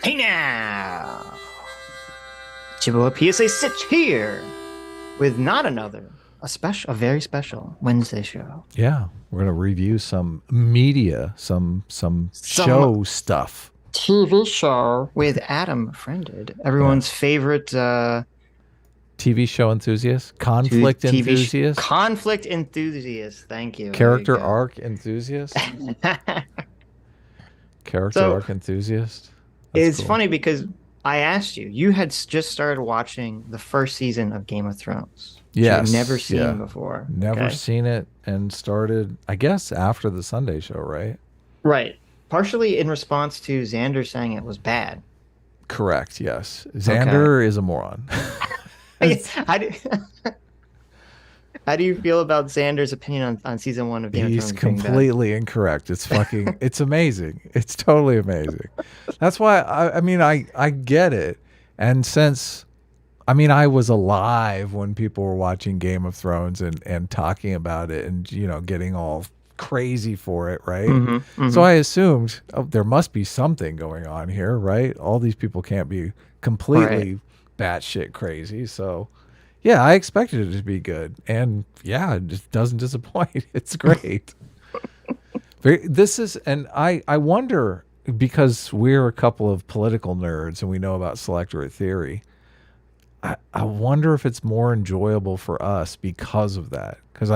Hey now! It's your boy PSA Sitch here with not another, a very special Wednesday show. Yeah, we're gonna review some media, some show stuff. TV show with Adam Friended, everyone's favorite TV show enthusiast, conflict enthusiast, conflict enthusiast. Thank you. character arc enthusiast, character arc enthusiast. It's funny because I asked you, you had just started watching the first season of Game of Thrones. Yes. You've never seen before. Never seen it, and started, I guess, after the Sunday show, right? Right. Partially in response to Xander saying it was bad. Correct, yes. Xander is a moron. How do you feel about Xander's opinion on season 1 of Game of Thrones? He's completely incorrect. It's fucking, it's amazing. It's totally amazing. That's why, I get it. And since, I was alive when people were watching Game of Thrones and talking about it and, getting all crazy for it, right? So I assumed, there must be something going on here, right? All these people can't be completely batshit crazy. So, yeah, I expected it to be good. And, yeah, it just doesn't disappoint. It's great. I wonder, because we're a couple of political nerds and we know about selectorate theory, I wonder if it's more enjoyable for us because of that. Because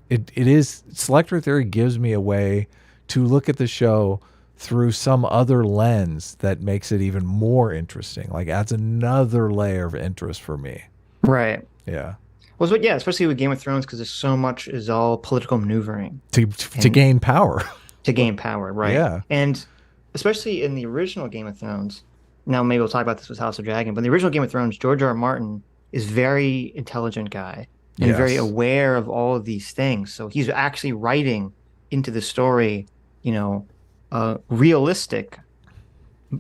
it is, selectorate theory gives me a way to look at the show through some other lens that makes it even more interesting, like adds another layer of interest for me. Right. Yeah. Well, especially with Game of Thrones, because there's so much is all political maneuvering. To gain power. To gain power, right. Yeah. And especially in the original Game of Thrones, now maybe we'll talk about this with House of Dragon, but in the original Game of Thrones, George R. Martin is very intelligent guy and very aware of all of these things. So he's actually writing into the story, realistic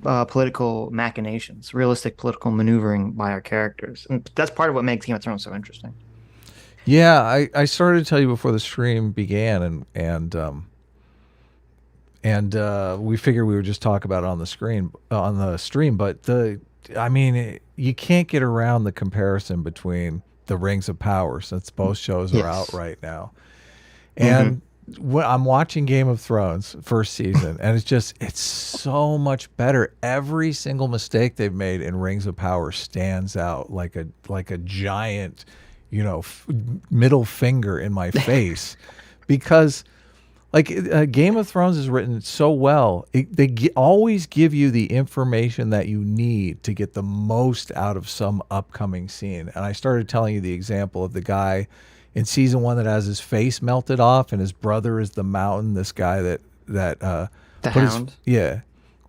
political machinations, realistic political maneuvering by our characters. And that's part of what makes Game of Thrones so interesting. Yeah, I started to tell you before the stream began, and we figured we would just talk about it on the stream, but you can't get around the comparison between the Rings of Power, since both shows are out right now. And when I'm watching Game of Thrones first season, and it's so much better. Every single mistake they've made in Rings of Power stands out like a giant, middle finger in my face, because Game of Thrones is written so well. They always give you the information that you need to get the most out of some upcoming scene. And I started telling you the example of the guy in season 1 that has his face melted off, and his brother is the mountain. This guy that the Hound.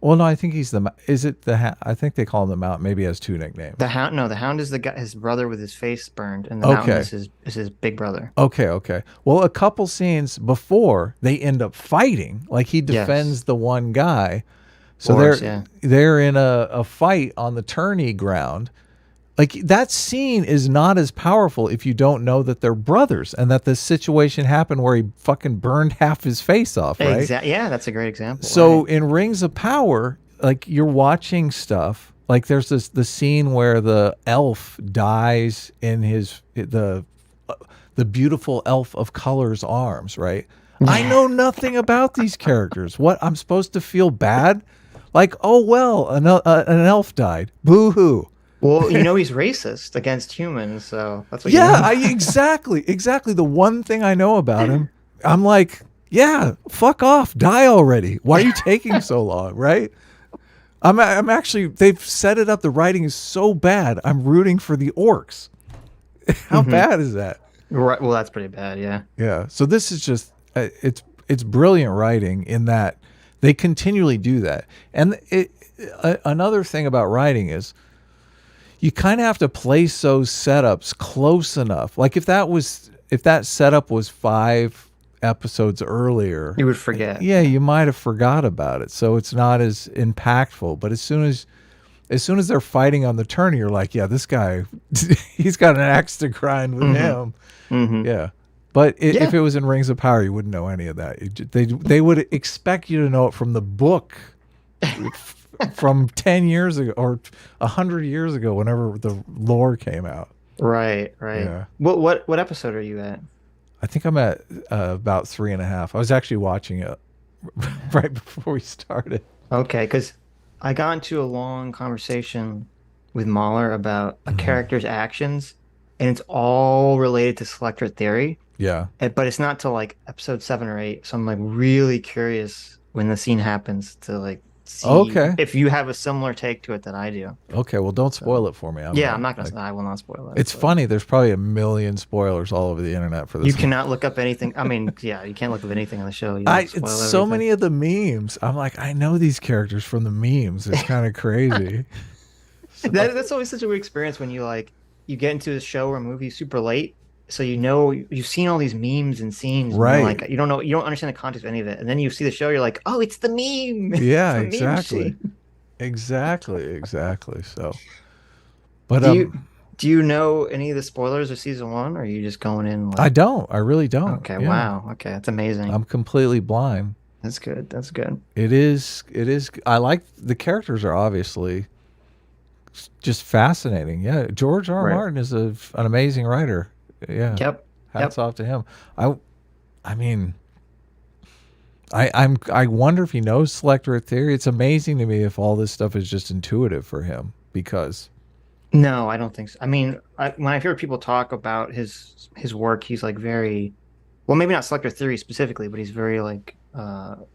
Well, no, I think he's I think they call him the Mountain. Maybe he has 2 nicknames. The Hound. No, the Hound is the guy, his brother with his face burned, and the Mountain is his big brother. Okay. Well, a couple scenes before they end up fighting, like he defends the one guy. So they're in a fight on the tourney ground. Like, that scene is not as powerful if you don't know that they're brothers and that this situation happened where he fucking burned half his face off, right? Exactly. Yeah, that's a great example. So in Rings of Power, like, you're watching stuff. Like, there's the scene where the elf dies in the beautiful elf of color's arms, right? I know nothing about these characters. What, I'm supposed to feel bad? Like, oh, well, an elf died. Boo-hoo. Well, he's racist against humans, so that's what. Yeah, exactly. The one thing I know about him, I'm like, yeah, fuck off, die already. Why are you taking so long, right? I'm actually, they've set it up. The writing is so bad. I'm rooting for the orcs. How bad is that? Right. Well, that's pretty bad. Yeah. Yeah. So this is just, it's brilliant writing in that they continually do that. And another thing about writing is, you kind of have to place those setups close enough. Like, if that setup was 5 episodes earlier, you would forget. Yeah, you might have forgot about it. So it's not as impactful. But as soon as they're fighting on the tourney, you're like, yeah, this guy, he's got an axe to grind with him. Yeah. But if it was in Rings of Power, you wouldn't know any of that. They would expect you to know it from the book from 10 years ago or 100 years ago, whenever the lore came out. Right, right. Yeah. What episode are you at? I think I'm at about 3.5. I was actually watching it right before we started. Okay, because I got into a long conversation with Mahler about a Hmm. character's actions, and it's all related to selector theory. Yeah. But it's not till like episode 7 or 8. So I'm like really curious when the scene happens to like see Okay. if you have a similar take to it that I do. Okay. Well, don't So spoil it for me. I'm yeah, not I'm not like. gonna, I will not spoil it, It's but funny. There's probably a million spoilers all over the internet for you this. cannot look up anything. I mean, yeah, you can't look up anything on the show. You'll It's spoil so everything. many of the memes. I'm like, I know these characters from the memes. It's kind of crazy. So That's always such a weird experience when you like you get into a show or a movie super late, so you know you've seen all these memes and scenes, and you're right. like you don't know, you don't understand the context of any of it, and then you see the show, you're like, oh, it's the meme, it's Yeah. the meme Exactly. machine. Exactly. Exactly. So, but Do you do you know any of the spoilers of season 1, or are you just going in I like, don't. I really don't. okay, Yeah. wow, okay, that's amazing. I'm completely blind. That's good. That's good. It is. It is. I like the characters are obviously just fascinating. Yeah. George R. R. Right. Martin is an amazing writer. Yeah. Yep. Hats Yep. off to him. I. I mean, I wonder if he knows selector theory. It's amazing to me if all this stuff is just intuitive for him because No, I don't think so. I mean, when I hear people talk about his work, he's like very well, maybe not selector theory specifically, but he's very like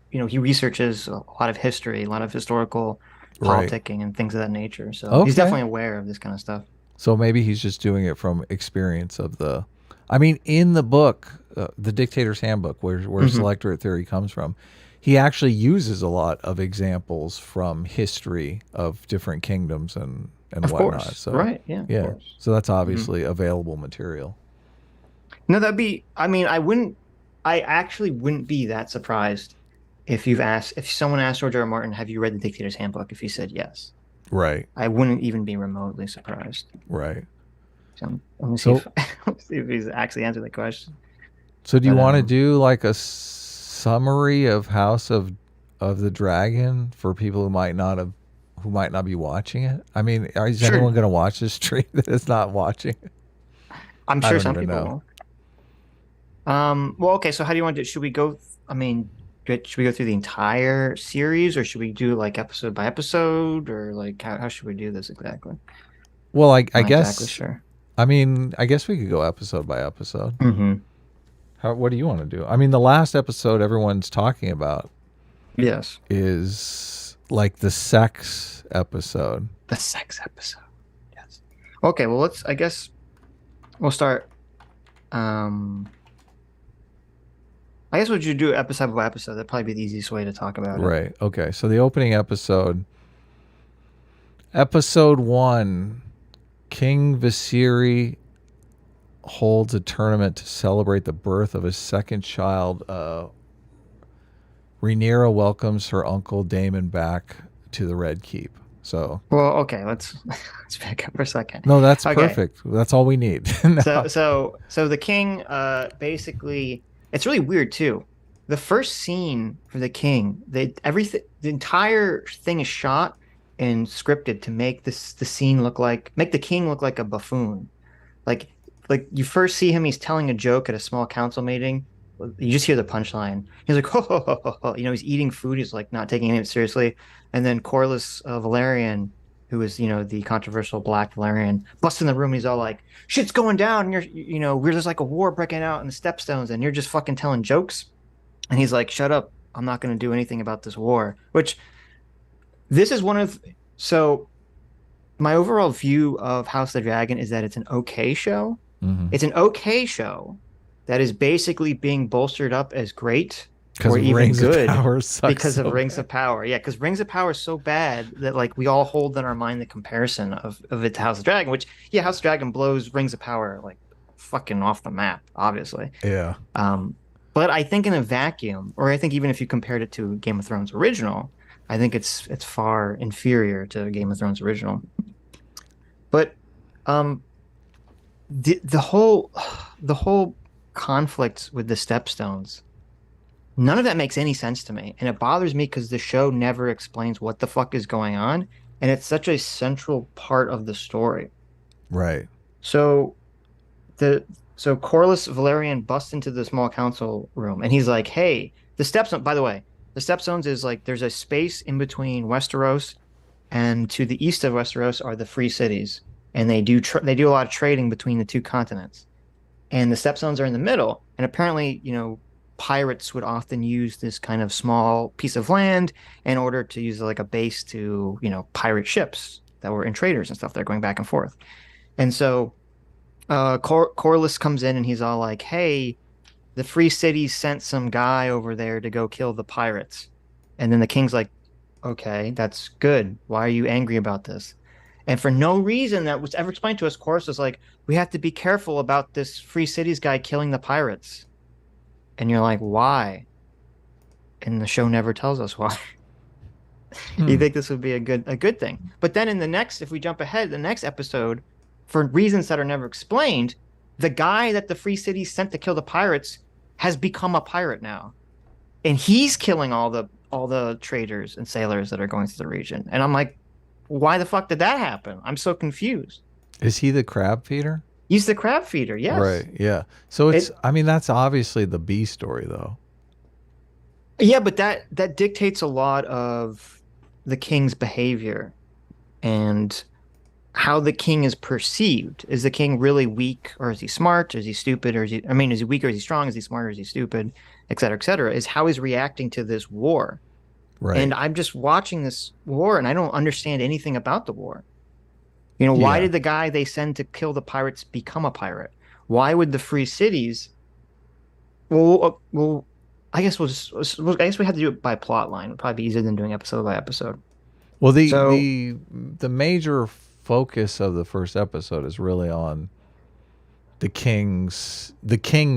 he researches a lot of history, a lot of historical right. politicking and things of that nature. So he's Okay. definitely aware of this kind of stuff. So maybe he's just doing it from experience of the. I mean, in the book, the Dictator's Handbook, where Hmm. selectorate theory comes from, he actually uses a lot of examples from history of different kingdoms and Of whatnot. course. So Right. Yeah, of yeah, course. so that's Hmm. obviously available material. No, I mean, I actually wouldn't be that surprised if someone asked George R. R. Martin, have you read the Dictator's Handbook? If he said yes, Right. I wouldn't even be remotely surprised. Right. So let me see So if let me see if he's actually answered the question. so do you But want to do like a summary of of the Dragon for people who might not be watching it? I mean, is anyone sure. going to watch this stream that is not watching it? I'm I sure don't some even people know. will. Well, okay, so how do you want to should we go I mean, should we go through the entire series or should we do like episode by episode or like how should we do this exactly? Well, I I'm not exactly guess sure. I mean, I guess we could go episode by episode. Hmm. What do you want to do? I mean, the last episode everyone's talking about Yes. is like the sex episode. The sex episode. Yes. Okay, well I guess we'll start um I guess what you do episode by episode, that'd probably be the easiest way to talk about it. Right. Okay. So the opening episode, episode 1, King Viserys holds a tournament to celebrate the birth of his second child. Rhaenyra welcomes her uncle Daemon back to the Red Keep. So Well, okay, let's back up for a second. no, that's Okay. perfect. That's all we need. No. So the king basically it's really weird too. The first scene for the king, the entire thing is shot and scripted to make the scene make the king look like a buffoon. Like like you first see him, he's telling a joke at a small council meeting. You just hear the punchline. He's like, ho, ho, ho, ho, ho. He's eating food. He's like not taking it seriously. And then Corlys Valerian, who is, the controversial Black Valerian, busts in the room. He's all like, shit's going down. And we're just like a war breaking out in the Stepstones, and you're just fucking telling jokes. And he's like, shut up. I'm not going to do anything about this war. Which this is one of, so my overall view of House of the Dragon is that it's an okay show. Mm-hmm. It's an okay show that is basically being bolstered up as great Because or of even Rings of good Power sucks because of so Rings bad. of Power. Yeah, because Rings of Power is so bad that like we all hold in our mind the comparison of it to House of Dragon, which yeah, House of Dragon blows Rings of Power like fucking off the map, obviously. Yeah. But I think in a vacuum, or I think even if you compared it to Game of Thrones original, I think it's far inferior to Game of Thrones original. But um the whole conflict with the Stepstones None of that makes any sense to me. And it bothers me because the show never explains what the fuck is going on. And it's such a central part of the story. Right. So the so Corlys Valerian busts into the small council room and he's like, "Hey, the Stepstones, by the way, the Stepstones is like there's a space in between Westeros and to the east of Westeros are the free cities. And they do a lot of trading between the two continents. And the Stepstones are in the middle. And apparently, pirates would often use this kind of small piece of land in order to use like a base to, pirate ships that were in traders and stuff. They're going back and forth. And so Corlys comes in and he's all like, "Hey, the Free Cities sent some guy over there to go kill the pirates." And then the king's like, "Okay, that's good. Why are you angry about this?" And for no reason that was ever explained to us, Corlys was like, "We have to be careful about this Free Cities guy killing the pirates." And you're like, "Why?" And the show never tells us why. You Hmm. think this would be a good thing. But then in the next, if we jump ahead, the next episode, for reasons that are never explained, the guy that the Free Cities sent to kill the pirates has become a pirate now. And he's killing all the traders and sailors that are going through the region. And I'm like, why the fuck did that happen? I'm so confused. Is he the crab feeder? He's the crab feeder, yes. Right. Yeah. So it's, It I mean, that's obviously the B story, though. Yeah, but that dictates a lot of the king's behavior and how the king is perceived. Is the king really weak, or is he smart? Is he stupid? Or is he weak, or is he strong? Is he smart, or is he stupid? Et cetera, et cetera. Is how he's reacting to this war. Right. And I'm just watching this war and I don't understand anything about the war. Why Yeah. did the guy they send to kill the pirates become a pirate? Why would the free cities? Well, I guess I guess we had to do it by plot line. It'd probably be easier than doing episode by episode. Well, the So the the major focus of the first episode is really on the king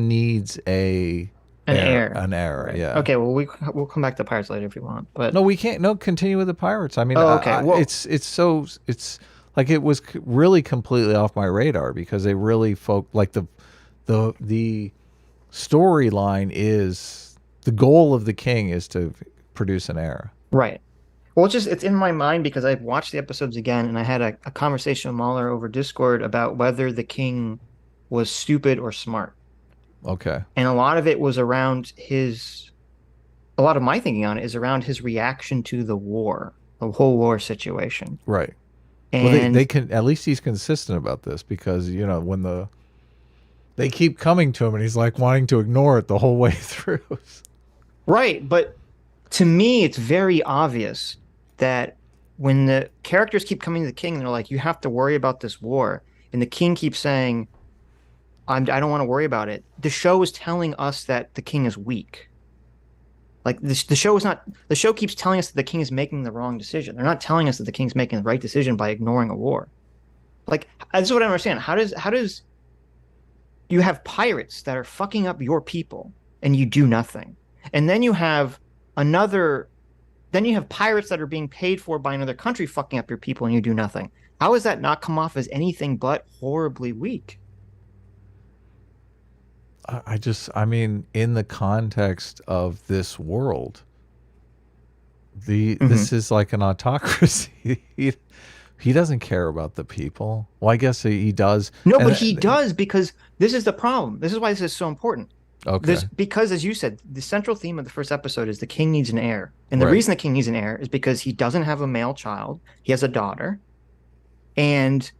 needs a an heir, an heir. right? Yeah. Okay. Well, we'll come back to pirates later if you want. But No, we can't. No, continue with the pirates. I mean, oh, okay. Well, it's like it was really completely off my radar because they really like the storyline is the goal of the king is to produce an heir. right. Well, it's in my mind because I've watched the episodes again, and I had a conversation with Mahler over Discord about whether the king was stupid or smart, Okay. and a lot of it was around his. A lot of my thinking on it is around his reaction to the war, the whole war situation, Right. Well, they and can at least he's consistent about this because when they keep coming to him and he's like wanting to ignore it the whole way through. right. But to me, it's very obvious that when the characters keep coming to the king, they're like, "You have to worry about this war," and the king keeps saying, I don't want to worry about it." The show is telling us that the king is weak. Like the show is not. The show keeps telling us that the king is making the wrong decision. They're not telling us that the king's making the right decision by ignoring a war. Like this is what I don't understand. How does you have pirates that are fucking up your people and you do nothing, and another. Then you have pirates that are being paid for by another country fucking up your people and you do nothing. How does that not come off as anything but horribly weak? I mean, in the context of this world, Mm-hmm. this is like an autocracy. He doesn't care about the people. Well, I guess he does. No, but he And does because this is the problem. This is why this is so important. okay, Because as you said, the central theme of the first episode is the king needs an heir. And the right, reason the king needs an heir is because he doesn't have a male child. He has a daughter. And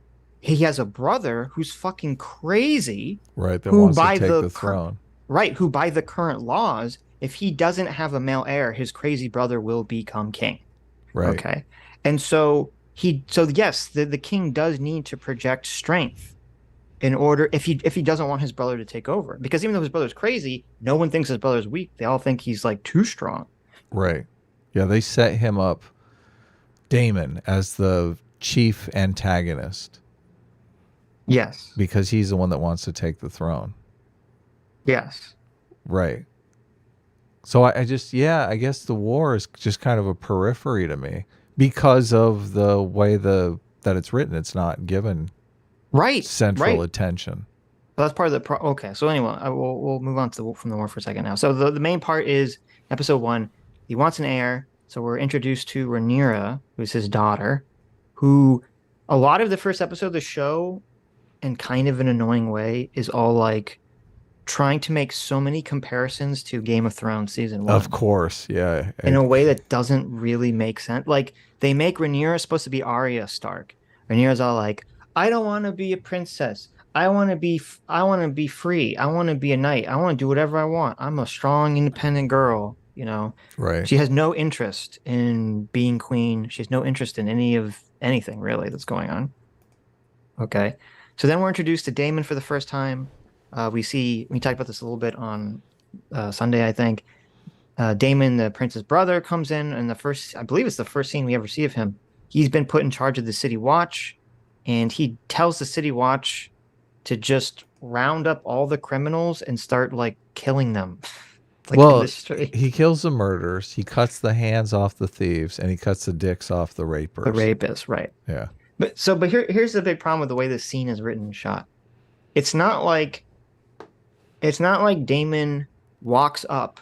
he has a brother who's fucking crazy, right, that who wants to by take the the throne. right, who by the current laws, if he doesn't have a male heir, his crazy brother will become king. Right. Okay. And so yes, the king does need to project strength in order if he doesn't want his brother to take over. Because even though his brother's crazy, no one thinks his brother's weak. They all think he's like too strong. Right. Yeah, they set him up, Daemon, as the chief antagonist Yes. because he's the one that wants to take the throne. Yes. Right. So I just, yeah, I guess the war is just kind of a periphery to me because of the way that it's written. It's not given Right. central Right. attention. So that's part of the okay. So anyway, we'll move on to from the war for a second now. So the main part is episode one. He wants an heir, so we're introduced to Rhaenyra, who's his daughter, who a lot of the first episode of the show, in kind of an annoying way, is all like trying to make so many comparisons to Game of Thrones season Of one course, yeah. in a way that doesn't really make sense. Like they make Rhaenyra supposed to be Arya Stark. Rhaenyra's all like, "I don't want to be a princess. I want to be free. I want to be a knight. I want to do whatever I want. I'm a strong, independent girl." You know, Right. she has no interest in being queen. She has no interest in any of anything really that's going on. Okay, so then we're introduced to Daemon for the first time. We talked about this a little bit on Sunday, I think. Daemon, the prince's brother, comes in, and I believe it's the first scene we ever see of him. He's been put in charge of the City Watch, and he tells the City Watch to just round up all the criminals and start like killing them, like in the Well, street. he kills the murderers, he cuts the hands off the thieves, and he cuts the dicks off the The rapers. rapist, right? Yeah. But here's the big problem with the way this scene is written and shot. It's not like it's not like Damon walks up,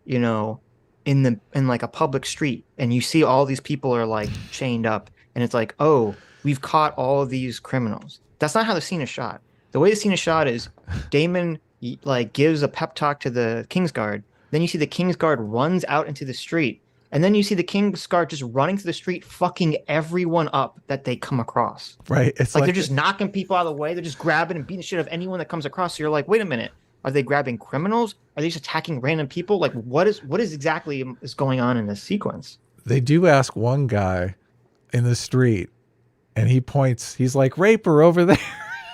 you know, in like a public street and you see all these people are like chained up and it's like, "Oh, we've caught all of these criminals." That's not how the scene is shot. The way the scene is shot is Damon like gives a pep talk to the Kingsguard. Then you see the Kingsguard runs out into the street. And then you see the Kingsguard just running through the street, fucking everyone up that they come across. Right. It's Like like they're just knocking people out of the way. They're just grabbing and beating the shit out of anyone that comes across. So you're like, wait a minute. Are they grabbing criminals? Are they just attacking random people? Like what is exactly is going on in this sequence? they do ask one guy in the street, and he points, he's like, "Raper over there."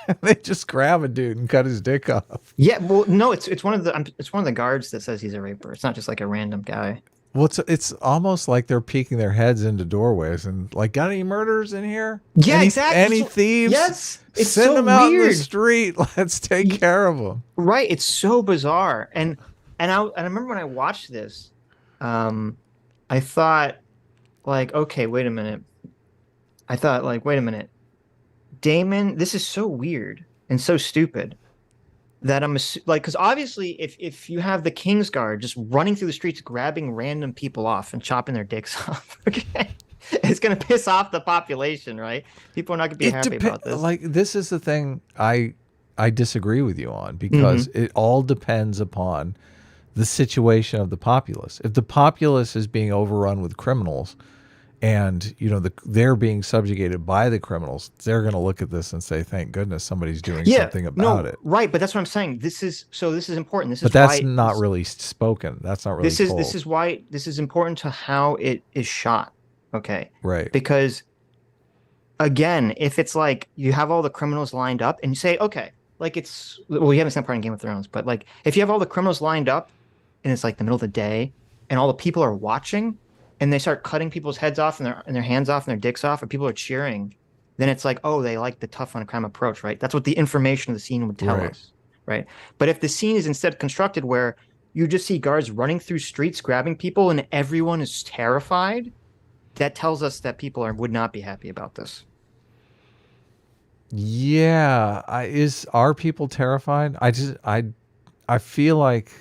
And they just grab a dude and cut his dick off. Yeah, well, no, it's one of the guards that says he's a raper. It's not just like a random guy. Well, it's almost like they're peeking their heads into doorways and like, "Got any murderers in here? Yeah, any, exactly. Any thieves? Yes, it's Send so them out in the weird. street. Let's take care of them." Right, it's so bizarre. And I remember when I watched this, I thought like, okay, wait a minute. I thought like, wait a minute. Damon, this is so weird and so stupid that like, because obviously, if you have the Kingsguard just running through the streets, grabbing random people off and chopping their dicks off, okay, it's gonna piss off the population, right? People are not gonna be happy about this. Like, this is the thing I disagree with you on, Hmm. because it all depends upon the situation of the populace. If the populace is being overrun with criminals, and they're being subjugated by the criminals, they're going to look at this and say, "Thank goodness somebody's doing Yeah, something about no, it." right, but that's what I'm saying. This is important. This But is that's why not really spoken. That's not really this told. is why this is important to how it is shot. Okay, Right. because again, if it's like you have all the criminals lined up and you say, okay, like we haven't seen that part in Game of Thrones, but like if you have all the criminals lined up and it's like the middle of the day and all the people are watching and they start cutting people's heads off and their hands off and their dicks off and people are cheering, then it's like, oh, they like the tough on crime approach, right? That's what the information of the scene would tell Right. us, right? But if the scene is instead constructed where you just see guards running through streets grabbing people and everyone is terrified, that tells us that people would not be happy about this. Yeah. Are people terrified? I feel like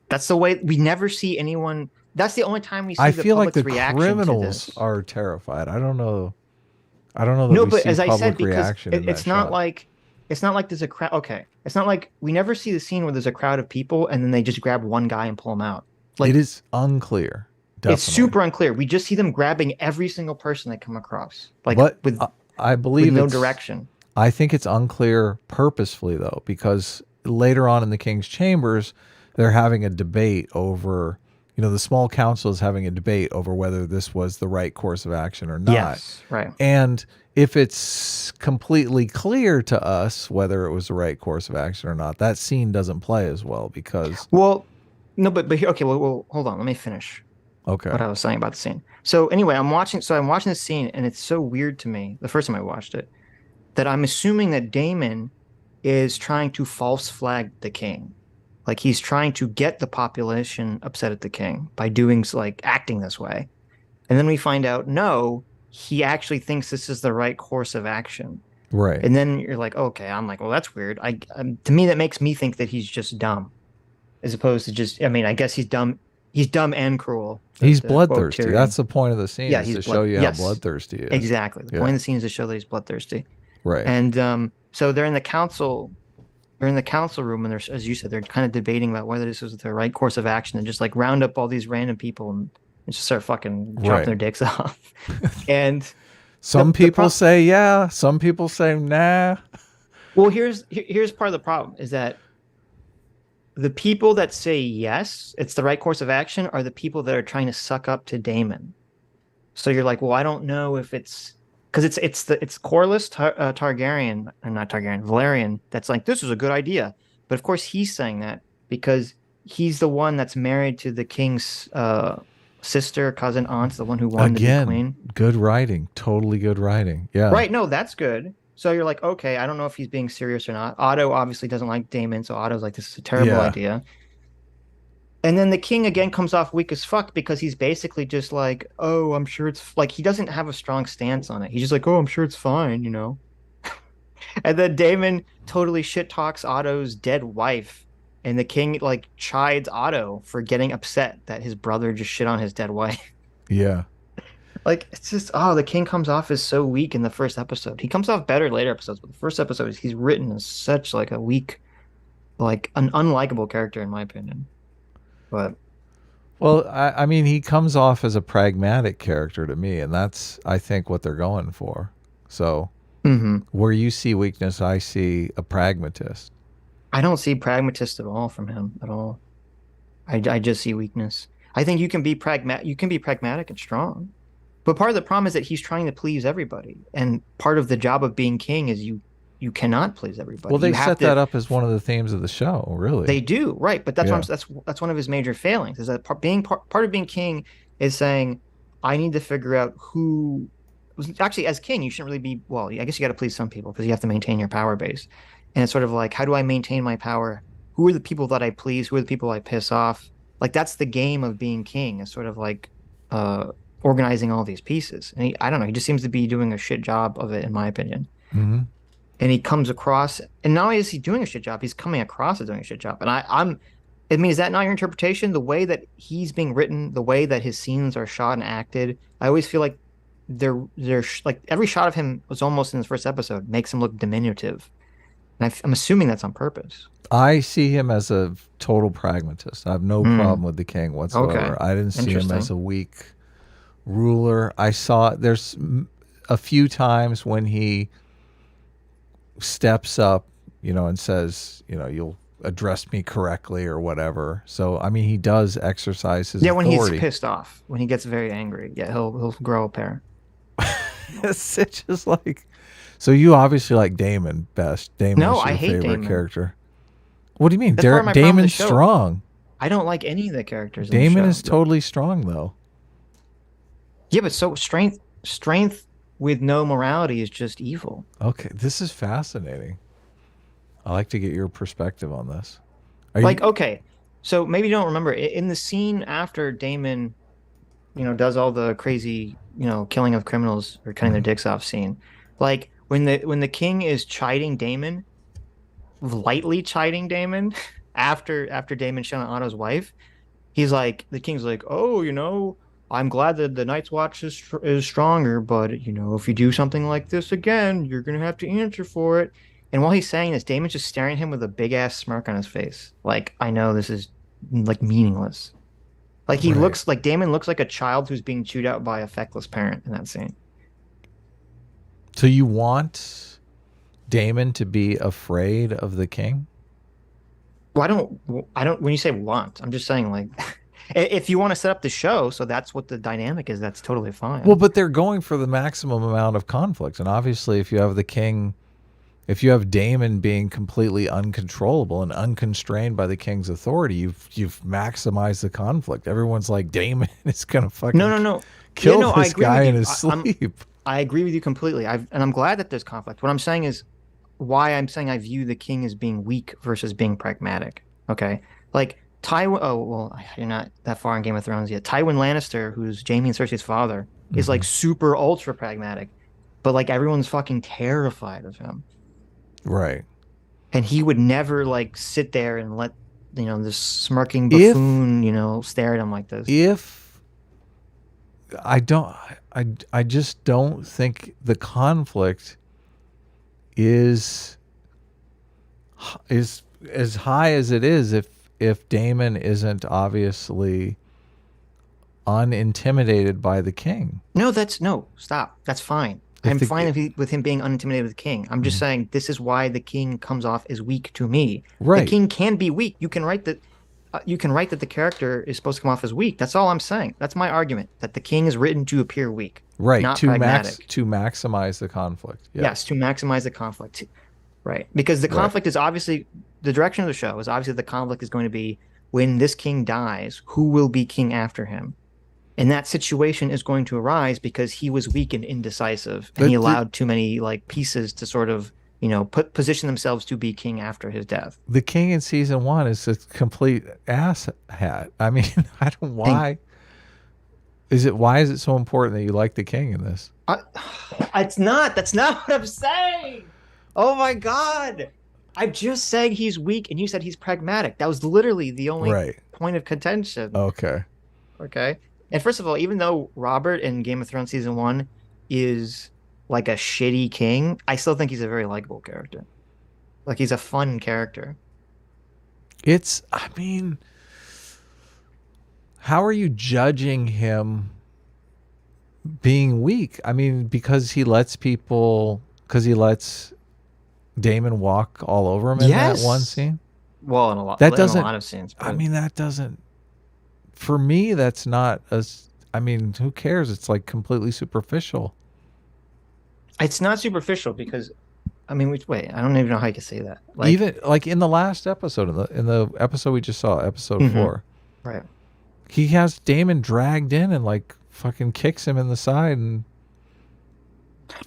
That's the way we never see anyone. That's the only time we see I the feel like public's the reaction to criminals this. are terrified. I don't know. I don't know that No, we but see as I said, public because reaction in that it's not shot. like there's a crowd. Okay, it's not like we never see the scene where there's a crowd of people and then they just grab one guy and pull him out. It Like is unclear. it's Definitely. super unclear. We just see them grabbing every single person they come across, like But with I with believe no it's direction. I think it's unclear purposefully, though, because later on in the King's Chambers, they're having a debate over, the small council is having a debate over whether this was the right course of action or not. Yes, right. And if it's completely clear to us whether it was the right course of action or not, that scene doesn't play as well because, Well, no, but here, okay. Well, hold on. Let me finish okay. what I was saying about the scene. So anyway, I'm watching this scene and it's so weird to me the first time I watched it that I'm assuming that Damon is trying to false flag the king. Like he's trying to get the population upset at the king by doing like acting this way. And then we find out no, he actually thinks this is the right course of action. Right. And then you're like, okay, I'm like, well, that's weird. To me, that makes me think that he's just dumb, as opposed to just. I mean, I guess he's dumb. He's dumb and cruel. He's To quote bloodthirsty. Tyrion. That's the point of the scene, Yeah, is he's to show blood. you how Yes, bloodthirsty he is. exactly. The point Yeah. of the scene is to show that he's bloodthirsty. Right. And so they're in the council. They're in the council room, and they're, as you said, they're kind of debating about whether this was the right course of action, and just like round up all these random people and just start fucking chopping Right. their dicks off. And Some the people say yeah, some people say nah. well, here's part of the problem is that the people that say yes, it's the right course of action, are the people that are trying to suck up to Daemon. So you're like, well, I don't know if it's because it's Corlys Targaryen, or not Targaryen, Valerian. That's like this is a good idea, but of course he's saying that because he's the one that's married to the king's sister, cousin, aunt, the one who wanted to be Again, queen. good writing. Totally good writing. Yeah. Right? No, that's good. So you're like, okay, I don't know if he's being serious or not. Otto obviously doesn't like Daemon, so Otto's like, this is a terrible Yeah. idea. And then the king again comes off weak as fuck because he's basically just like, oh, I'm sure it's like he doesn't have a strong stance on it. He's just like, oh, I'm sure it's fine. And then Daemon totally shit talks Otto's dead wife, and the king like chides Otto for getting upset that his brother just shit on his dead wife. Yeah. Like it's just the king comes off as so weak in the first episode. He comes off better later episodes, but the first episode he's written as such like a weak, like an unlikable character in my opinion. But Well, I mean, he comes off as a pragmatic character to me, and that's, I think, what they're going for. So, mhm. where you see weakness, I see a pragmatist. I don't see pragmatist at all from him at all. I just see weakness. I think you can be pragmatic and strong. But part of the problem is that he's trying to please everybody. And part of the job of being king is you cannot please Well, everybody. they You have set to that up as one of the themes of the show, really. they do, right? But that's what Yeah. that's one of his major failings is that part of being king is saying I need to figure out who actually as king you shouldn't really be well, I guess you got to please some people because you have to maintain your power base. And it's sort of like how do I maintain my power? Who are the people that I please? Who are the people I piss off? Like that's the game of being king is sort of like uh organizing all these pieces. And I don't know, he just seems to be doing a shit job of it in my opinion. Hmm. And he comes across, and not only is he doing a shit job, he's coming across as doing a shit job. And I mean, is that not your interpretation? The way that he's being written, the way that his scenes are shot and acted, I always feel like they're like every shot of him was almost in his first episode makes him look diminutive. And I'm assuming that's on purpose. I see him as a total pragmatist. I have no problem Hmm. with the king Okay. whatsoever. I didn't see him as Interesting. a weak ruler. I saw there's a few times when he steps up, and says, you'll address me correctly or whatever. So, I mean, he does exercise his Yeah, when he's authority. pissed off, when he gets very angry, yeah, he'll grow a pair. Sitch is like, so you obviously like Damon best. Damon No, is I your hate favorite Damon. character. What do you mean? That's part of my problem with the Damon's show. strong. I don't like any of the characters in the Damon show. is totally strong, though. Yeah, but so strength with no morality is just evil. Okay, this is fascinating. I like to get your perspective on this. Are Like, you? okay, so maybe you don't remember in the scene after Damon, does all the crazy, killing of criminals or cutting their Mhm. dicks off scene. Like when the king is chiding Damon, lightly chiding Damon after Damon shot on Otto's wife, he's like the king's like, "Oh, I'm glad that the Night's Watch is stronger, but if you do something like this again, you're gonna have to answer for it." And while he's saying this, Damon's just staring at him with a big ass smirk on his face. Like, I know this is like meaningless. Like Right. Damon looks like a child who's being chewed out by a feckless parent in that scene. So you want Damon to be afraid of the king? Well, I don't when you say want, I'm just saying like if you want to set up the show, so that's what the dynamic is, that's totally Well, fine. but they're going for the maximum amount of conflict, and obviously, if you have the king, if you have Damon being completely uncontrollable and unconstrained by the king's authority, you've maximized the conflict. Everyone's like, Damon is gonna No, fucking no, no. Yeah, kill no, I this agree guy with in you. his sleep. I agree with you completely. And I'm glad that there's conflict. What I'm saying is why I'm saying I view the king as being weak versus being pragmatic. Okay. Like Tywin, oh, well, you're not that far in Game of Thrones yet. Tywin Lannister, who's Jaime and Cersei's father, is like Hmm. super ultra pragmatic. but like everyone's fucking terrified of him. Right. And he would never like sit there and let, this smirking If buffoon, stare at him like this. if I don't I just don't think the conflict is is as high as it is if Daemon isn't obviously unintimidated by the king. No, stop. That's fine. If I'm the fine with him being unintimidated with the king. I'm just saying this is why the king comes off as weak to me. The right, king can be weak. You can write that the character is supposed to come off as weak. That's all I'm saying. That's my argument, that the king is written to appear weak, right, not pragmatic. to maximize the conflict. Yeah. Yes, to maximize the conflict. Right. Because the Right. conflict is obviously the direction of the show is obviously the conflict is going to be when this king dies, who will be king after him? And that situation is going to arise because he was weak and indecisive, and he But allowed too many like pieces to sort of, position themselves to be king after his death. the king in season 1 is a complete ass hat. I mean, I don't Think why is it so important that you like the king in this? I, it's not. That's not what I'm saying. Oh my God. I'm just saying he's weak, and you said he's pragmatic. That was literally the only Right. point of contention. Okay. Okay. And first of all, even though Robert in Game of Thrones season one is like a shitty king, I still think he's a very likable character. Like he's a fun character. I mean, how are you judging him being weak? I mean, because he lets Damon walk all over him in that one Yes. scene? Well, in a lot, That in a doesn't, lot of scenes, I but mean, that doesn't, for me, that's not as, I mean, who cares? It's like completely superficial. it's not superficial because I mean, wait, I don't even know how you can say that. Like, Even like in the last episode, in the episode we just saw, episode mhm, 4, right. he has Damon dragged in and like fucking kicks him in the side. And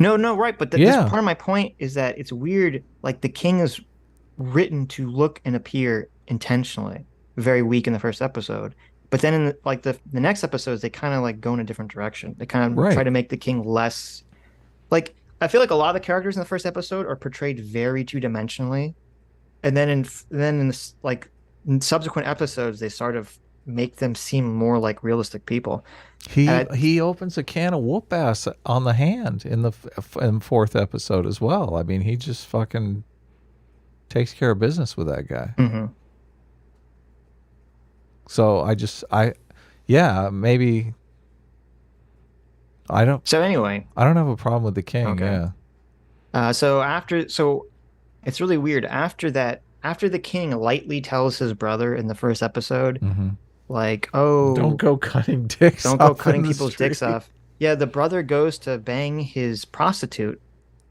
No, no, right. But this yeah, part of my point is that it's weird. Like the king is written to look and appear intentionally very weak in the first episode, but then in the next episodes, they kind of like go in a different direction. They kind of try right. to make the king less like. I feel like a lot of the characters in the first episode are portrayed very two-dimensionally, and then in this, like in subsequent episodes, they sort of make them seem more like realistic people. And He opens a can of whoop ass on the hand in the in 4th episode as well. I mean, he just fucking takes care of business with that guy. Mhm. So yeah, maybe I don't So anyway, I don't have a problem with the king. okay. Yeah. So it's really weird. After the king lightly tells his brother in the first episode, Hmm. like, Don't "Oh, go cutting dicks don't go off in cutting the people's dicks street. off." Yeah, the brother goes to bang his prostitute,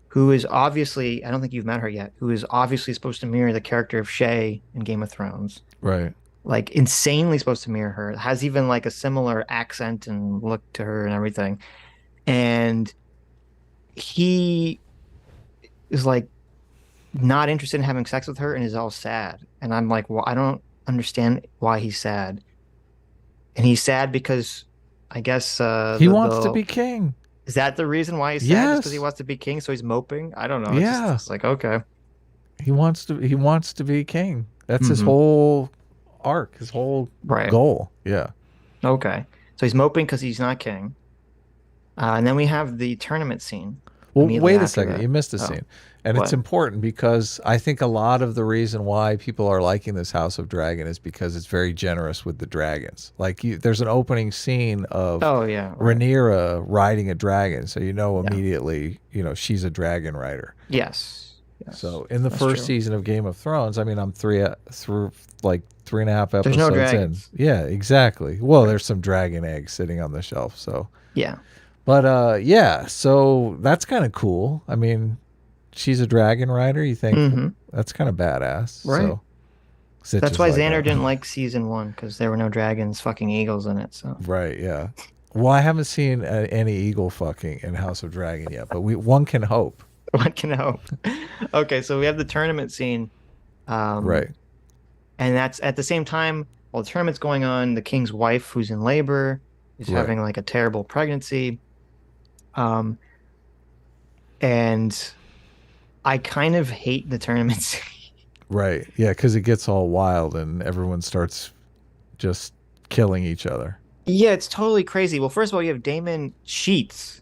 who is obviously, I don't think you've met her yet, who is obviously supposed to mirror the character of Shay in Game of Thrones. Right. Like insanely supposed to mirror her. Has even like a similar accent and look to her and everything. And he is like not interested in having sex with her and is all sad. And I'm like, well, I don't understand why he's sad. And he's sad because I guess He wants to the be king. is that the reason why he's sad? Just because he Yes. wants to be king, so he's moping? I don't know. It's just Yeah. it's like okay. He wants to be king. That's his Hmm. whole arc, his whole Right. goal. Yeah. Okay. So he's moping because he's not king. And then we have the tournament scene Well, immediately wait a after second. that. You missed a Oh, scene. And it's what? important because I think a lot of the reason why people are liking this House of Dragon is because it's very generous with the dragons. Like there's an opening scene of Oh yeah, right. Rhaenyra riding a dragon, so you know Yeah. immediately, she's a dragon rider. Yes. Yes. So in the That's first true. season of Game of Thrones, I mean, I'm through like 3.5 There's no episodes in. dragons. Yeah, exactly. Well, Right. there's some dragon eggs sitting on the shelf. So, Yeah. but yeah, so that's kind of cool. I mean, she's a dragon rider. You think Hmm. that's kind of badass. Right. So Sitch That's is why like, Xander didn't like season one because there were no dragons, fucking eagles in it. So right, yeah. Well, I haven't seen any eagle fucking in House of Dragon yet, but one can hope. what can I hope? Okay, so we have the tournament scene, Right, um, and that's at the same time while the tournament's going on. The king's wife, who's in labor, is right. having like a terrible pregnancy. Um, And I kind of hate the tournaments. Right. Yeah, because it gets all wild and everyone starts just killing each other. Yeah, it's totally crazy. Well, first of all, you have Daemon cheats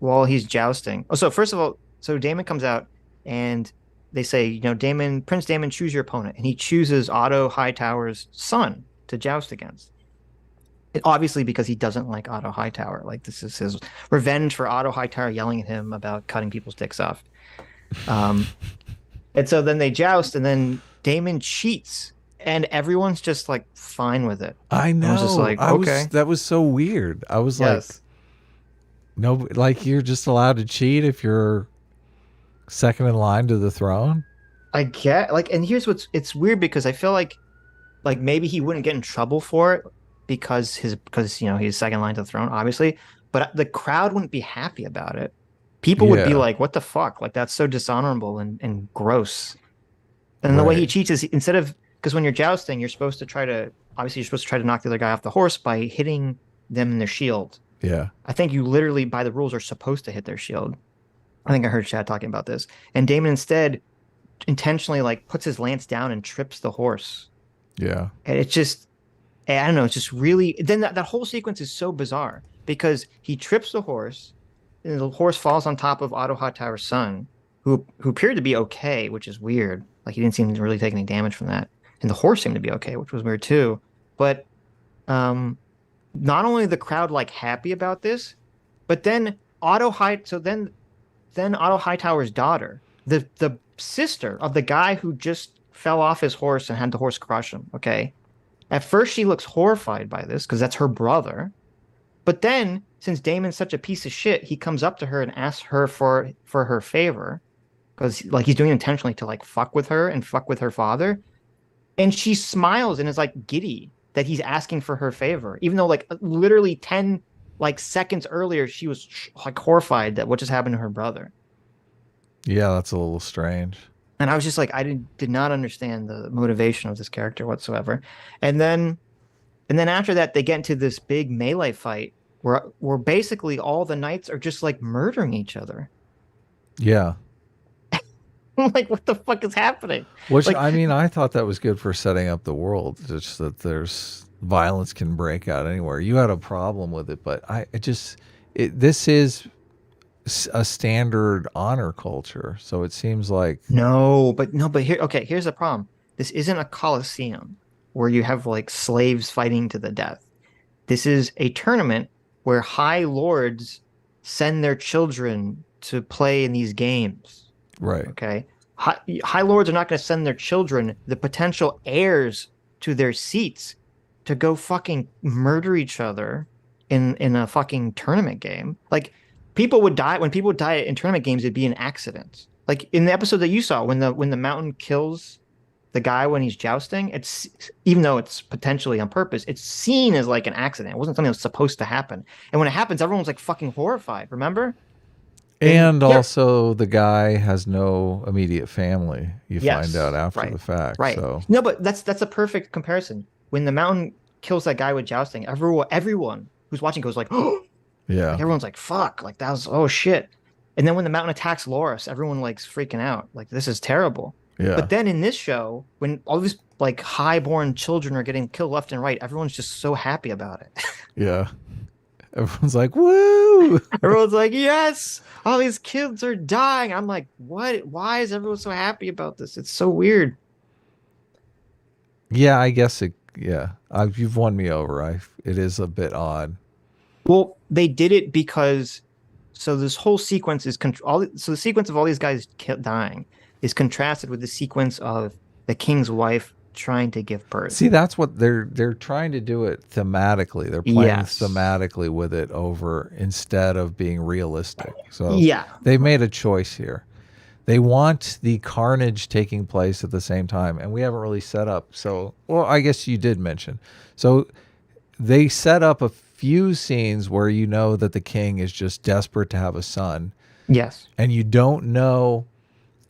while he's jousting. Oh, so first of all, so Daemon comes out and they say, Daemon, Prince Daemon, choose your opponent. And he chooses Otto Hightower's son to joust against. And obviously, because he doesn't like Otto Hightower. Like, this is his revenge for Otto Hightower yelling at him about cutting people's dicks off. Um, and so then they joust, and then Daemon cheats, and everyone's just like fine with it. I I was just know. like, okay, That was so weird. I was like, yes. no, like you're just allowed to cheat if you're second in line to the throne. I get like, and here's what's it's weird because I feel like maybe he wouldn't get in trouble for it because he's second line to the throne, obviously, but the crowd wouldn't be happy about it. People would be Yeah. like, "What the fuck? Like that's so dishonorable and gross." And the way he Right. cheats is instead of because when you're jousting, you're supposed to try to knock the other guy off the horse by hitting them in their shield. Yeah. I think you literally by the rules are supposed to hit their shield. I think I heard Chad talking about this. And Damon instead intentionally like puts his lance down and trips the horse. Yeah. And it's just I don't know, it's just really then that whole sequence is so bizarre because he trips the horse and the horse falls on top of Otto Hightower's son, who appeared to be okay, which is weird. Like he didn't seem to really take any damage from that. And the horse seemed to be okay, which was weird too. But um not only the crowd like happy about this, but then Otto Hightower's daughter, the sister of the guy who just fell off his horse and had the horse crush him, okay? At first she looks horrified by this because that's her brother. But then, since Damon's such a piece of shit, he comes up to her and asks her for her favor because like he's doing it intentionally to like fuck with her and fuck with her father. And she smiles and is like giddy that he's asking for her favor, even though like literally 10 like seconds earlier she was like horrified that what just happened to her brother. Yeah, that's a little strange. And I was just like, I did not understand the motivation of this character whatsoever. And then and then after that, they get into this big melee fight where basically all the knights are just like murdering each other. Yeah. I'm like, what the fuck is happening? Which Like, I mean, I thought that was good for setting up the world. Just that there's violence can break out anywhere. You had a problem with it, but this is a standard honor culture, so it seems like no, but here's the problem. This isn't a coliseum where you have like slaves fighting to the death. This is a tournament where high lords send their children to play in these games. right. Okay. High lords are not going to send their children, the potential heirs to their seats, to go fucking murder each other in a fucking tournament game. Like people would die when people would die in tournament games, it'd be an accident. Like in the episode that you saw, when the mountain kills the guy when he's jousting, it's even though it's potentially on purpose, it's seen as like an accident. It wasn't something that was supposed to happen. And when it happens, everyone's like fucking horrified. Remember? And And yeah, also, the guy has no immediate family. You find out yes, after right, the fact. right. So No, but that's a perfect comparison. When the mountain kills that guy with jousting, everyone who's watching goes like, oh, like yeah, everyone's like, fuck, like that was oh shit. And then when the mountain attacks Loras, everyone like's freaking out, like this is terrible. yeah, But then in this show, when all these like highborn children are getting killed left and right, everyone's just so happy about it. yeah. Everyone's like, "Woo!" Everyone's like, yes, all these kids are dying. I'm like, what? Why is everyone so happy about this? It's so weird. Yeah, I guess it. Yeah, you've won me over. It is a bit odd. Well, they did it because so this whole sequence is so the sequence of all these guys dying is contrasted with the sequence of the king's wife trying to give birth. See, that's what they're trying to do it thematically. They're playing Yes. thematically with it over instead of being realistic. So Yeah. they made a choice here. They want the carnage taking place at the same time, and we haven't really set up. So, well, I guess you did mention. So they set up a few scenes where you know that the king is just desperate to have a son, Yes. and you don't know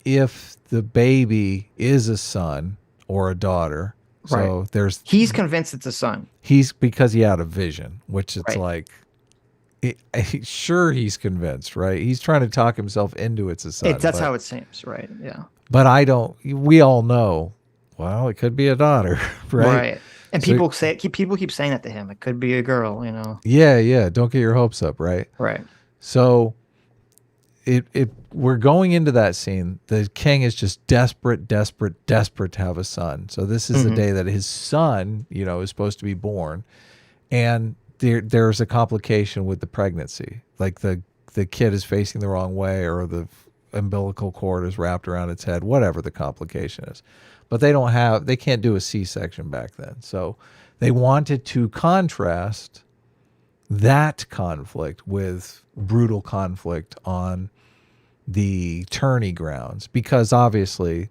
if the baby is a son or a daughter. Right. So there's He's convinced it's a son. he's because he had a vision, which it's Right. like Sure, he's convinced, right? He's trying to talk himself into it's a son, That's how it seems, right? Yeah. but I don't. We all know. Well, it could be a daughter, right? Right. And So people keep saying that to him. It could be a girl, you know. yeah, yeah. Don't get your hopes up, right? Right. So we're going into that scene. The king is just desperate, desperate, desperate to have a son. So this is the day that his son, is supposed to be born, and there's a complication with the pregnancy. Like the kid is facing the wrong way, or the umbilical cord is wrapped around its head, whatever the complication is. But they can't do a C-section back then. So they wanted to contrast that conflict with brutal conflict on the tourney grounds, because obviously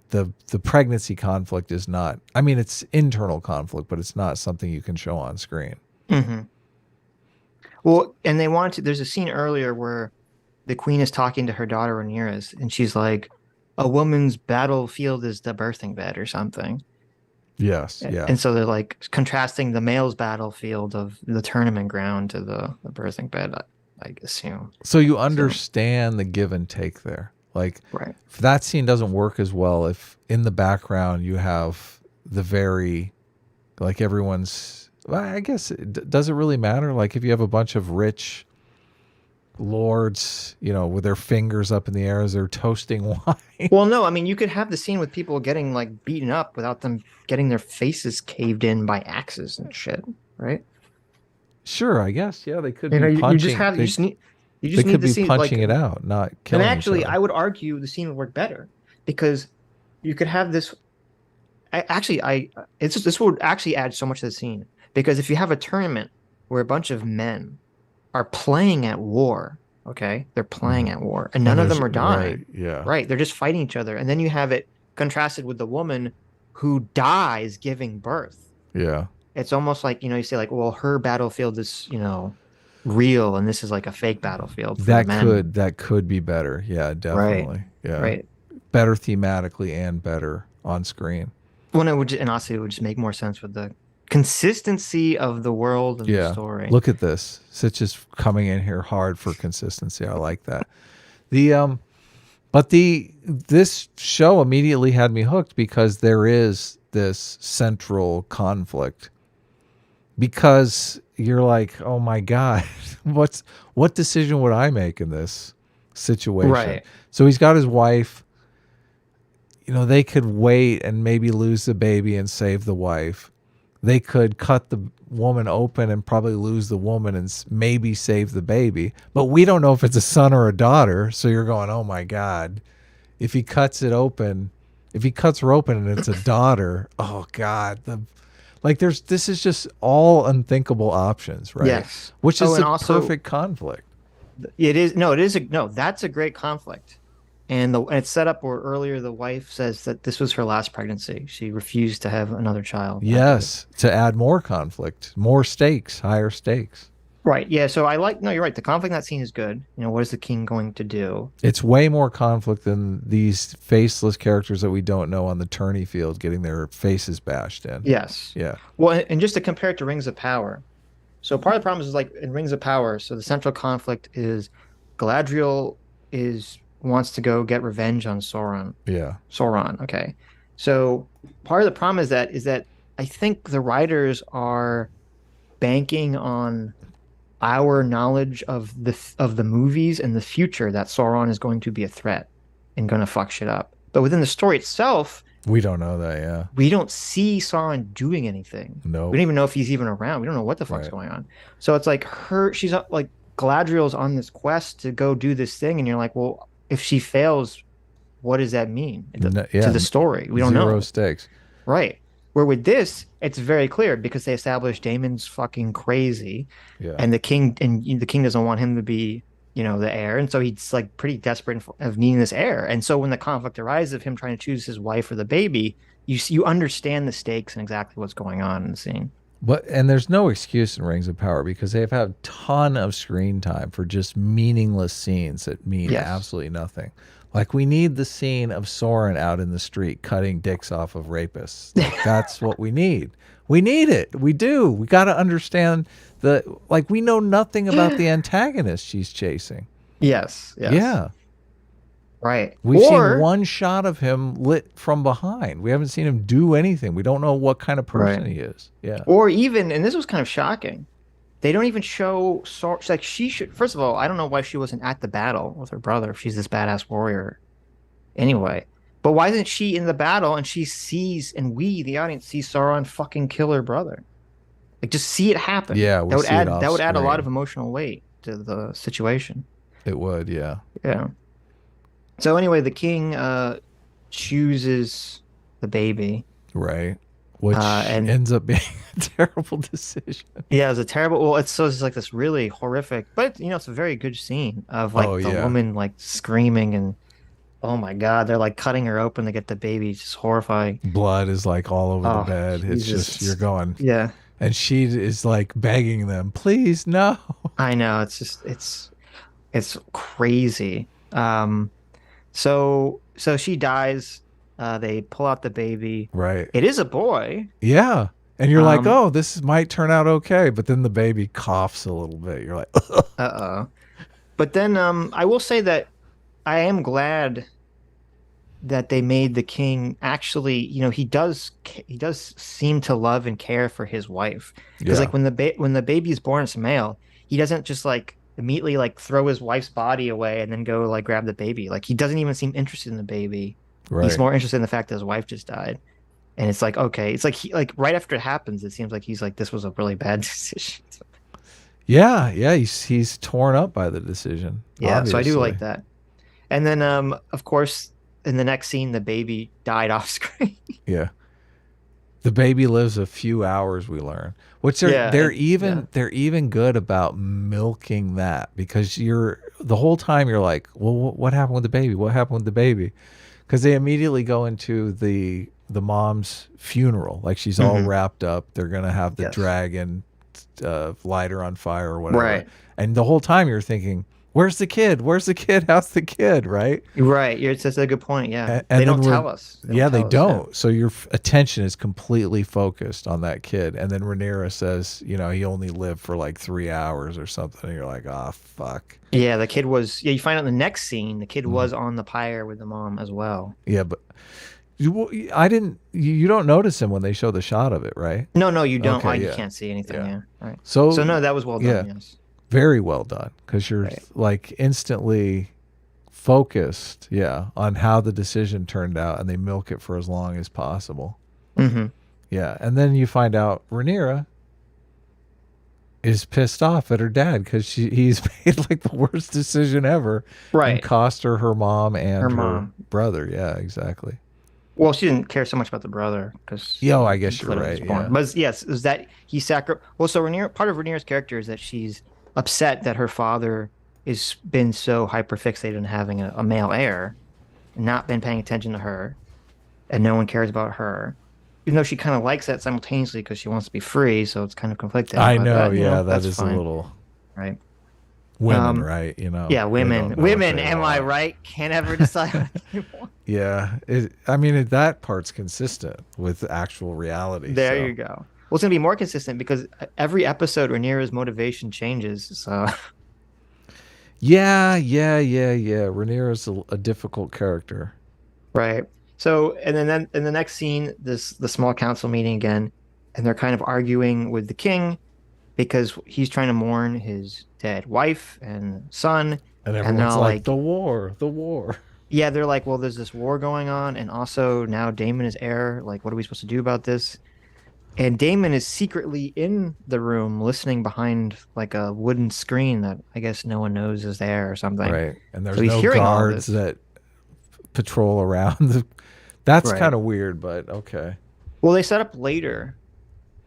the pregnancy conflict is not, I mean, it's internal conflict, but it's not something you can show on screen. Well, and there's a scene earlier where the queen is talking to her daughter Rhaenyra, and she's like, a woman's battlefield is the birthing bed or something. Yes, yeah. And so they're like contrasting the male's battlefield of the tournament ground to the birthing bed, I assume. So you understand the give and take there. Like, right. If that scene doesn't work as well if in the background you have the very, like, everyone's, well, I guess, does it really matter? Like, if you have a bunch of rich lords, with their fingers up in the air as they're toasting wine. Well, no, I mean, you could have the scene with people getting, like, beaten up without them getting their faces caved in by axes and shit, right? Sure, I guess. Yeah, they could be punching. You just need to see, punching it out, not killing. And actually, each other. I would argue the scene would work better because you could have this. This would actually add so much to the scene, because if you have a tournament where a bunch of men are playing at war, okay, they're playing at war, and none of them are dying. Right, yeah, right. They're just fighting each other, and then you have it contrasted with the woman who dies giving birth. Yeah. It's almost like, you say, like, well, her battlefield is, real, and this is like a fake battlefield for the men. That could be better. Yeah, definitely. Right. Yeah. Right. Better thematically and better on screen. Well, and also it would just make more sense with the consistency of the world and the story. Look at this. Sitch is coming in here hard for consistency. I like that. This show immediately had me hooked because there is this central conflict. Because you're like, oh my God, what decision would I make in this situation? Right. So he's got his wife. They could wait and maybe lose the baby and save the wife. They could cut the woman open and probably lose the woman and maybe save the baby. But we don't know if it's a son or a daughter. So you're going, oh my God, if he cuts her open and it's a daughter, oh God, this is just all unthinkable options, right? Yes. Which is a perfect conflict. That's a great conflict. And it's set up where earlier the wife says that this was her last pregnancy. She refused to have another child. Yes, to add more conflict, more stakes, higher stakes. Right. Yeah. So you're right. The conflict in that scene is good. What is the king going to do? It's way more conflict than these faceless characters that we don't know on the tourney field getting their faces bashed in. Yes. Yeah. Well, and just to compare it to Rings of Power. So part of the problem is, like, in Rings of Power, so the central conflict is Galadriel wants to go get revenge on Sauron. Yeah. Sauron. Okay. So part of the problem is that I think the writers are banking on our knowledge of the movies and the future that Sauron is going to be a threat and going to fuck shit up. But within the story itself, we don't know that. Yeah. We don't see Sauron doing anything. No. We don't even know if he's even around. We don't know what the fuck's going on. So it's like she's like, Galadriel's on this quest to go do this thing, and you're like, well, if she fails, what does that mean to the story? We don't know. Zero stakes. Right. Where with this, it's very clear because they established Daemon's fucking crazy, and the king doesn't want him to be, the heir, and so he's like pretty desperate of needing this heir. And so when the conflict arises of him trying to choose his wife or the baby, you understand the stakes and exactly what's going on in the scene. And there's no excuse in Rings of Power because they've had a ton of screen time for just meaningless scenes that mean absolutely nothing. Like, we need the scene of Soren out in the street cutting dicks off of rapists. Like, that's what we need. We need it. We do. We got to understand like, we know nothing about the antagonist she's chasing. Yes. Yeah. Right. We've seen one shot of him lit from behind. We haven't seen him do anything. We don't know what kind of person he is. Yeah. Or even, and this was kind of shocking, they don't even show like she should. First of all, I don't know why she wasn't at the battle with her brother if she's this badass warrior. Anyway, but why isn't she in the battle and she sees and we, the audience, see Sauron fucking kill her brother? Like, just see it happen. Yeah, that would add a lot of emotional weight to the situation. It would, yeah. Yeah. So anyway, the king chooses the baby. Right. Which and ends up being a terrible decision. Yeah, it was a terrible. Well, it's like this really horrific, but it's a very good scene of like the woman like screaming and oh my God, they're like cutting her open to get the baby. It's just horrifying. Blood is like all over the bed. Jesus. It's just you're going. Yeah. And she is like begging them, please no. I know. It's just it's crazy. So she dies. They pull out the baby. Right. It is a boy. Yeah. And you're like, oh, this might turn out okay. But then the baby coughs a little bit. You're like, uh-oh. But then I will say that I am glad that they made the king actually, he does seem to love and care for his wife. Because like when the baby is born, it's male, he doesn't just like immediately like throw his wife's body away and then go like grab the baby. Like he doesn't even seem interested in the baby. Right. He's more interested in the fact that his wife just died. And it's like, okay, it's like right after it happens, it seems like he's like, this was a really bad decision. Yeah, he's torn up by the decision. Yeah, obviously. So I do like that. And then of course in the next scene the baby died off screen. Yeah. The baby lives a few hours, we learn. Which they're even good about milking that, because the whole time you're like, well, what happened with the baby? What happened with the baby? Because they immediately go into the mom's funeral, like she's all wrapped up. They're gonna have the dragon light her on fire or whatever. Right. And the whole time you're thinking, where's the kid? Where's the kid? How's the kid? Right. Right. That's a good point. Yeah. And they don't tell us. They don't. So your attention is completely focused on that kid. And then Rhaenyra says, he only lived for like 3 hours or something. And you're like, oh, fuck. Yeah. The kid was, you find out in the next scene, the kid was on the pyre with the mom as well. Yeah. But you don't notice him when they show the shot of it, right? No, you don't. Okay, you can't see anything. Yeah. Right. So no, that was well done. Yes. Very well done, because you're like instantly focused, on how the decision turned out, and they milk it for as long as possible. Mm-hmm. Yeah, and then you find out Rhaenyra is pissed off at her dad because he's made like the worst decision ever, right? And cost her mom and her brother. Yeah, exactly. Well, she didn't care so much about the brother because. I guess you're right. Yeah. But yes, is that he Well, so part of Rhaenyra's character is that she's upset that her father has been so hyperfixated on having a male heir and not been paying attention to her, and no one cares about her, even though she kind of likes that simultaneously because she wants to be free, so it's kind of conflicting. I know, that is fine. A little right. Women, right? Yeah, women. Am I right? Can't ever decide what they want. Yeah, that part's consistent with actual reality. There you go. Well, it's going to be more consistent because every episode Rhaenyra's motivation changes. So, yeah. Rhaenyra's a difficult character, right? So, and then in the next scene, the small council meeting again, and they're kind of arguing with the king because he's trying to mourn his dead wife and son, and everyone's like, the war. Yeah, they're like, well, there's this war going on, and also now Daemon is heir. Like, what are we supposed to do about this? And Daemon is secretly in the room listening behind like a wooden screen that I guess no one knows is there or something. Right. And there's no guards that patrol around. That's kind of weird, but okay. Well, they set up later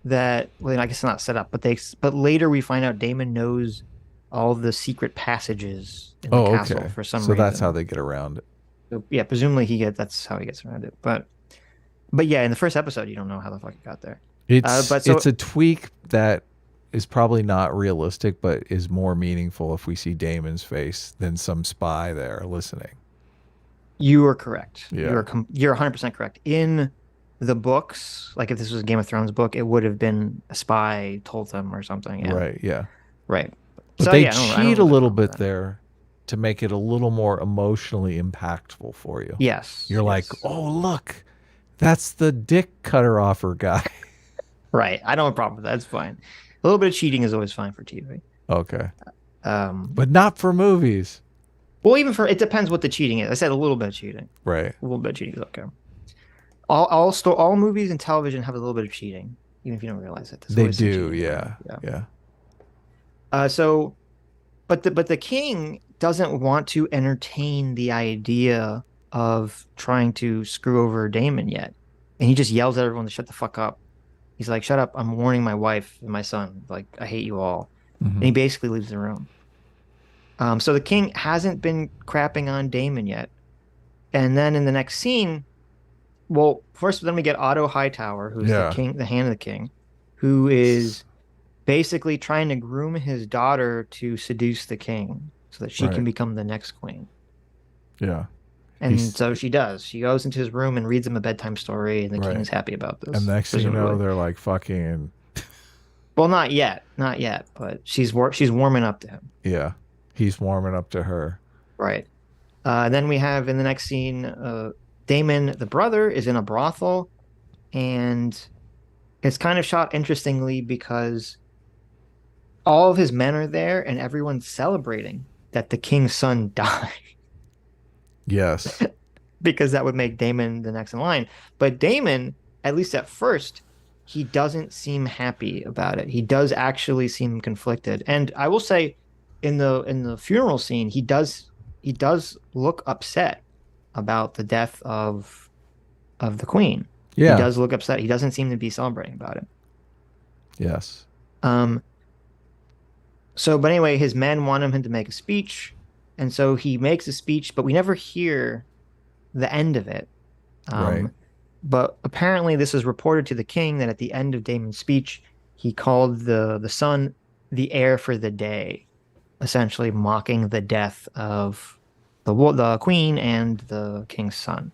that, well, I guess not set up, but later we find out Daemon knows all the secret passages in the castle for some reason. So that's how they get around it. So, yeah, presumably that's how he gets around it. But yeah, in the first episode, you don't know how the fuck he got there. It's a tweak that is probably not realistic, but is more meaningful if we see Daemon's face than some spy there listening. You are correct. Yeah. You're 100% correct. In the books, like if this was a Game of Thrones book, it would have been a spy told them or something. Yeah. Right. Yeah. Right. But So they yeah, I don't cheat a really have a little problem with bit that. there to make it a little more emotionally impactful for you. Yes. You're like, Yes. oh, look, that's the dick cutter offer guy. Right. I don't have a problem with that. It's fine. A little bit of cheating is always fine for TV. Okay. Um, But not for movies. well, even for it depends what the cheating is. I said a little bit of cheating. Right. A little bit of cheating is okay. All movies and television have a little bit of cheating, even if you don't realize it. There's They always some do. cheating going on. Yeah. Yeah. Yeah. So, but the king doesn't want to entertain the idea of trying to screw over Damon yet, and he just yells at everyone to shut the fuck up. He's like, "Shut up! I'm warning my wife and my son. Like, I hate you all." And Hmm. he basically leaves the room. So the king hasn't been crapping on Damon yet, and then in the next scene, well, first then we get Otto Hightower, who's the Yeah. king, the hand of the king, who is basically trying to groom his daughter to seduce the king so that she can Right. become the next queen. Yeah. And He's so she does. She goes into his room and reads him a bedtime story, and the king right. is happy about And this, next thing you know, presumably. they're like fucking. And Well, not yet, not yet, but she's warming up to him, yeah. He's warming up to her. right? Then we have in the next scene, Damon, the brother, is in a brothel, and it's kind of shot interestingly because all of his men are there, and everyone's celebrating that the king's son died. Yes. Because that would make Damon the next in line. But Damon, at least at first, he doesn't seem happy about it. He does actually seem conflicted. And I will say, in the funeral scene, he does look upset about the death of the queen. He Yeah. does look upset. He doesn't seem to be celebrating about it. Yes. Um, but anyway, his men want him to make a speech, and so he makes a speech, but we never hear the end of it. Right. Um, but apparently, this is reported to the king that at the end of Damon's speech, he called the son the heir for the day, essentially mocking the death of the queen and the king's son.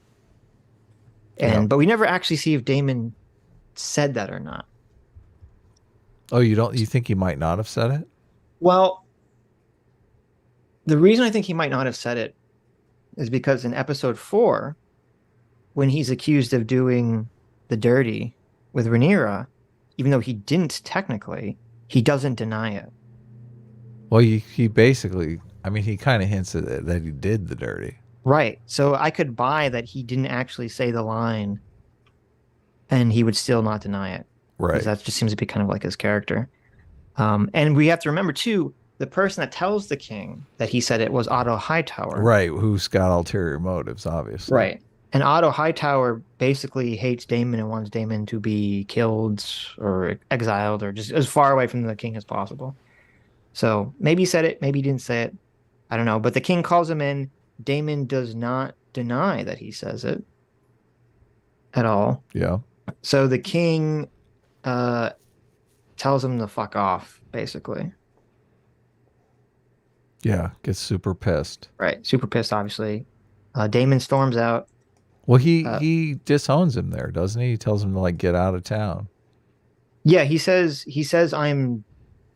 Yep. But we never actually see if Damon said that or not. Oh, you don't? You think he might not have said it? Well, the reason I think he might not have said it is because in episode 4, when he's accused of doing the dirty with Rhaenyra, even though he didn't technically, he doesn't deny it. Well, he basically, I mean, he kind of hints at it, that he did the dirty. Right. So I could buy that he didn't actually say the line and he would still not deny it. Because Right. that just seems to be kind of like his character. And we have to remember, too, the person that tells the king that he said it was Otto Hightower. Right. Who's got ulterior motives, obviously. Right. And Otto Hightower basically hates Daemon and wants Daemon to be killed or exiled or just as far away from the king as possible. So maybe he said it, maybe he didn't say it. I don't know. But the king calls him in. Daemon does not deny that he says it at all. Yeah. So the king tells him to fuck off, basically. Yeah. Gets super pissed. Right. Super pissed, obviously. Daemon storms out. Well, he disowns him there, doesn't he? He tells him to like get out of town. Yeah, he says I'm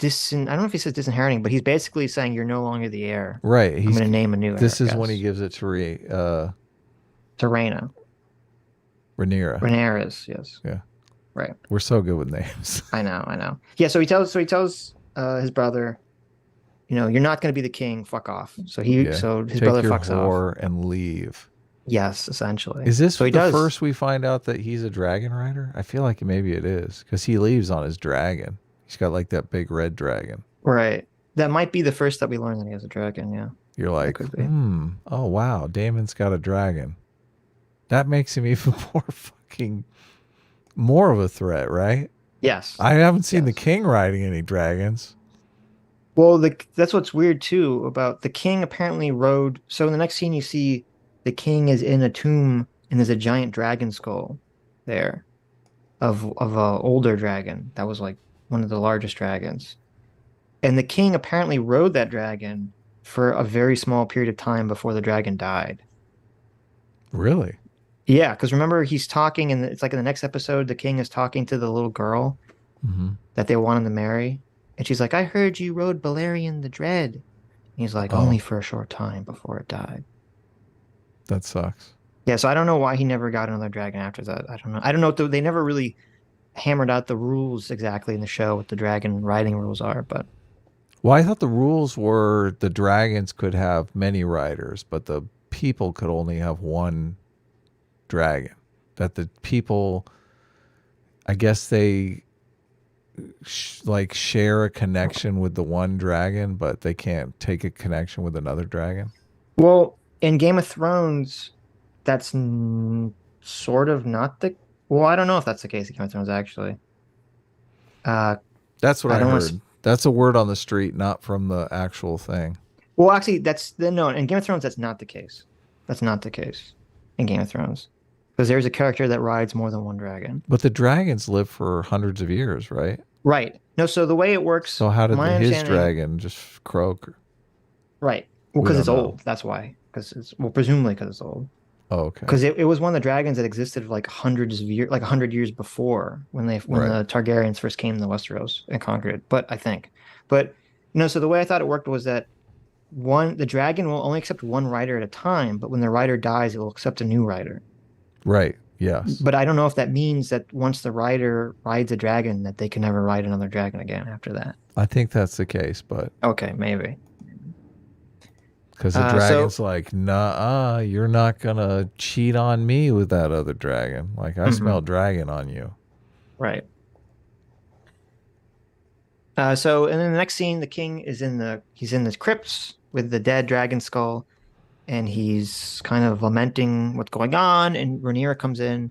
I don't know if he says disinheriting, but he's basically saying you're no longer the heir. Right. I'm going to name a new heir, This I is when he guess. gives it to To Rhaena. Rhaenyra. Rhaenyra's, yes. Yeah. Right. We're so good with names. I know. Yeah, so he tells his brother, you're not going to be the king, fuck off. So Yeah. his Take brother your fucks off. whore and leave. Yes, essentially. Is this So he the does. first we find out that he's a dragon rider? I feel like maybe it is because he leaves on his dragon. He's got like that big red dragon. Right. That might be the first that we learn that he has a dragon, yeah. You're That like, could be. oh wow, Damon's got a dragon. That makes him even more of a threat, right? Yes. I haven't seen the Yes. king riding any dragons. Well, that's what's weird too about the king apparently rode. So in the next scene, you see the king is in a tomb and there's a giant dragon skull there of a older dragon that was like one of the largest dragons. And the king apparently rode that dragon for a very small period of time before the dragon died. Really? Yeah, because remember he's talking, and it's like in the next episode, the king is talking to the little girl Hmm. that they want him to marry, and she's like, "I heard you rode Balerion the Dread." And he's like, "Only Oh, for a short time before it died." that sucks. Yeah, so I don't know why he never got another dragon after that. I don't know. I don't know. They never really hammered out the rules exactly in the show what the dragon riding rules are, but Well, I thought the rules were the dragons could have many riders, but the people could only have one dragon. That the people, I guess they like share a connection with the one dragon, but they can't take a connection with another dragon. well, in Game of Thrones, that's sort of not the. Well, I don't know if that's the case in Game of Thrones actually. Uh, That's what I I don't want to. heard. That's a word on the street, not from the actual thing. Well, actually, that's the no. In Game of Thrones, that's not the case. That's not the case in Game of Thrones because there's a character that rides more than one dragon. But the dragons live for hundreds of years, right? Right. No, so the way it works, So how did my his understanding, dragon just croak? right. Well, We because don't it's know. old. That's why. Because it's, well, presumably because it's old. Oh, okay. Because it was one of the dragons that existed like hundreds of years, like 100 years before when Right. the Targaryens first came to Westeros and conquered it. But I think, but so the way I thought it worked was that the dragon will only accept one rider at a time, but when the rider dies, it will accept a new rider. Right. Yes. But I don't know if that means that once the rider rides a dragon, that they can never ride another dragon again after that. I think that's the case, but Okay, maybe. because the So dragon's like, nah, you're not gonna cheat on me with that other dragon. Like I mhm, smell dragon on you. right. So and then the next scene, the king is he's in this crypts with the dead dragon skull, and he's kind of lamenting what's going on. And Rhaenyra comes in,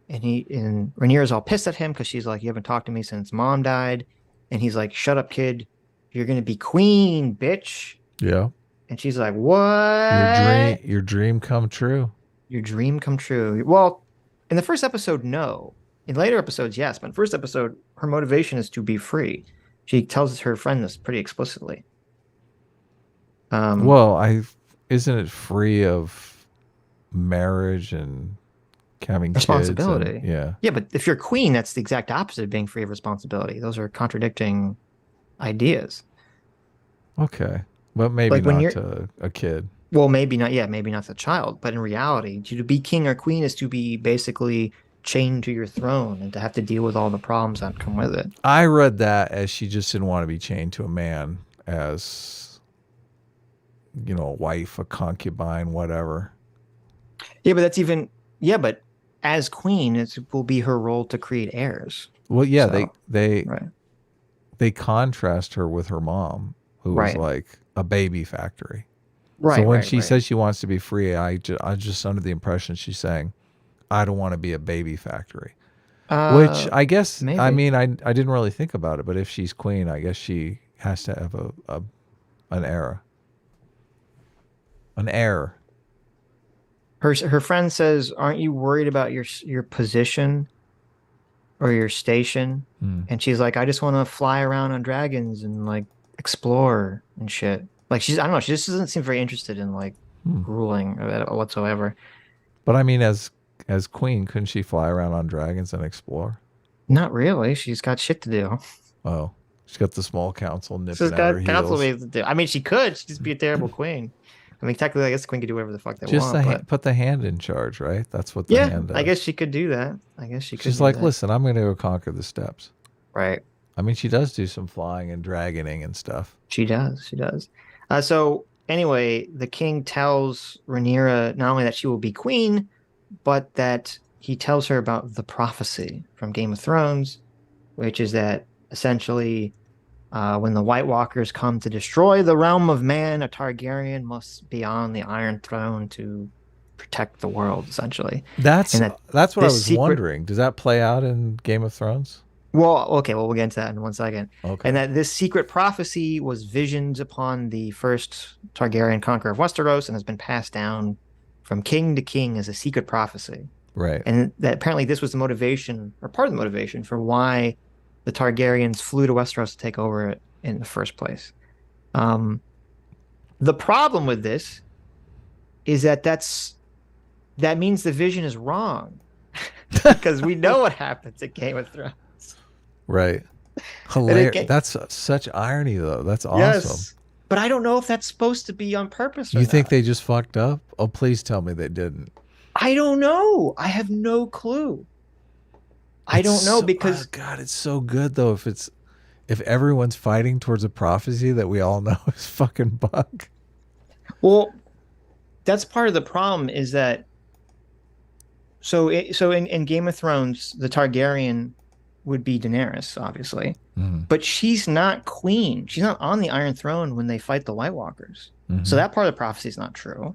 and Rhaenyra's all pissed at him because she's like, "You haven't talked to me since mom died," and he's like, "Shut up, kid. You're gonna be queen, bitch." Yeah. And she's like, "What? Your dream come true. Your dream come true?" Well, in the first episode, no. In later episodes, yes. But in the first episode, her motivation is to be free. She tells her friend this pretty explicitly. Um, Well, I isn't it free of marriage and having kids and responsibility. yeah. Yeah, but if you're queen, that's the exact opposite of being free of responsibility. Those are contradicting ideas. Okay. But maybe Like when not you're, to a kid. well, maybe not, yeah, maybe not the child, but in reality, to be king or queen is to be basically chained to your throne and to have to deal with all the problems that come with it. I read that as she just didn't want to be chained to a man as a wife, a concubine, whatever. Yeah, but that's even, yeah, but as queen, it will be her role to create heirs. Well, yeah, they So, they right, they contrast her with her mom, who was right, like a baby factory. So right, when right, she right. says she wants to be free, I just under the impression she's saying, I don't want to be a baby factory. Which Uh, I guess, I maybe. mean, I didn't really think about it, but if she's queen, I guess she has to have an heir. An heir. Her friend says, "Aren't you worried about your position or your station?" Hmm. And she's like, "I just want to fly around on dragons and like explore and shit." Like I don't know, she just doesn't seem very interested in like Hmm. ruling whatsoever. But I mean, as queen, couldn't she fly around on dragons and explore? Not really. She's got shit to do. Oh, she's got the small council She's nipping at her got council heels. ways to do. I mean, she could. She'd just be a terrible queen. I mean, technically, I guess the queen could do whatever the fuck they Just want, but put the hand in charge, right? That's what the yeah, hand I guess does. she could do that. I guess she could She's do like, that. listen, I'm going to go conquer the steppes. Right. I mean, she does do some flying and dragoning and stuff. She does. She does. So anyway, the king tells Rhaenyra not only that she will be queen, but that he tells her about the prophecy from Game of Thrones, which is that essentially, when the White Walkers come to destroy the realm of man, a Targaryen must be on the Iron Throne to protect the world, essentially. That's And that that's what I this was secret wondering. Does that play out in Game of Thrones? Well, okay, well, we'll get into that in one second. And Okay. that this secret prophecy was visioned upon the first Targaryen conqueror of Westeros and has been passed down from king to king as a secret prophecy. Right. And that apparently this was the motivation, or part of the motivation, for why the Targaryens flew to Westeros to take over it in the first place. Um, the problem with this is that that means the vision is wrong because we know what happens at Game of Thrones. Right. Hilarious. That's such irony, though. That's awesome. Yes. But I don't know if that's supposed to be on purpose or You think not. they just fucked up? Oh, please tell me they didn't. I don't know. I have no clue. I don't know because God, it's so good though. If everyone's fighting towards a prophecy that we all know is fucking bug. well, that's part of the problem is that so in Game of Thrones, the Targaryen would be Daenerys, obviously. But she's not queen. She's not on the Iron Throne when they fight the White Walkers. So that part of the prophecy is not true.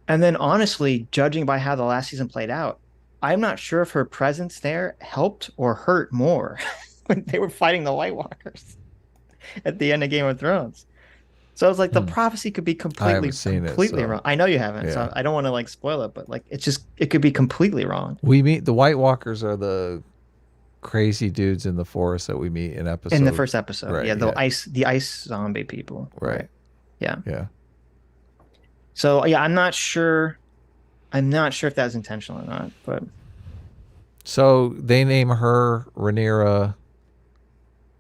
And then honestly, judging by how the last season played out, I'm not sure if her presence there helped or hurt more when they were fighting the White Walkers at the end of Game of Thrones. So it's like the prophecy could be completely wrong. I know you haven't, so I don't want to like spoil it, but like it could be completely wrong. We meet the White Walkers are the crazy dudes in the forest that we meet in the first episode. Right, yeah, the ice zombie people. Right. Yeah. Yeah. So yeah, I'm not sure if that's intentional or not, but so they name her Rhaenyra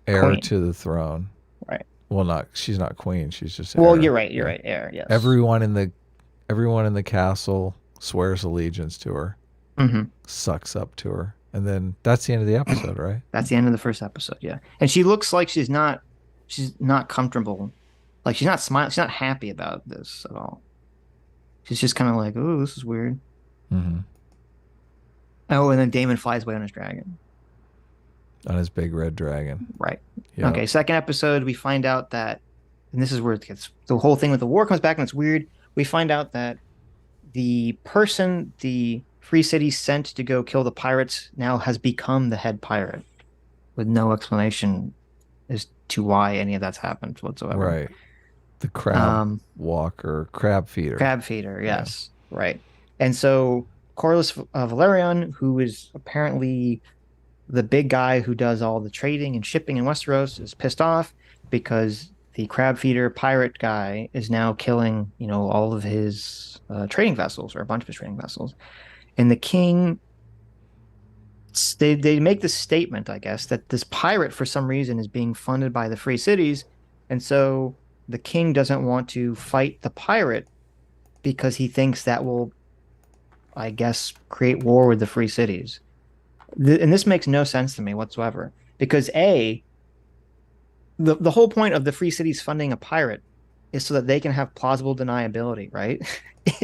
heir queen. to the throne. Right. Well, she's not queen. She's just well, heir. you're right. You're right. Heir. Yes. Everyone in the castle swears allegiance to her. Sucks up to her. And then that's the end of the episode, right? That's the end of the first episode, yeah. And she looks like she's not comfortable. Like she's not smiling. She's not happy about this at all. She's just kind of like, oh, this is weird. Oh, and then Daemon flies away on his dragon. On his big red dragon. Right. Yep. Okay, second episode, we find out that, and this is where it gets, the whole thing with the war comes back and it's weird. We find out that the person the Free City sent to go kill the pirates now has become the head pirate with no explanation as to why any of that's happened whatsoever. Right. The crab crab feeder. Crab feeder, yes. Yeah. Right. And so Corlys Velaryon, who is apparently the big guy who does all the trading and shipping in Westeros, is pissed off because the crab feeder pirate guy is now killing, all of his trading vessels, or a bunch of his trading vessels. And the king, they make this statement, I guess, that this pirate, for some reason, is being funded by the Free Cities. And so the king doesn't want to fight the pirate because he thinks that will, I guess, create war with the Free Cities. And this makes no sense to me whatsoever. Because the whole point of the Free Cities funding a pirate is so that they can have plausible deniability, right?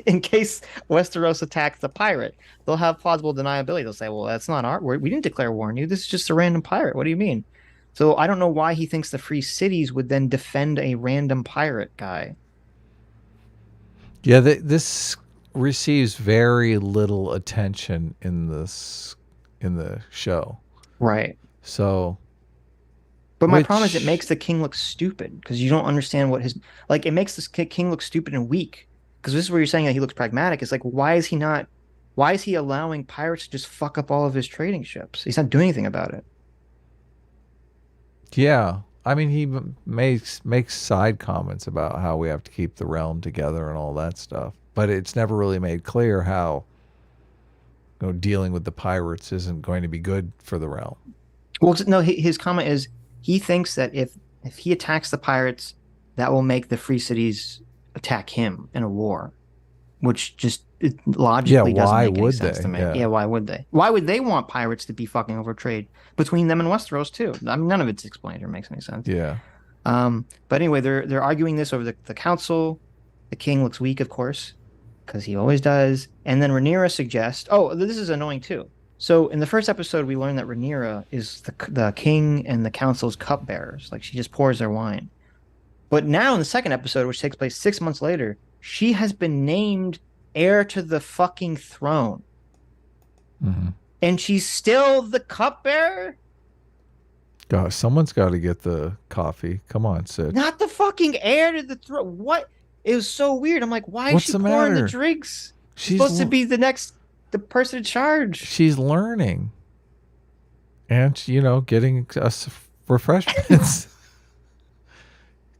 In case Westeros attacks the pirate, they'll have plausible deniability. They'll say, well, that's not we didn't declare war on you. This is just a random pirate. What do you mean? So I don't know why he thinks the Free Cities would then defend a random pirate guy. Yeah, this receives very little attention in the show. Right. So but my problem is it makes the king look stupid because you don't understand what it makes this king look stupid and weak. Because this is where you're saying that he looks pragmatic. It's like, why is he allowing pirates to just fuck up all of his trading ships? He's not doing anything about it. Yeah. I mean, he makes side comments about how we have to keep the realm together and all that stuff. But it's never really made clear how dealing with the pirates isn't going to be good for the realm. Well, no, his comment is he thinks that if he attacks the pirates, that will make the Free Cities attack him in a war, which just logically doesn't make any sense to me. Yeah, why would they? Why would they want pirates to be fucking over trade between them and Westeros too? I mean, none of it's explained or makes any sense. Yeah. But anyway, they're arguing this over the council. The king looks weak, of course, because he always does. And then Rhaenyra suggests, oh, this is annoying too. So in the first episode, we learned that Rhaenyra is the king and the council's cupbearers. Like she just pours their wine. But now in the second episode, which takes place 6 months later, she has been named heir to the fucking throne. And she's still the cupbearer? God, someone's got to get the coffee. Come on, Sitch. Not the fucking heir to the throne. What? It was so weird. I'm like, why is she pouring the drinks? She's supposed to be the person in charge. She's learning. And, getting us refreshments.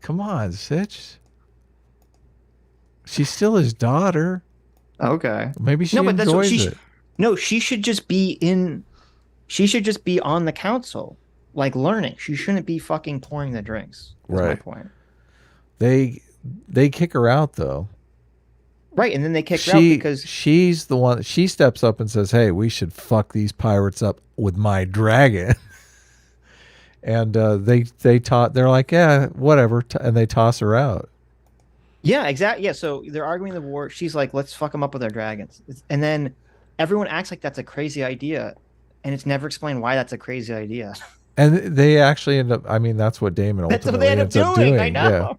Come on, Sitch. She's still his daughter. Okay. Maybe No, she but that's what enjoys it. no, she should just be in. She should just be on the council, like learning. She shouldn't be fucking pouring the drinks. Is my Right. point. They they kick her out though. Right, and then they kick her out because She's the one. She steps up and says, "Hey, we should fuck these pirates up with my dragon." And they're like, "Yeah, whatever," and they toss her out. yeah, exactly. Yeah, so they're arguing the war. She's like, "Let's fuck them up with our dragons," and then everyone acts like that's a crazy idea, and it's never explained why that's a crazy idea. And they actually end up. I mean, that's what Damon That's what they ultimately end up ends up doing. I doing. Yeah. know.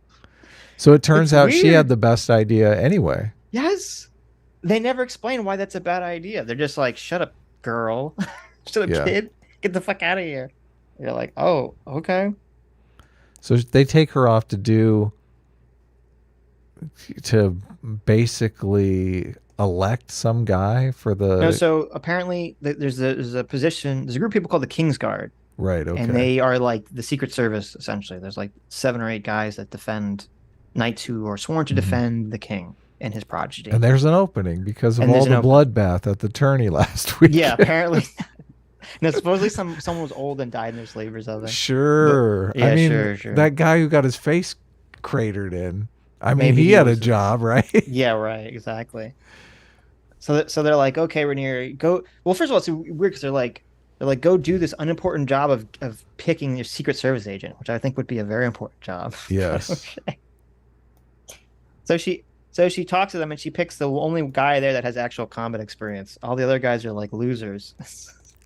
So it turns It's out she had weird. the best idea anyway. Yes. They never explain why that's a bad idea. They're just like, shut up, girl. Shut up, Yeah. kid. Get the fuck out of here. You're like, oh, okay. So they take her off to basically elect some guy for No, the so apparently there's a position, there's a group of people called the Kingsguard, right. and Okay. they are like the Secret Service, essentially. There's like 7 or 8 guys that defend knights who are sworn to Hmm. defend the king and his And progeny. there's an opening because of And all there's an the opening. bloodbath at the tourney last Yeah, week. apparently. No, supposedly someone was old and died in their sleep or something. But Sure. I yeah, mean, sure, sure. that guy who got his face cratered in. I mean, Maybe he he had a was. job, right? Yeah, right, exactly. So they're like, okay, Rhaenyra, go. Well, first of all, it's weird because they're like, go do this unimportant job of picking your Secret Service agent, which I think would be a very important job. But Yes. okay. So she talks to them and she picks the only guy there that has actual combat experience. All the other guys are like losers.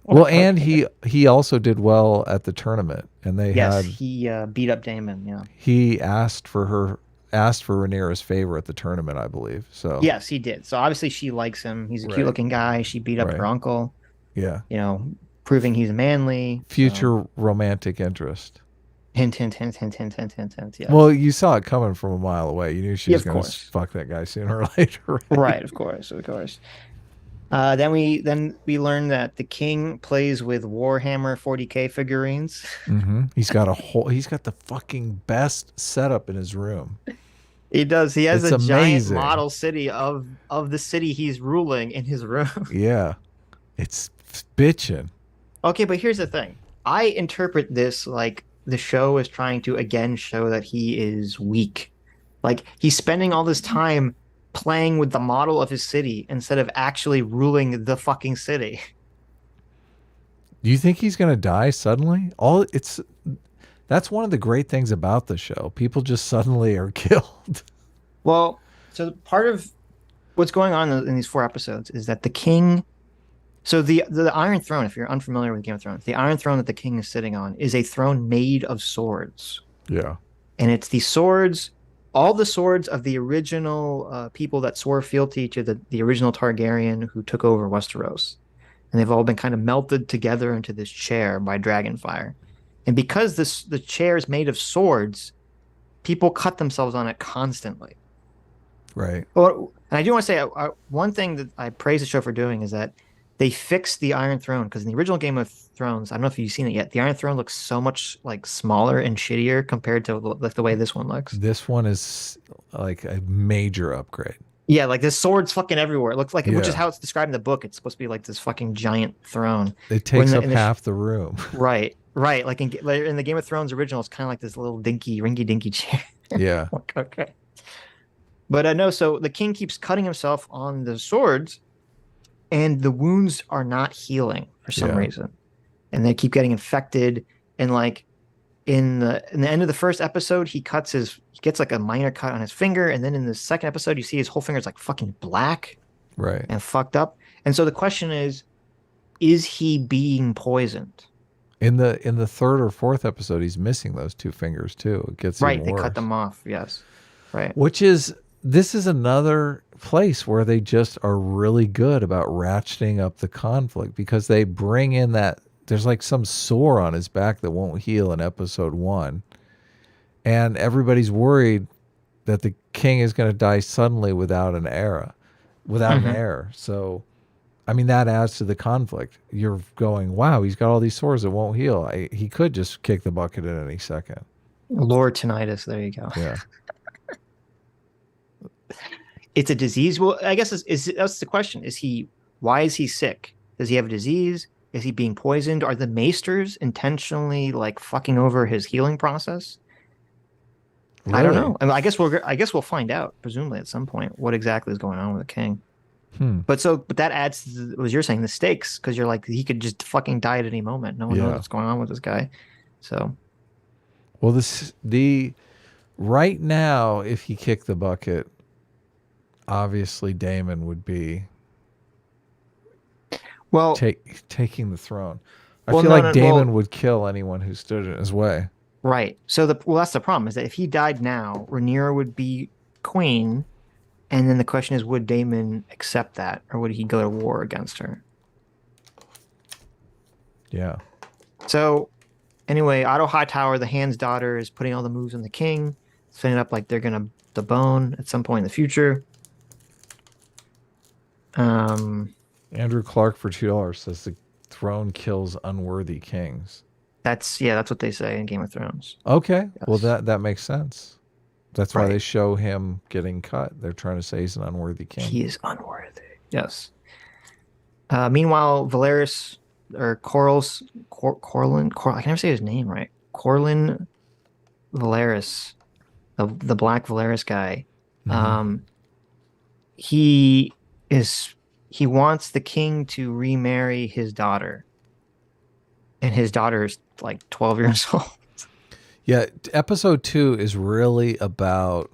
Well, and Okay. he also did well at the tournament, and they Yes, had he beat up Daemon. Yeah. he asked for Rhaenyra's favor at the tournament, I believe. So Yes, he did. So obviously she likes him. He's a cute right, looking guy. She beat up her right, uncle, yeah, you know, proving he's manly. So future romantic interest. hint, hint, hint, hint, hint, hint, hint, hint. Well, Yes. you saw it coming from a mile away. You knew she Yeah, was of going to course. fuck that guy sooner or later, right? Right, of course, of course. Then we learn that the king plays with Warhammer 40K figurines. He's got the fucking best setup in his room. He does. He has It's a giant amazing. model city of the city he's ruling in his room. Yeah, it's bitching. Okay, but here's the thing. I interpret this like the show is trying to again show that he is weak. Like he's spending all this time playing with the model of his city instead of actually ruling the fucking city. Do you think he's gonna die suddenly? All it's That's one of the great things about the show. People just suddenly are killed. Well, so part of what's going on in these 4 episodes is that the king. So the Iron Throne, if you're unfamiliar with Game of Thrones, the Iron Throne that the king is sitting on is a throne made of swords, Yeah. and it's the swords, all the swords of the original people that swore fealty to the original Targaryen who took over Westeros, and they've all been kind of melted together into this chair by dragonfire. And because the chair is made of swords, people cut themselves on it constantly. Right. Well, and I do want to say one thing that I praise the show for doing is that they fixed the Iron Throne because in the original Game of Thrones, I don't know if you've seen it yet, the Iron Throne looks so much like smaller and shittier compared to like the way this one looks. This one is like a major upgrade. Yeah, like there's swords fucking everywhere. It looks like, which is Yeah. how it's described in the book. It's supposed to be like this fucking giant throne. It When takes the up in the half the room. right, right, like in the Game of Thrones original, it's kind of like this little dinky, rinky dinky chair. Yeah. Okay. But no, so the king keeps cutting himself on the swords, and the wounds are not healing for some Yeah. reason, and they keep getting infected. And like in the end of the first episode, he gets like a minor cut on his finger, and then in the second episode, you see his whole finger's like fucking black Right. and fucked up. And so the question is he being poisoned? In the third or fourth episode, he's missing those two fingers too. It gets Right, even they cut worse. them off. Yes, right. This is another place where they just are really good about ratcheting up the conflict because they bring in that there's like some sore on his back that won't heal in episode 1, and everybody's worried that the king is going to die suddenly without an Hmm. heir. So I mean, that adds to the conflict. You're going, wow, he's got all these sores that won't heal. He could just kick the bucket at any second. Lord tinnitus. There you go. Yeah. it's a disease. Well, I guess that's the question. Why is he sick? Does he have a disease? Is he being poisoned? Are the Maesters intentionally like fucking over his healing process? I don't Really? know. I guess we'll find out presumably at some point what exactly is going on with the king. Hmm. But that adds to what you're saying, the stakes, because you're like he could just fucking die at any moment. No one knows Yeah. what's going on with this guy. So Well, this the right now, if he kicked the bucket, obviously Daemon would be well, taking the throne. I well, feel no, like no, Daemon well, would kill anyone who stood in his way. right. So that's the problem is that if he died now, Rhaenyra would be queen, and then the question is, would Daemon accept that, or would he go to war against her? Yeah. So anyway, Otto Hightower, the Hand's daughter, is putting all the moves on the king, setting it up like they're gonna the bone at some point in the future. Um, Andrew Clark for $2 says the throne kills unworthy kings. that's what they say in Game of Thrones. Okay. Well, Yes. that makes sense. That's why they Right. show him getting cut. They're trying to say he's an unworthy king. He is unworthy. Yes. Meanwhile, Valeris or I can never say his name right. Corlin Valeris, the Black Valeris guy. Mm-hmm. Um, he is he wants the king to remarry his daughter, and his daughter is like 12 years old. Yeah. Episode 2 is really about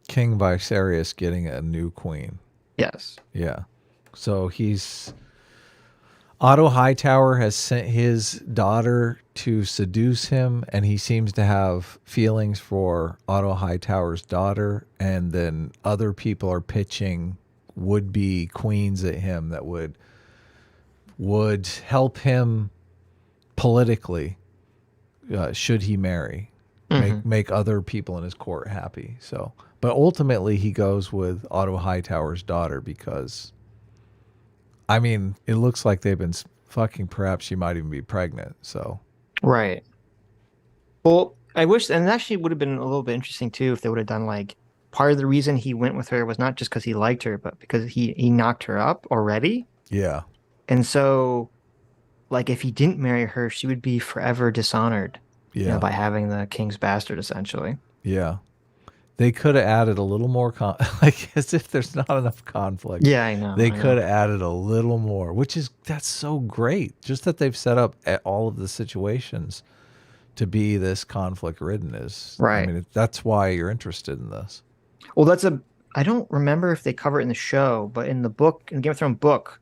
King Viserys getting a new queen. Yes. Yeah. So Otto Hightower has sent his daughter to seduce him, and he seems to have feelings for Otto Hightower's daughter. And then other people are pitching would-be queens at him that would help him politically. Should he marry, Hmm. make other people in his court happy? So, but ultimately he goes with Otto Hightower's daughter because I mean, it looks like they've been fucking. Perhaps she might even be pregnant. So, Right. Well, I wish, and it actually would have been a little bit interesting too if they would have done like part of the reason he went with her was not just because he liked her, but because he knocked her up already. yeah, And so, like, if he didn't marry her, she would be forever dishonored, yeah, by having the king's bastard, essentially. yeah. They could have added a little more, like as if there's not enough conflict. Yeah, I know, They I could know. have added a little more, that's so great. Just that they've set up all of the situations to be this conflict ridden I Right. mean, that's why you're interested in this. Well, I don't remember if they cover it in the show, but in the book, in the Game of Thrones book,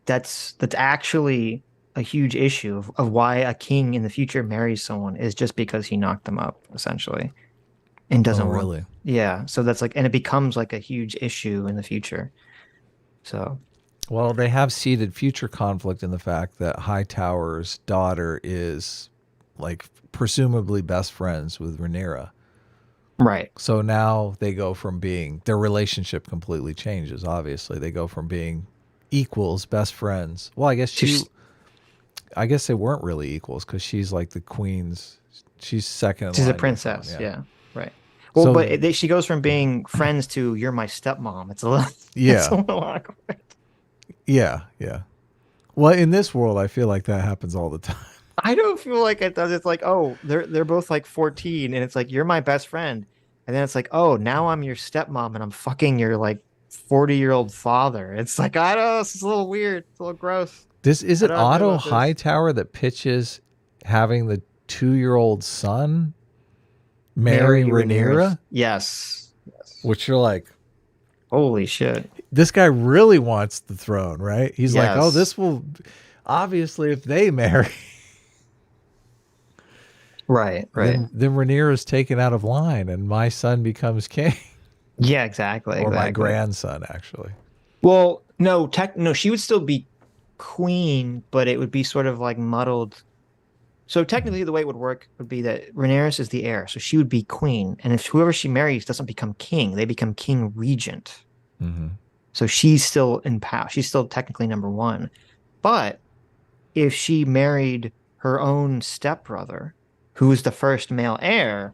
that's actually a huge issue of why a king in the future marries someone is just because he knocked them up, essentially, and Oh, doesn't want. really? Yeah, so that's like, and it becomes like a huge issue in the future. So, Well, they have seeded future conflict in the fact that Hightower's daughter is like presumably best friends with Rhaenyra. right. So now they go from being their relationship completely changes. Obviously, they go from being equals, best friends. Well, She's I guess they weren't really equals because she's like the queen's. She's second in she's a line to the throne. princess, Yeah. yeah, right. Well, So but she goes from being friends to you're my stepmom. It's a little, it's a yeah, little awkward. yeah, yeah. Well, in this world, I feel like that happens all the time. I don't feel like it does. It's like, oh, they're both like 14, and it's like you're my best friend, and then it's like, oh, now I'm your stepmom, and I'm fucking your like 40-year-old father. It's like I don't know, it's just a little weird, it's a little gross. This is I it. don't know Otto about this. Hightower that pitches having the 2-year-old son marry Mary Rhaenyra's, Rhaenyra, yes, yes. which you're like, Holy shit, this guy really wants the throne, right? He's like, oh, yes, this will obviously if they marry, right, right. then Rhaenyra is taken out of line, and my son becomes king, Yeah, exactly, or my exactly. grandson, actually. Well, no, she would still be queen, but it would be sort of like muddled. So technically, the way it would work would be that Rhaenyra is the heir, so she would be queen, and if whoever she marries doesn't become king, they become king regent. Mm-hmm. So she's still in power. She's still technically number one. But if she married her own stepbrother, who is the first male heir,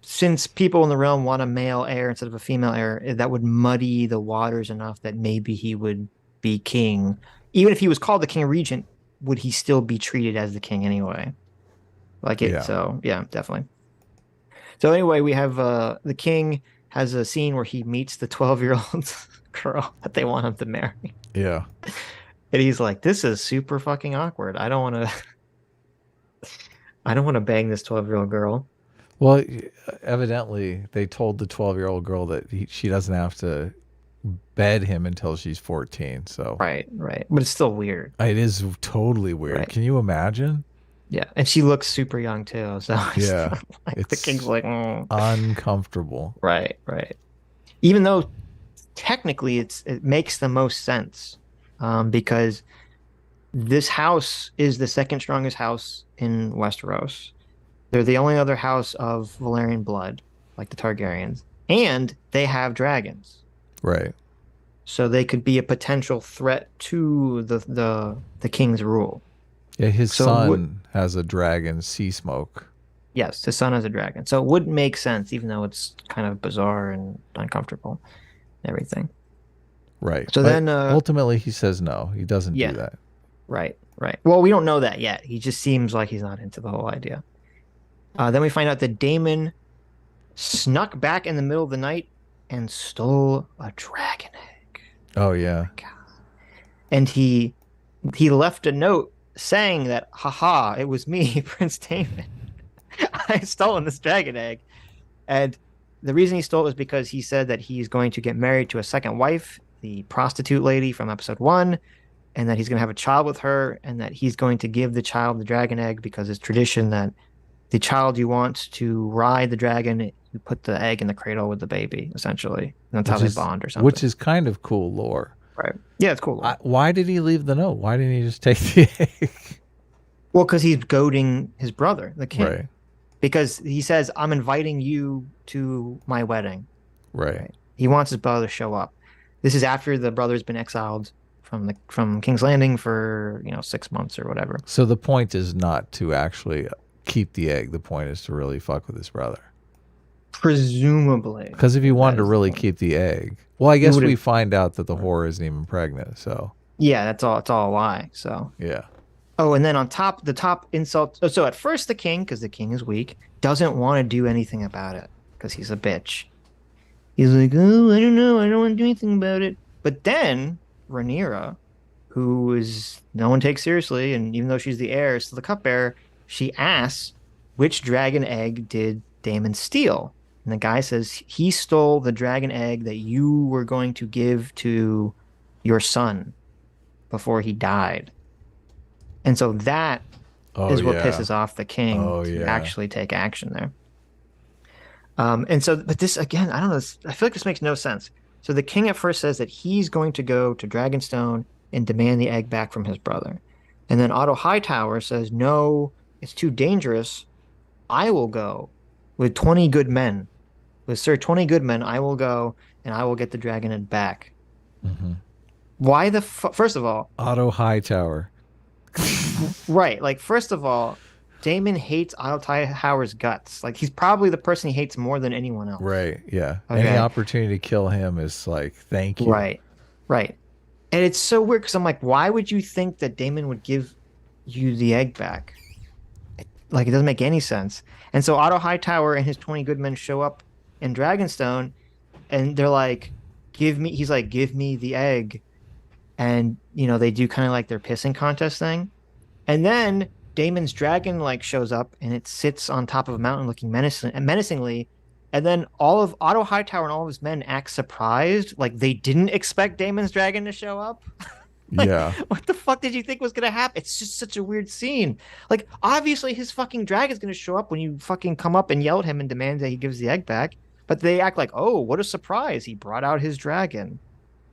since people in the realm want a male heir instead of a female heir, that would muddy the waters enough that maybe he would be king. Even if he was called the king regent, would he still be treated as the king anyway? Like it. Yeah. So yeah, definitely. So anyway, we have the king has a scene where he meets the 12-year-old girl that they want him to marry. Yeah. And he's like, this is super fucking awkward. I don't want to bang this 12-year-old girl. Well, evidently they told the 12-year-old girl that she doesn't have to bed him until she's 14. So Right, right. But it's still weird. it is totally weird. Right. Can you imagine? Yeah. And she looks super young too. So Yeah. like the king's It's like, uncomfortable. right, right. Even though technically it makes the most sense, because this house is the second strongest house in Westeros. They're the only other house of Valyrian blood, like the Targaryens, and they have dragons. Right. So they could be a potential threat to the king's rule. Yeah, his So son has a dragon, Sea Smoke. yes, his son has a dragon. So it would make sense, even though it's kind of bizarre and uncomfortable, and everything. Right. So But then, ultimately he says no. He doesn't do yeah, that. right, right. Well, we don't know that yet. He just seems like he's not into the whole idea. Then we find out that Daemon snuck back in the middle of the night and stole a dragon egg. Oh yeah. And he left a note saying that, haha, it was me, Prince Daemon. I stolen this dragon egg. And the reason he stole it was because he said that he's going to get married to a second wife, the prostitute lady from episode 1, and that he's going to have a child with her, and that he's going to give the child the dragon egg because it's tradition that the child you want to ride the dragon, you put the egg in the cradle with the baby, essentially. And that's how they bond or something. Which is kind of cool lore. Right. Yeah, it's cool. Why did he leave the note? Why didn't he just take the egg? Well, because he's goading his brother, the king. Right. Because he says, I'm inviting you to my wedding. Right. He wants his brother to show up. This is after the brother's been exiled from King's Landing for 6 months or whatever. So the point is not to actually keep the egg. The point is to really fuck with his brother. Presumably. Because if he wanted to really keep the egg, well, I guess we find out that the whore isn't even pregnant. So yeah, that's all. It's all a lie. So yeah. Oh, and then the top insult. So at first the king, because the king is weak, doesn't want to do anything about it because he's a bitch. He's like, oh, I don't know. I don't want to do anything about it. But then Rhaenyra, who is no one takes seriously, and even though she's the heir, still the cupbearer, she asks, which dragon egg did Daemon steal? And the guy says he stole the dragon egg that you were going to give to your son before he died. And so that is what pisses off the king to actually take action there. And so, but this again, I don't know. I feel like this makes no sense. So the king at first says that he's going to go to Dragonstone and demand the egg back from his brother. And then Otto Hightower says, no, it's too dangerous. I will go with 20 good men. With Sir 20 good men, I will go and I will get the dragon egg back. Mm-hmm. Why the first of all, Otto Hightower. Right. Like, first of all, Daemon hates Otto Hightower's guts. Like, he's probably the person he hates more than anyone else. Right. Yeah. Okay. Any opportunity to kill him is like, thank you. Right. Right. And it's so weird because I'm like, why would you think that Daemon would give you the egg back? Like, it doesn't make any sense. And so Otto Hightower and his 20 good men show up in Dragonstone, and they're like, he's like, give me the egg. And, they do kind of like their pissing contest thing. And then Daemon's dragon shows up and it sits on top of a mountain looking menacingly. And then all of Otto Hightower and all of his men act surprised. Like they didn't expect Daemon's dragon to show up. Yeah. What the fuck did you think was going to happen? It's just such a weird scene. Like, obviously his fucking dragon's going to show up when you fucking come up and yell at him and demand that he gives the egg back. But they act like, oh, what a surprise. He brought out his dragon.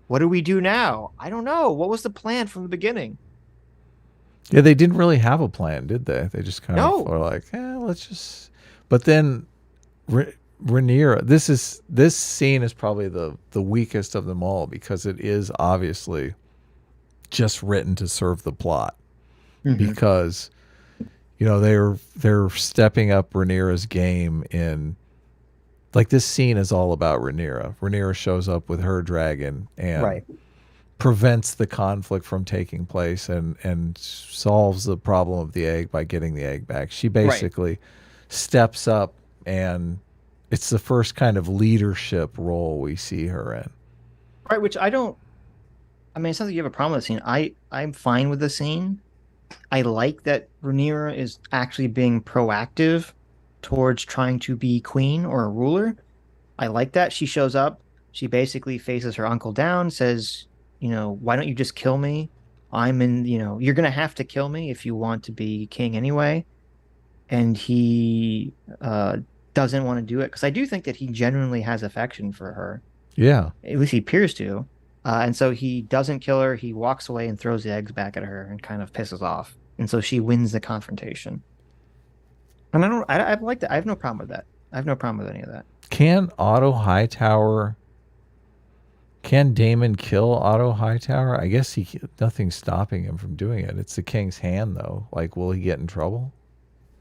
What do we do now? I don't know. What was the plan from the beginning? Yeah, they didn't really have a plan, did they? They just kind of were like, let's just. But then Rhaenyra, this scene is probably the weakest of them all because it is obviously just written to serve the plot. Mm-hmm. Because they're stepping up Rhaenyra's game in Like this scene is all about Rhaenyra. Rhaenyra shows up with her dragon and Right. prevents the conflict from taking place and solves the problem of the egg by getting the egg back. She Right. basically steps up, and it's the first kind of leadership role we see her in. Right. Which I don't. I mean, it's not that you have a problem with the scene. I'm fine with the scene. I like that Rhaenyra is actually being proactive towards trying to be queen or a ruler. I like that. She shows up. She basically faces her uncle down, says, why don't you just kill me? You're going to have to kill me if you want to be king anyway. And he doesn't want to do it because I do think that he genuinely has affection for her. Yeah. At least he appears to. And so he doesn't kill her. He walks away and throws the eggs back at her and kind of pisses off. And so she wins the confrontation. And I like that. I have no problem with that. I have no problem with any of that. Can Otto Hightower Can Daemon kill Otto Hightower? I guess nothing's stopping him from doing it. It's the king's hand, though. Like, will he get in trouble?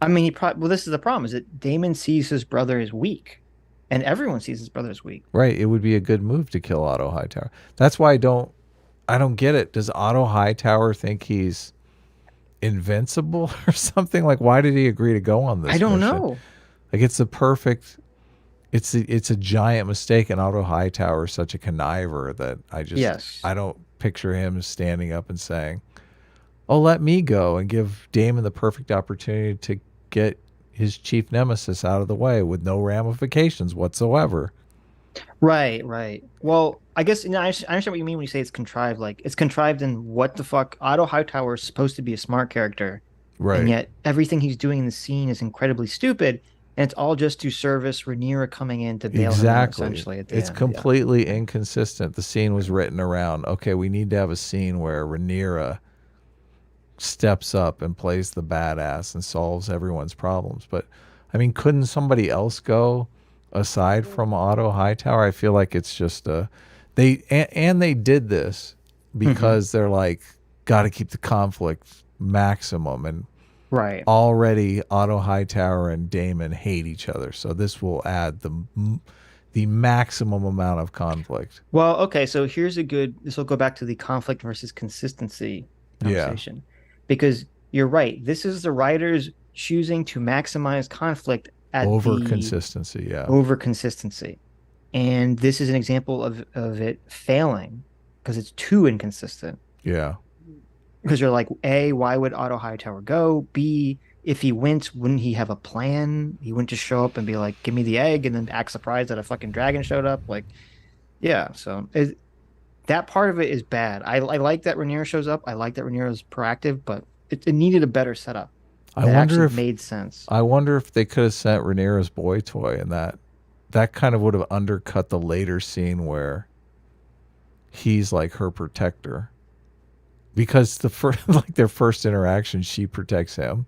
I mean, well, this is the problem: is that Damon sees his brother as weak, and everyone sees his brother as weak. Right. It would be a good move to kill Otto Hightower. That's why I don't get it. Does Otto Hightower think he's invincible or something? Like, why did he agree to go on I this don't mission? know. Like, it's a giant mistake, and Otto Hightower is such a conniver that Yes. I don't picture him standing up and saying, "Oh, let me go," and give Damon the perfect opportunity to get his chief nemesis out of the way with no ramifications whatsoever. Right, right. Well, I guess I understand what you mean when you say it's contrived. Like it's contrived in what the fuck? Otto Hightower is supposed to be a smart character, and Right. yet everything he's doing in the scene is incredibly stupid, and it's all just to service Rhaenyra coming in to bail him out Exactly. essentially at the It's end. Yeah. completely inconsistent. The scene was written around, okay, we need to have a scene where Rhaenyra steps up and plays the badass and solves everyone's problems. But I mean, couldn't somebody else go aside from Otto Hightower? I feel like it's just and they did this Hmm. because they're like, got to keep the conflict maximum, and Right. already Otto Hightower and Daemon hate each other, so this will add the maximum amount of conflict. Well, okay, so this will go back to the conflict versus consistency Yeah, conversation. Because you're right, this is the writers choosing to maximize conflict at over the consistency. Yeah, over consistency. And this is an example of it failing because it's too inconsistent. yeah. Because you're like, A, why would Otto Hightower go? B, if he went, wouldn't he have a plan? He wouldn't just show up and be like, give me the egg and then act surprised that a fucking dragon showed up. Like, yeah, so that part of it is bad. I like that Rhaenyra shows up. I like that Rhaenyra is proactive, but it needed a better setup I that wonder actually if made sense. I wonder if they could have sent Rhaenyra's boy toy, and that kind of would have undercut the later scene where he's like her protector, because the first like their first interaction, she protects him.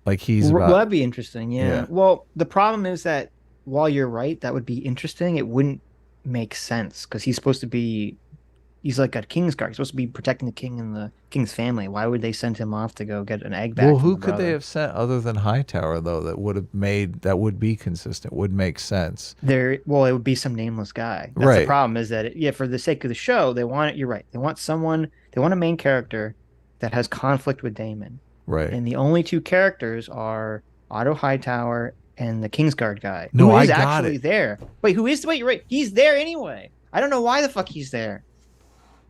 Like he's Well, about that'd be interesting. Yeah. yeah. Well, the problem is that while you're right, that would be interesting. It wouldn't make sense because he's like a Kingsguard. He's supposed to be protecting the king and the king's family. Why would they send him off to go get an egg Well, back from who the could they brother? have sent other than Hightower, though, that would be consistent, would make sense? Well, it would be some nameless guy. That's the Right, problem is that yeah, for the sake of the show, they want it. You're right. They want a main character that has conflict with Daemon. right. And the only two characters are Otto Hightower and the Kingsguard guy, No, who I is got it. actually there. Wait, you're right. He's there anyway. I don't know why the fuck he's there.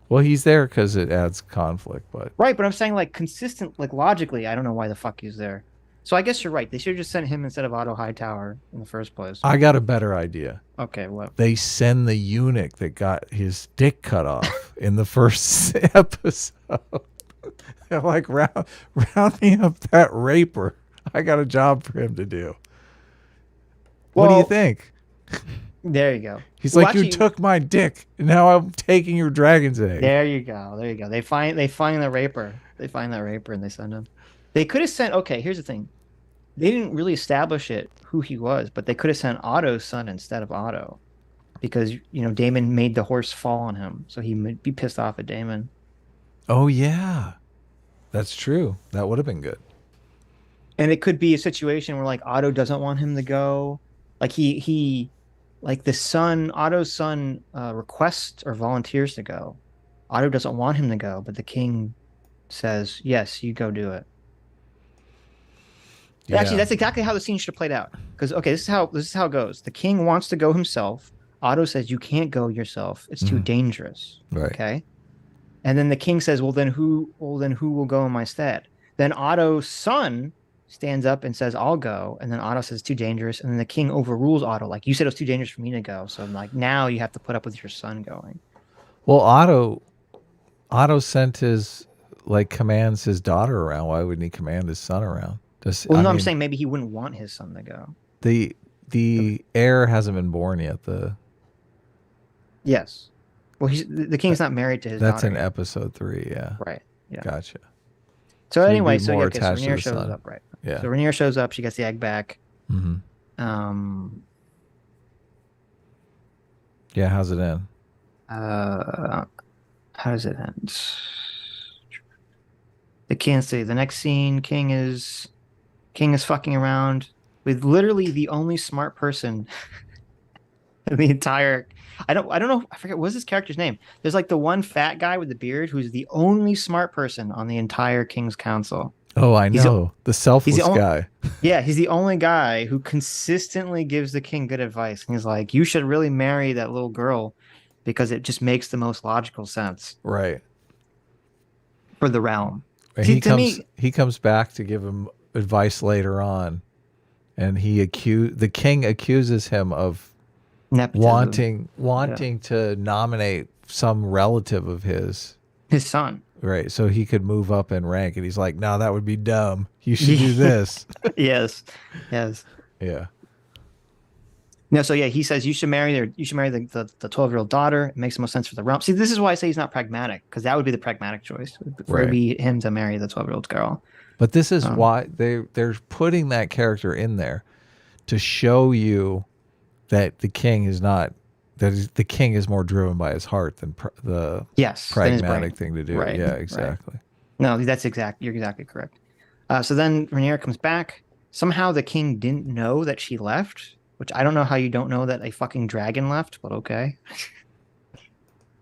Well, he's there because it adds conflict, but Right, but I'm saying like consistent, like logically, I don't know why the fuck he's there. So I guess you're right. They should have just sent him instead of Otto Hightower in the first place. I got a better idea. Okay, what? They send the eunuch that got his dick cut off in the first episode. They're like, round me up that raper. I got a job for him to do. What do you Well, think? there you go. He's Well, like, you actually, took my dick, and now I'm taking your dragon's egg. there you go. There you go. They find the raper. They find that raper and they send him. They could have sent. Okay, here's the thing. They didn't really establish it who he was, but they could have sent Otto's son instead of Otto because Damon made the horse fall on him, so he would be pissed off at Damon. Oh yeah, that's true. That would have been good. And it could be a situation where like Otto doesn't want him to go. Like like the son, Otto's son, requests or volunteers to go. Otto doesn't want him to go, but the king says, "Yes, you go do it." Actually, Yeah. that's exactly how the scene should have played out. Because okay, this is how it goes. The king wants to go himself. Otto says, "You can't go yourself. It's too Mhm. dangerous." Right. Okay. And then the king says, "Well, then who will go in my stead?" Then Otto's son stands up and says, "I'll go." And then Otto says, "It's too dangerous." And then the king overrules Otto, like, "You said it was too dangerous for me to go. So like now you have to put up with your son going." Well, Otto sent his like commands his daughter around. Why wouldn't he command his son around? Does Well, I no, I'm mean saying maybe he wouldn't want his son to go. the the heir hasn't been born yet. Yes. Well, the king's not married to his That's daughter in yet. episode 3. Yeah, Right. Yeah. gotcha. So So he'd be anyway, so yeah, more okay, so attached to Rhaenyra the shows son. up, right? Yeah. So Rhaenyra shows up, she gets the egg back. Hmm. Um Yeah. How's it end? uh how does it end? The can't see. The next scene, King is fucking around with literally the only smart person in the entire. I don't know. I forget what's this character's name. There's like the one fat guy with the beard who's the only smart person on the entire King's Council. Oh, I He's the, know the he's the selfless only. guy. Yeah, he's the only guy who consistently gives the king good advice. And he's like, "You should really marry that little girl because it just makes the most logical sense Right. for the realm." And To me, he comes back to give him advice later on, and the king accuses him of nepotism. Yeah, wanting to nominate some relative of his, his son. right, so he could move up in rank, and he's like, no, that would be dumb, you should do this. Yes, yes. Yeah. No, so yeah, he says you should marry the 12-year-old daughter. It makes the most sense for the realm. See, this is why I say he's not pragmatic, because that would be the pragmatic choice for it to Right. be him to marry the 12-year-old girl. But this is Um, why they're putting that character in there to show you that the king is not the king is more driven by his heart than the yes, then his pragmatic brain. thing to do. Right, Yeah, right. exactly. No, you're exactly correct. So then Rhaenyra comes back. Somehow the king didn't know that she left, which I don't know how you don't know that a fucking dragon left, but okay.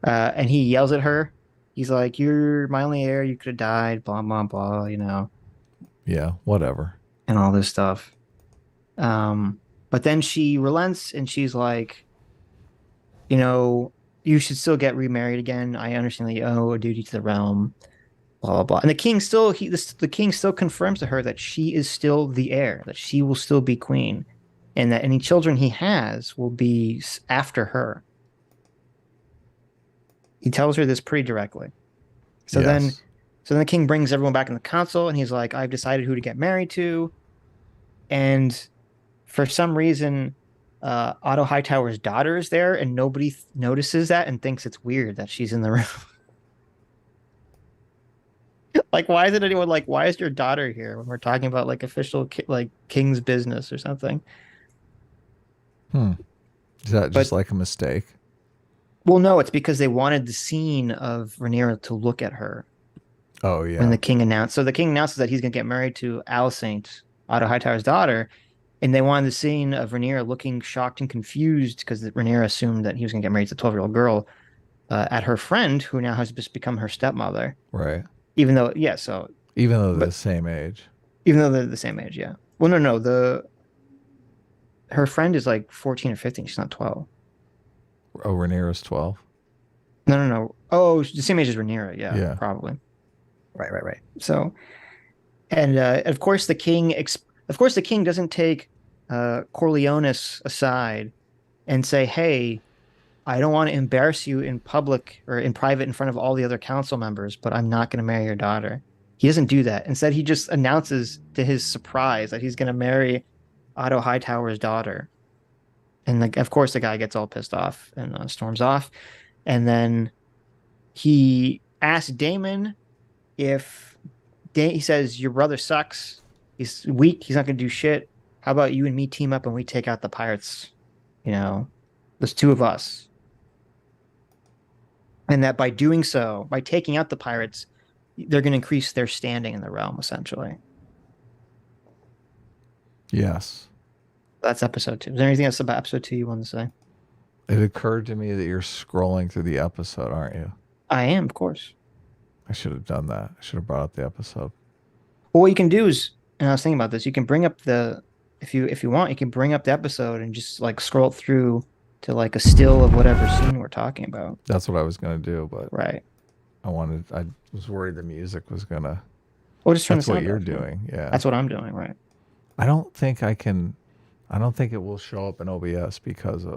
And he yells at her. He's like, "You're my only heir. You could have died." Blah blah blah. Yeah, whatever. And all this stuff. Um, but then she relents and she's like, you know, "You should still get remarried again. I understand that you owe a duty to the realm." Blah blah blah. And the king still confirms to her that she is still the heir, that she will still be queen, and that any children he has will be after her. He tells her this pretty directly. So then, Yes. so then the king brings everyone back in the council, and he's like, "I've decided who to get married to." And for some reason, Otto Hightower's daughter is there, and nobody notices that and thinks it's weird that she's in the room. Like, why isn't anyone like, "Why is your daughter here?" when we're talking about like official like king's business or something? Hmm. Is that just But like a mistake? well, no, it's because they wanted the scene of Rhaenyra to look at her Oh when yeah. the king announced. So the king announces that he's going to get married to Alicent, Otto Hightower's daughter, and they wanted the scene of Rhaenyra looking shocked and confused because Rhaenyra assumed that he was going to get married to a 12-year-old girl at her friend, who now has just become her stepmother. Right. Even though, yeah, so, Even though they're the but same age. even though they're the same age, yeah. Well, no, no, her friend is like 14 or 15. She's not 12. Oh, Rhaenyra's 12. No, no, no. Oh, the same age as Rhaenyra. Yeah, Yeah. probably. Right, right, right. So, and of course, the king doesn't take Corleones aside and say, "Hey, I don't want to embarrass you in public or in private in front of all the other council members, but I'm not going to marry your daughter." He doesn't do that. Instead, he just announces to his surprise that he's going to marry Otto Hightower's daughter. And like, of course, the guy gets all pissed off and storms off. And then he asks Daemon if he says, "Your brother sucks. He's weak. He's not going to do shit. How about you and me team up and we take out the pirates? You know, there's two of us." And that by doing so, by taking out the pirates, they're going to increase their standing in the realm, essentially. Yes. That's episode 2. Is there anything else about episode 2 you want to say? It occurred to me that you're scrolling through the episode, aren't you? I am, of course. I should have done that. I should have brought up the episode. Well, what you can do is, and I was thinking about this, you can bring up the if you want, you can bring up the episode and just like scroll through to like a still of whatever scene we're talking about. That's what I was gonna do, but Right. I was worried the music was gonna. Or just turn the That's what sound you're off. Yeah. doing, yeah. That's what I'm doing, right? I don't think I can. I don't think it will show up in OBS because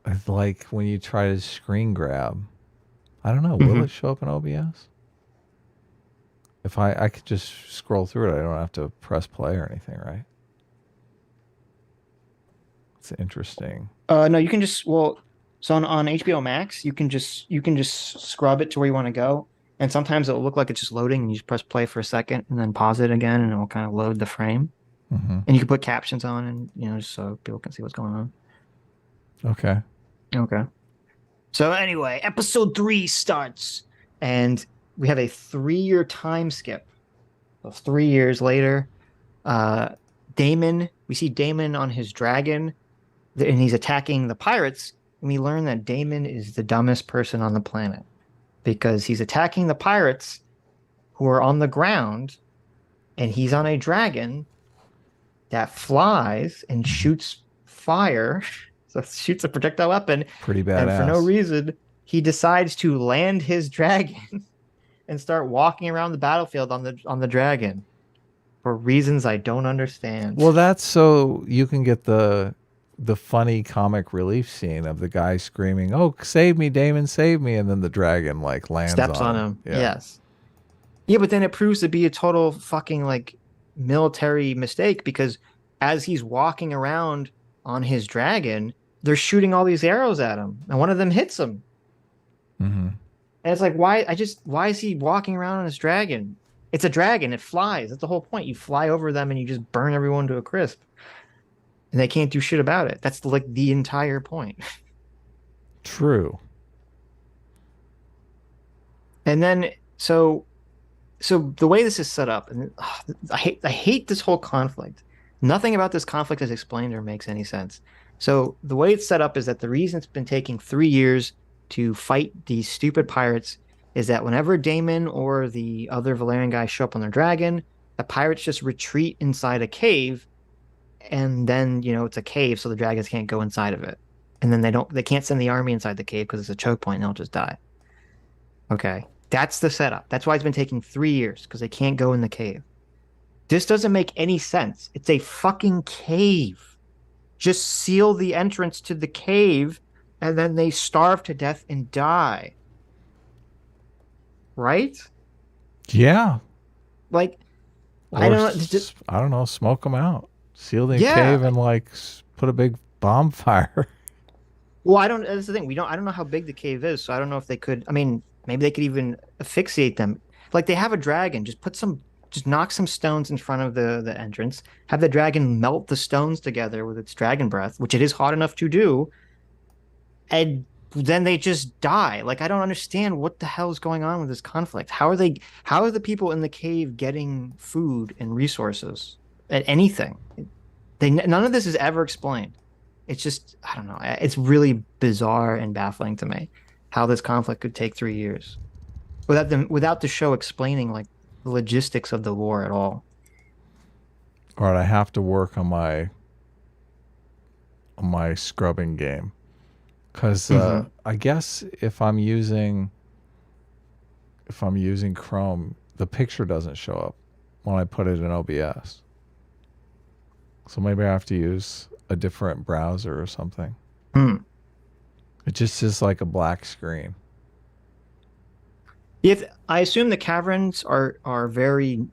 it's like when you try to screen grab. I don't know. Will it show up in OBS? If I could just scroll through it, I don't have to press play or anything, right? It's interesting. No, you can just so on HBO Max, you can just scrub it to where you want to go. And sometimes it'll look like it's just loading and you just press play for a second and then pause it again and it will kind of load the frame. Mm-hmm. And you can put captions on and just so people can see what's going on. Okay. Okay. So anyway, episode 3 starts and we have a 3-year time skip. So 3 years later, we see Daemon on his dragon and he's attacking the pirates. And we learn that Daemon is the dumbest person on the planet because he's attacking the pirates who are on the ground and he's on a dragon that flies and shoots fire. So shoots a projectile weapon. Pretty badass. And for no reason, he decides to land his dragon and start walking around the battlefield on the dragon for reasons I don't understand. Well, that's so you can get the funny comic relief scene of the guy screaming, "Oh, save me, Damon, save me!" and then the dragon like lands steps on him. Yeah. Yes. Yeah, but then it proves to be a total fucking like military mistake because as he's walking around on his dragon, they're shooting all these arrows at him, and one of them hits him. Mm-hmm. And it's like, why is he walking around on his dragon? It's a dragon. It flies. That's the whole point. You fly over them and you just burn everyone to a crisp. And they can't do shit about it. That's like the entire point. True. And then, so the way this is set up, and I hate this whole conflict. Nothing about this conflict is explained or makes any sense. So the way it's set up is that the reason it's been taking 3 years to fight these stupid pirates is that whenever Daemon or the other Valerian guys show up on their dragon, the pirates just retreat inside a cave, and then it's a cave, so the dragons can't go inside of it, and then they can't send the army inside the cave because it's a choke point and they'll just die. Okay, that's the setup. That's why it's been taking 3 years because they can't go in the cave. This doesn't make any sense. It's a fucking cave. Just seal the entrance to the cave and then they starve to death and die. Right? Yeah. Like, I don't know. Smoke them out. Seal the cave and like put a big bonfire. Well, that's the thing. I don't know how big the cave is, so I don't know if they could. I mean, maybe they could even asphyxiate them. Like they have a dragon. Just knock some stones in front of the entrance. Have the dragon melt the stones together with its dragon breath, which it is hot enough to do. And then they just die. Like I don't understand what the hell is going on with this conflict. How are the people in the cave getting food and resources at anything? None of this is ever explained. It's just, I don't know. It's really bizarre and baffling to me how this conflict could take 3 years without the show explaining like the logistics of the war at all. All right, I have to work on my scrubbing game because I guess if I'm using Chrome, the picture doesn't show up when I put it in OBS. So maybe I have to use a different browser or something. It just is like a black screen. If I assume the caverns are very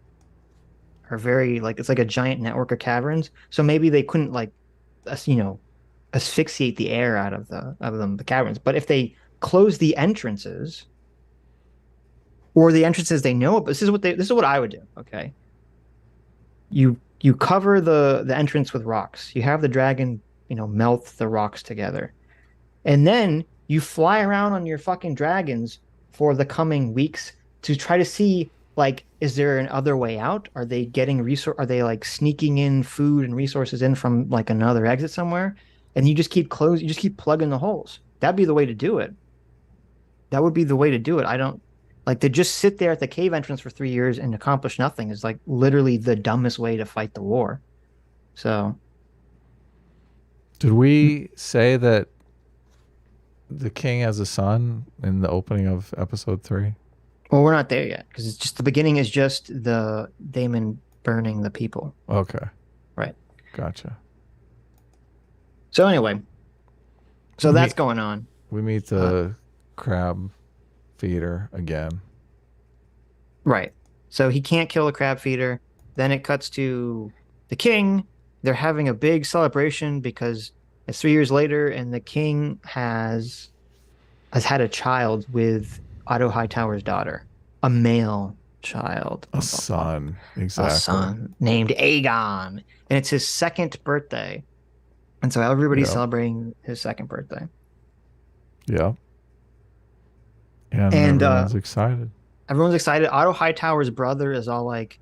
like it's like a giant network of caverns, so maybe they couldn't like asphyxiate the air out of the caverns. But if they close the entrances or the entrances they know, this is what I would do. Okay, you cover the entrance with rocks. You have the dragon melt the rocks together, and then you fly around on your fucking dragons for the coming weeks, to try to see like, is there an other way out? Are they getting resource? Are they like sneaking in food and resources in from like another exit somewhere? And you just keep you just keep plugging the holes. That'd be the way to do it. That would be the way to do it. I don't like to just sit there at the cave entrance for 3 years and accomplish nothing is like literally the dumbest way to fight the war. So, Did we say that the king has a son in the opening of episode 3? well, we're not there yet because it's just the beginning is just the Daemon burning the people. Okay. Right. Gotcha. So anyway, so We that's meet going on. we meet Uh, the crab feeder again. right. So he can't kill a crab feeder. Then it cuts to the king. They're having a big celebration because it's 3 years later, and the king has had a child with Otto Hightower's daughter, a male child, A son. a Exactly. son named Aegon, and it's his second birthday, and so everybody's Yep. celebrating his second birthday. Yep. And And everyone's excited. everyone's excited. Otto Hightower's brother is all like,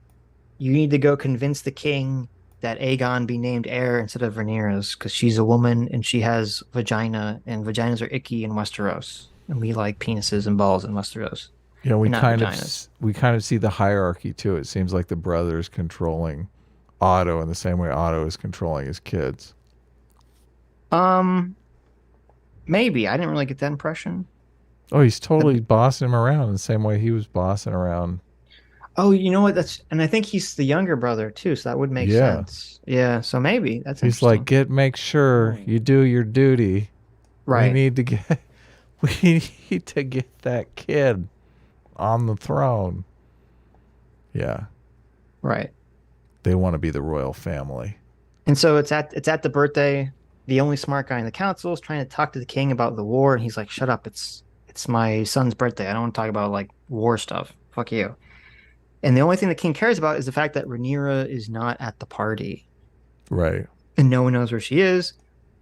"You need to go convince the king that Aegon be named heir instead of Rhaenyra's because she's a woman and she has vagina, and vaginas are icky in Westeros, and we like penises and balls in Westeros, You know, and not vaginas." we kind of see the hierarchy too. It seems like the brother is controlling Otto in the same way Otto is controlling his kids. Um, maybe I didn't really get that impression. Oh, he's totally bossing him around in the same way he was bossing around. Oh, you know what? And I think he's the younger brother too, so that would make Yeah. sense. Yeah, so maybe that's He's like, interesting. make sure you do your duty. We Right, need to get we need to get that kid on the throne. Yeah. right. They want to be the royal family. And so it's at the birthday. The only smart guy in the council is trying to talk to the king about the war, and he's like, "Shut up! It's my son's birthday. I don't want to talk about like war stuff. Fuck you." And the only thing the king cares about is the fact that Rhaenyra is not at the party, Right. and no one knows where she is.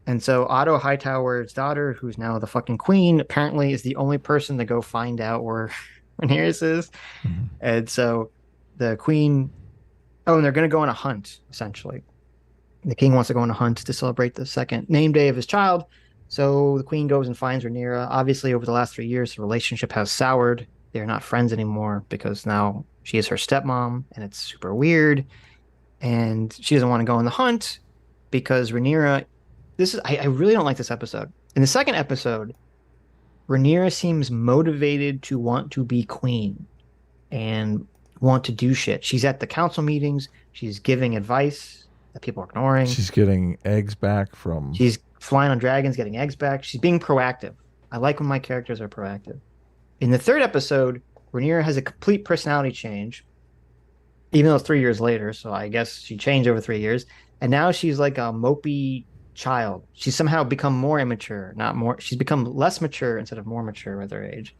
And so Otto Hightower's daughter, who's now the fucking queen, apparently is the only person to go find out where Rhaenyra is. Mhm. And so the queen, oh, and they're going to go on a hunt, essentially. The king wants to go on a hunt to celebrate the second name day of his child. So the queen goes and finds Rhaenyra. Obviously, over the last 3 years, the relationship has soured. They're not friends anymore because now she is her stepmom, and it's super weird. And she doesn't want to go on the hunt because Rhaenyra. I really don't like this episode. In the second episode, Rhaenyra seems motivated to want to be queen and want to do shit. She's at the council meetings. She's giving advice that people are ignoring. She's getting eggs back from. She's flying on dragons, getting eggs back. She's being proactive. I like when my characters are proactive. In the third episode, Rhaenyra has a complete personality change, even though it's 3 years later. So I guess she changed over 3 years. And now she's like a mopey child. She's somehow become more immature, not more. She's become less mature instead of more mature with her age.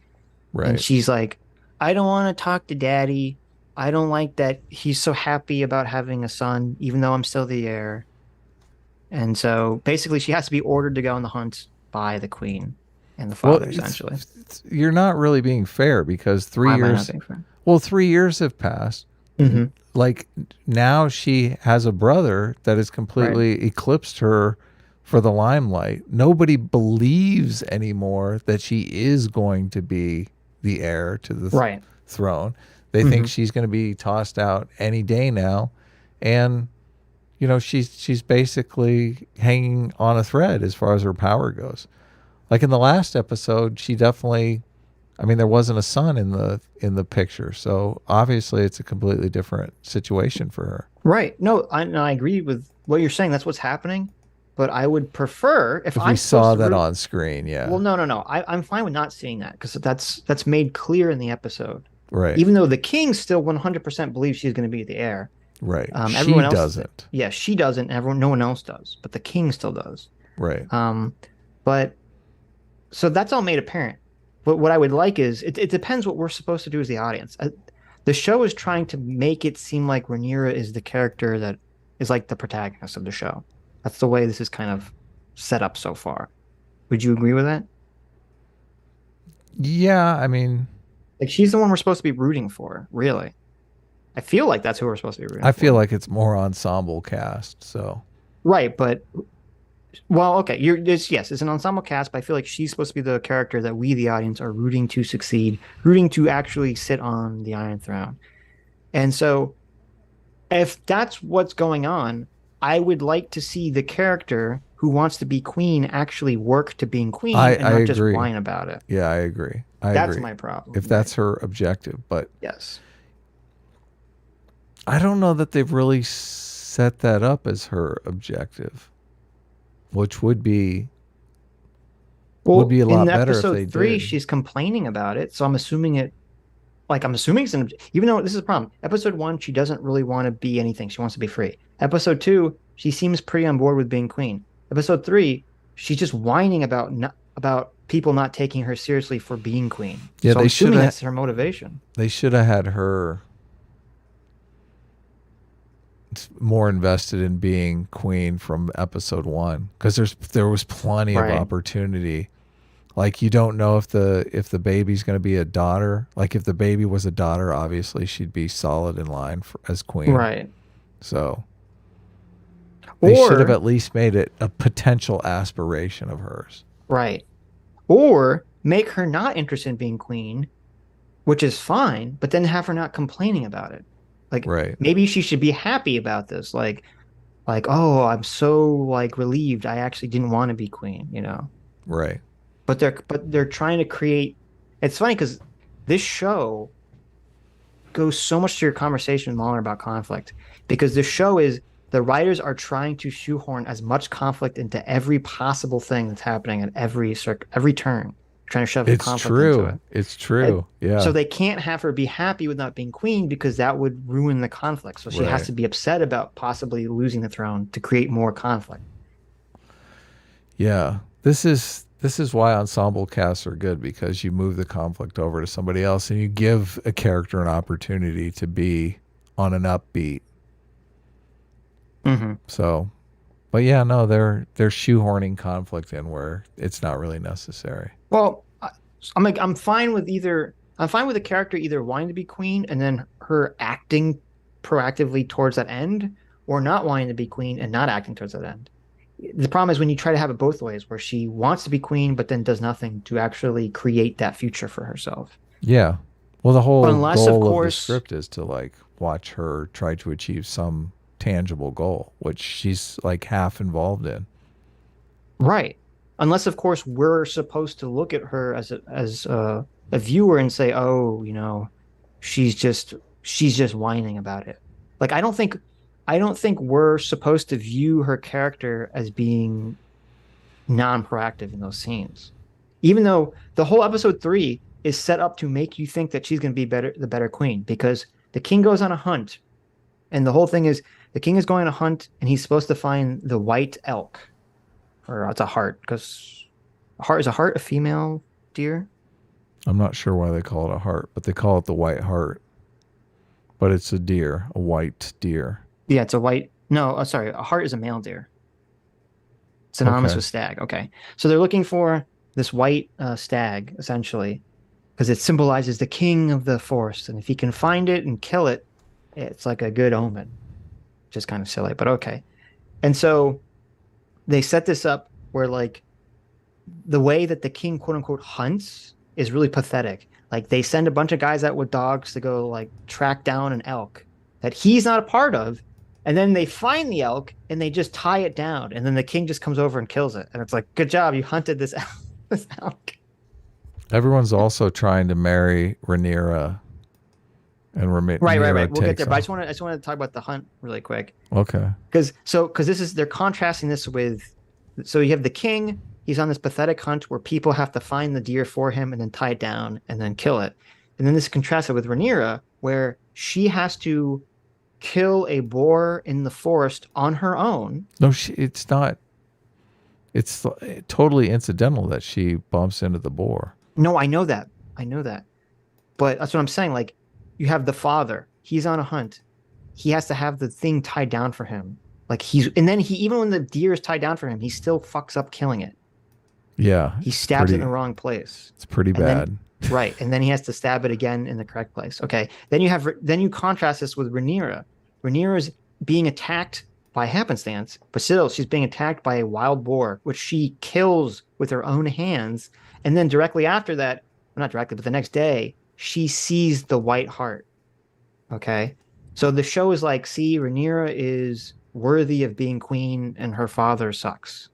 And Right. she's like, I don't want to talk to daddy. I don't like that he's so happy about having a son, even though I'm still the heir. And so basically, she has to be ordered to go on the hunt by the queen and the Well, father, essentially. you're not really being fair because Why am I not being fair? well, 3 years have passed. Mm-hmm. Like now she has a brother that has Right. completely eclipsed her for the limelight. Nobody believes anymore that she is going to be the heir to the Right. throne. They Mm-hmm. think she's going to be tossed out any day now, and she's basically hanging on a thread as far as her power goes. Like in the last episode, she definitely, I mean, there wasn't a son in the picture, so obviously it's a completely different situation for her. Right. No, I agree with what you're saying. That's what's happening. But I would prefer if If we I'm supposed saw to that root. on screen, yeah, Well, no. I'm fine with not seeing that because that's made clear in the episode. right, Even though the king still 100% believes she's going to be the heir. right. She Everyone else, doesn't, yeah, she doesn't. No one else does, but the king still does. right. But so that's all made apparent. But what I would like is it depends what we're supposed to do as the audience. The show is trying to make it seem like Rhaenyra is the character that is like the protagonist of the show. That's the way this is kind of set up so far. Would you agree with that? Yeah, I mean, Like she's the one we're supposed to be rooting for, really. I feel like that's who we're supposed to be rooting I feel for. like it's more ensemble cast. So Right, but well, okay, it's an ensemble cast, but I feel like she's supposed to be the character that we, the audience, are rooting to succeed, rooting to actually sit on the Iron Throne. And so if that's what's going on, I would like to see the character who wants to be queen actually work to being queen and I not just agree. whine about it. Yeah, I agree. I That's agree. my problem. If Right. that's her objective, but Yes. I don't know that they've really set that up as her objective, which would Well, be a lot in better if episode they three, did. she's complaining about it. So I'm assuming it, like, I'm assuming it's even though this is a problem. Episode one, she doesn't really want to be anything. She wants to be free. Episode two, she seems pretty on board with being queen. Episode three, she's just whining about about people not taking her seriously for being queen. Yeah, So I'm assuming that's her motivation. they should have had her more invested in being queen from episode 1 because there was plenty of Right. opportunity. Like you don't know if the baby's going to be a daughter. Like if the baby was a daughter, obviously she'd be solid in line as queen. Right. So they should have Or, at least made it a potential aspiration of hers. right. Or make her not interested in being queen, which is fine, but then have her not complaining about it. Like Right. maybe she should be happy about this. Like, oh, I'm so like relieved. I actually didn't want to be queen, you know. Right. But they're trying to create. It's funny because this show goes so much to your conversation with Mahler about conflict because the show is the writers are trying to shoehorn as much conflict into every possible thing that's happening at every turn, trying to shove It's conflict into it. true. It's And true. so Yeah. they can't have her be happy with not being queen because that would ruin the conflict. So she has Right. to be upset about possibly losing the throne to create more conflict. Yeah. This is why ensemble casts are good because you move the conflict over to somebody else and you give a character an opportunity to be on an upbeat. Hmm. So, but yeah, no, they're shoehorning conflict in where it's not really necessary. Well, I'm fine with either. I'm fine with a character either wanting to be queen and then her acting proactively towards that end, or not wanting to be queen and not acting towards that end. The problem is when you try to have it both ways, where she wants to be queen but then does nothing to actually create that future for herself. Yeah. Well, the whole Unless, of goal of the course, script is to like watch her try to achieve some tangible goal, which she's like half involved in. right. Unless, of course, we're supposed to look at her as a viewer and say, "Oh, she's just whining about it." Like I don't think we're supposed to view her character as being non-proactive in those scenes. Even though the whole episode 3 is set up to make you think that she's going to be the better queen because the king goes on a hunt and the whole thing is the king is going on a hunt and he's supposed to find the white elk or it's a hart because a hart a female deer? I'm not sure why they call it a heart, but they call it the white heart. But it's a deer, a white deer. Yeah, it's a white. No, sorry, a hart is a male deer. Synonymous Okay. with stag. Okay. So they're looking for this white stag, essentially, because it symbolizes the king of the forest. And if he can find it and kill it, it's like a good omen. Just kind of silly, but okay. And so they set this up where, like, the way that the king, quote unquote, hunts is really pathetic. Like, they send a bunch of guys out with dogs to go, like, track down an elk that he's not a part of. And then they find the elk and they just tie it down. And then the king just comes over and kills it. And it's like, good job, you hunted this elk. This elk. Everyone's also trying to marry Rhaenyra, and Right. Rhaenyra We'll get takes there. But I off. just want to talk about the hunt really quick. Okay. Because this is they're contrasting this with so you have the king, he's on this pathetic hunt where people have to find the deer for him and then tie it down and then kill it. And then this is contrasted with Rhaenyra, where she has to kill a boar in the forest on her own. No, it's not. It's totally incidental that she bumps into the boar. No, I know that. I know that. But that's what I'm saying. Like, you have the father. He's on a hunt. He has to have the thing tied down for him. And then even when the deer is tied down for him, he still fucks up killing it. Yeah, He stabs it in the wrong place. It's pretty And then bad. Right, and then he has to stab it again in the correct place. Okay, then you contrast this with Rhaenyra. Rhaenyra is being attacked by happenstance, but still she's being attacked by a wild boar, which she kills with her own hands. And then directly after that, well, not directly, but the next day, she sees the White Hart. Okay, so the show is like, see, Rhaenyra is worthy of being queen, and her father sucks.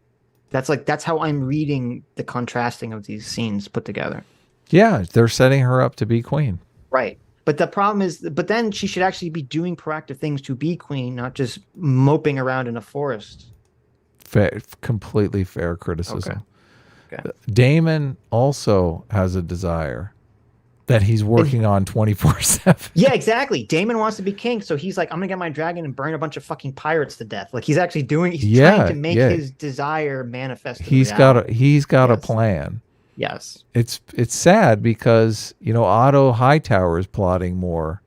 That's how I'm reading the contrasting of these scenes put together. Yeah, they're setting her up to be queen. Right. But the problem is, but then she should actually be doing proactive things to be queen, not just moping around in a forest. Completely fair Okay. criticism. Okay. Damon also has a desire that he's And working on 24/7. yeah, exactly. Daemon wants to be king, so he's like, I'm gonna get my dragon and burn a bunch of fucking pirates to death. Like he's trying Yeah, to make yeah. his desire manifest in reality. He's got a Yes. plan. Yes. It's sad because, Otto Hightower is plotting more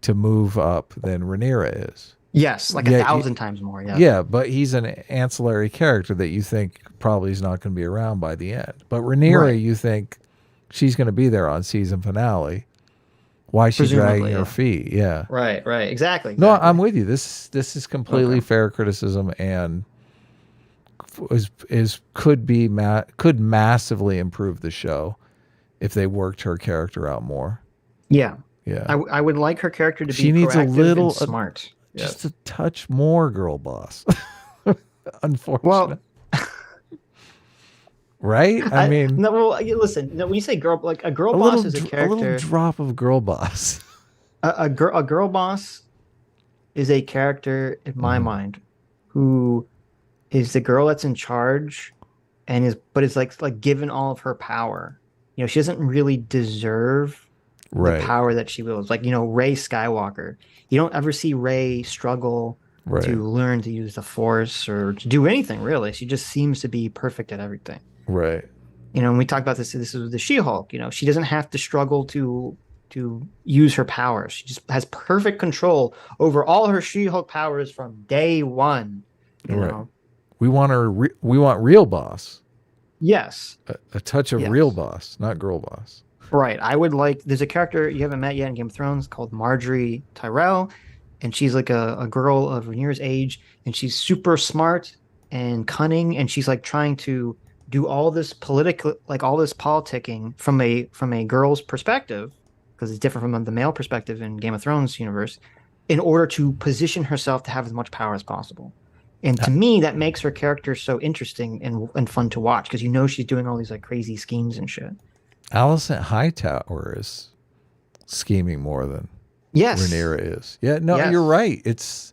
to move up than Rhaenyra is. Yes, like a Yeah, thousand times more. Yeah. yeah, but he's an ancillary character that you think probably is not going to be around by the end. But Rhaenyra, Right. you think she's going to be there on season finale. Why is she dragging Presumably, her yeah. feet? Yeah. Right, right. Exactly, No, I'm exactly. with you. This is Okay. completely fair criticism and could massively improve the show if they worked her character out more. Yeah. Yeah. I would like her character to be She needs a proactive and little smart. just a Yes. touch more, girl boss. Well, Unfortunate. Right? I I mean, no. Well, listen. No, when you say girl, like a girl a boss little is a a little character. drop of girl boss. A girl boss is a character in my Mhm. mind who is the girl that's in charge and is like given all of her power. She doesn't really deserve the Right. power that she wields. Like, Rey Skywalker. You don't ever see Rey struggle Right. to learn to use the Force or to do anything really. She just seems to be perfect at everything. Right. And we talked about this is the She-Hulk. She doesn't have to struggle to use her powers. She just has perfect control over all her She-Hulk powers from day one. You Right. know. We want real boss. Yes. A touch of real Yes. boss, not girl boss. Right. There's a character you haven't met yet in Game of Thrones called Marjorie Tyrell, and she's like a girl of Rhaenyra's age, and she's super smart and cunning, and she's like trying to do all this all this politicking from a girl's perspective, because it's different from the male perspective in Game of Thrones universe, in order to position herself to have as much power as possible. And to me, that makes her character so interesting and fun to watch because she's doing all these like crazy schemes and shit. Alicent Hightower is scheming more than Yes. Rhaenyra is. Yeah, no, you're Yes. right.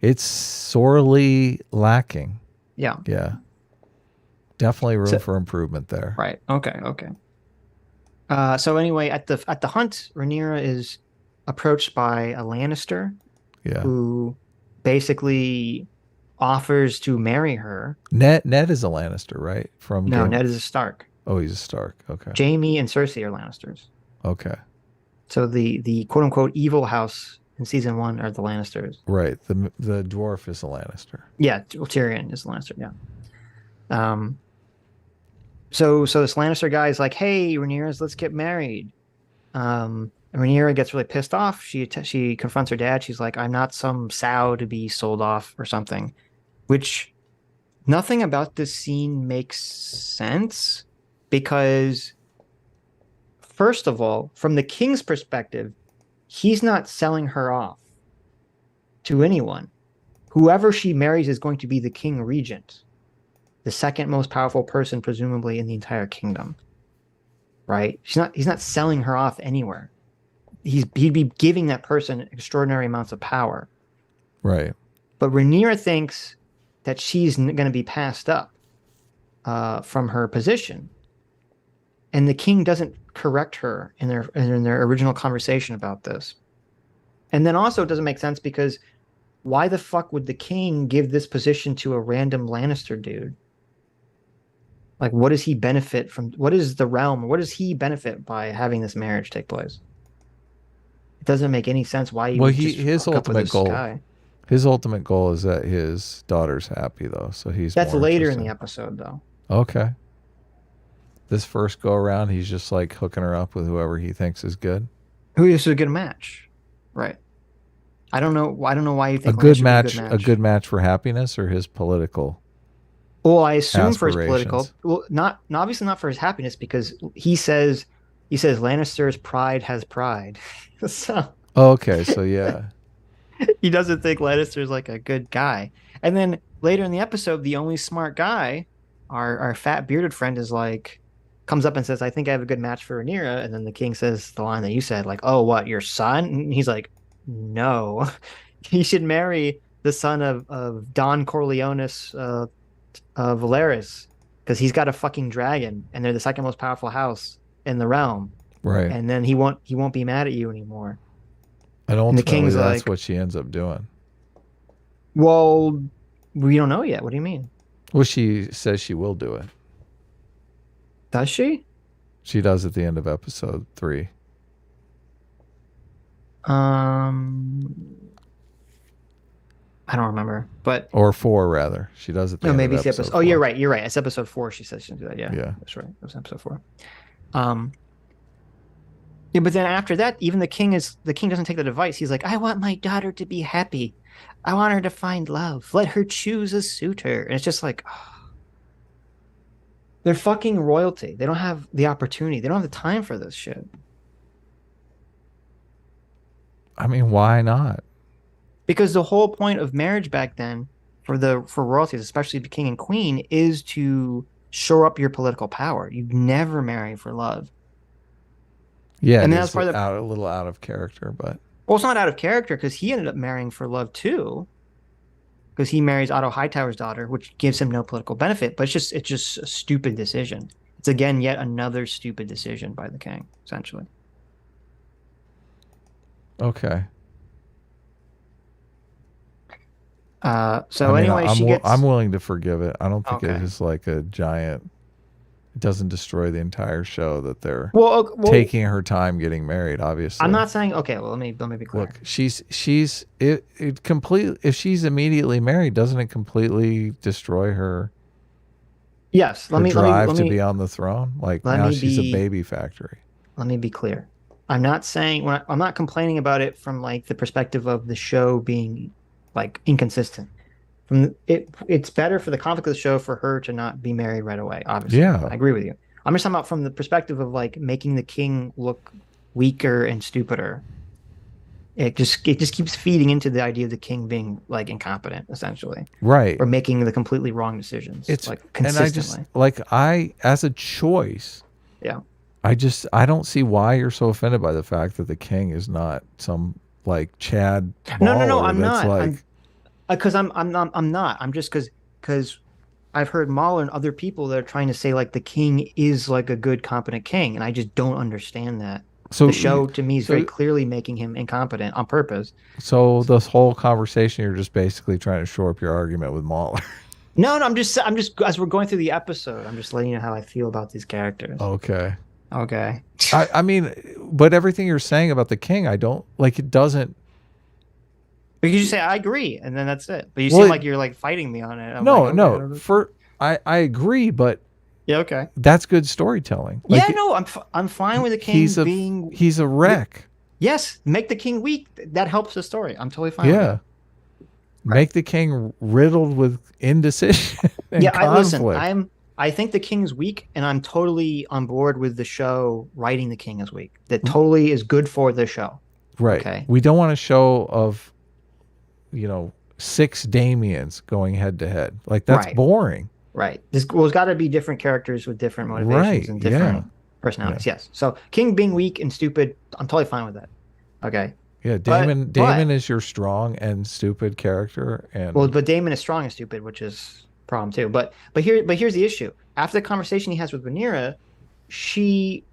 It's sorely lacking. Yeah. Yeah. Definitely room So, for improvement there. right. Okay. Okay. So anyway, at the hunt, Rhaenyra is approached by a Lannister Yeah. who basically offers to marry her. Ned is a Lannister, right? From No, Game. Ned is a Stark. Oh, he's a Stark. Okay. Jaime and Cersei are Lannisters. Okay. So the quote unquote evil house in season one are the Lannisters. Right. The dwarf is a Lannister. Yeah, Tyrion is a Lannister. Yeah. Um. So this Lannister guy is like, "Hey, Rhaenyra, let's get married." And Rhaenyra gets really pissed off. She confronts her dad. She's like, "I'm not some sow to be sold off or something," which nothing about this scene makes sense because, first of all, from the king's perspective, he's not selling her off to anyone. Whoever she marries is going to be the king regent, the second most powerful person, presumably, in the entire kingdom. Right? He's not selling her off anywhere. He'd be giving that person extraordinary amounts of power. Right. But Rhaenyra thinks that she's going to be passed up from her position, and the king doesn't correct her in their original conversation about this. And then also it doesn't make sense because why the fuck would the king give this position to a random Lannister dude? Like, what does he benefit from? What is the realm? What does he benefit by having this marriage take place? It doesn't make any sense why he Well, would just his hook up with ultimate this goal. guy. His ultimate goal is that his daughter's happy though, so he's That's more later in interested. the episode, though. Okay. This first go around, he's just like hooking her up with whoever he thinks is good. Who is a good match? Right. I don't know. I don't know why you think Lannister would be a good A good match. match for happiness or his political Well, I assume for his political. aspirations. Well, obviously not for his happiness because he says Lannister's pride has pride. So Okay, so yeah. he doesn't think Lannister's like a good guy. And then later in the episode, the only smart guy, our fat bearded friend, is like comes up and says, "I think I have a good match for Rhaenyra." And then the king says the line that you said, like, "Oh, what, your son?" And he's like, "No, he should marry the son of Don Corleone's Viserys because he's got a fucking dragon, and they're the second most powerful house in the realm. Right. And then he won't be mad at you anymore." And And the ultimately king's that's like, what she ends up doing. "Well, we don't know yet. What do you mean? Well, she says she will do it. Does she?" She does at the end of episode 3. I don't remember, but Or 4 rather. She does at the no, end of maybe it's the episode episode. Oh, 4. you're right. You're right. It's episode 4. She says she'll do that. Yeah, Yeah. that's right. It was episode 4. Um, yeah, but then after that, even the king doesn't take that advice. He's like, "I want my daughter to be happy. I want her to find love. Let her choose a suitor." And it's just like, they're fucking royalty. They don't have the opportunity. They don't have the time for this shit. I mean, why not? Because the whole point of marriage back then for royalties, especially the king and queen, is to shore up your political power. You never marry for love. Yeah, And it that's is part of the, a little out of character, but well, it's not out of character because he ended up marrying for love too, because he marries Otto Hightower's daughter, which gives him no political benefit, but it's just a stupid decision. It's again yet another stupid decision by the king, essentially. okay. I So mean, anyway, she I'm gets willing to forgive it. I don't think it okay. is like a giant. It doesn't destroy the entire show that they're Well, taking her time getting married. I'm Obviously, not saying okay. Well, let me be clear. look, she's it completely. If she's immediately married, doesn't it completely destroy Yes, her drive to be on the throne? Like let now me she's a be baby factory. let me be clear. I'm not saying I'm not complaining about it from like the perspective of the show being like inconsistent. It's better for the conflict of the show for her to not be married right away. Obviously, Yeah, I agree with you. I'm just talking about from the perspective of like making the king look weaker and stupider. It just keeps feeding into the idea of the king being like incompetent, essentially, right. or making the completely wrong decisions, It's like and I just consistently. like I as a choice. Yeah. I don't see why you're so offended by the fact that the king is not some like Chad No, baller I'm that's not. I'm like because I'm not. I'm just because I've heard Mahler and other people that are trying to say like the king is like a good, competent king, and I just don't understand that. The so show to me is very so clearly making him incompetent on purpose. so this whole conversation you're just basically trying to shore up your argument with Mahler. No, I'm just as we're going through the episode, I'm just letting you know how I feel about these characters. Okay. Okay. I mean, but everything you're saying about the king, I don't like. It doesn't. Because you say I agree, and then that's it. But you Well, seem like you're like fighting me on it. I'm like, no, okay, no. For I agree, but yeah, okay. that's good storytelling. Yeah, Like no, I'm fine with the king being. he's a wreck. Yes, make the king weak. That helps the story. I'm totally fine with Yeah. that. Right. Make the king riddled with indecision and Yeah, I listen. conflict. I think the king is weak, and I'm totally on board with the show writing the king as weak. That Mm. totally is good for the show. Right. Okay. We don't want a show of, 6 Damians going head to head. Like that's Right. boring. Right. There's got to be different characters with different motivations Right. and Yeah. different personalities. Yes. So king being weak and stupid, I'm totally fine with that. Okay. Yeah. But Damon is your strong and stupid character, well, and but Damon is strong and stupid, which is a problem too. But here's the issue. After the conversation he has with Rhaenyra, she,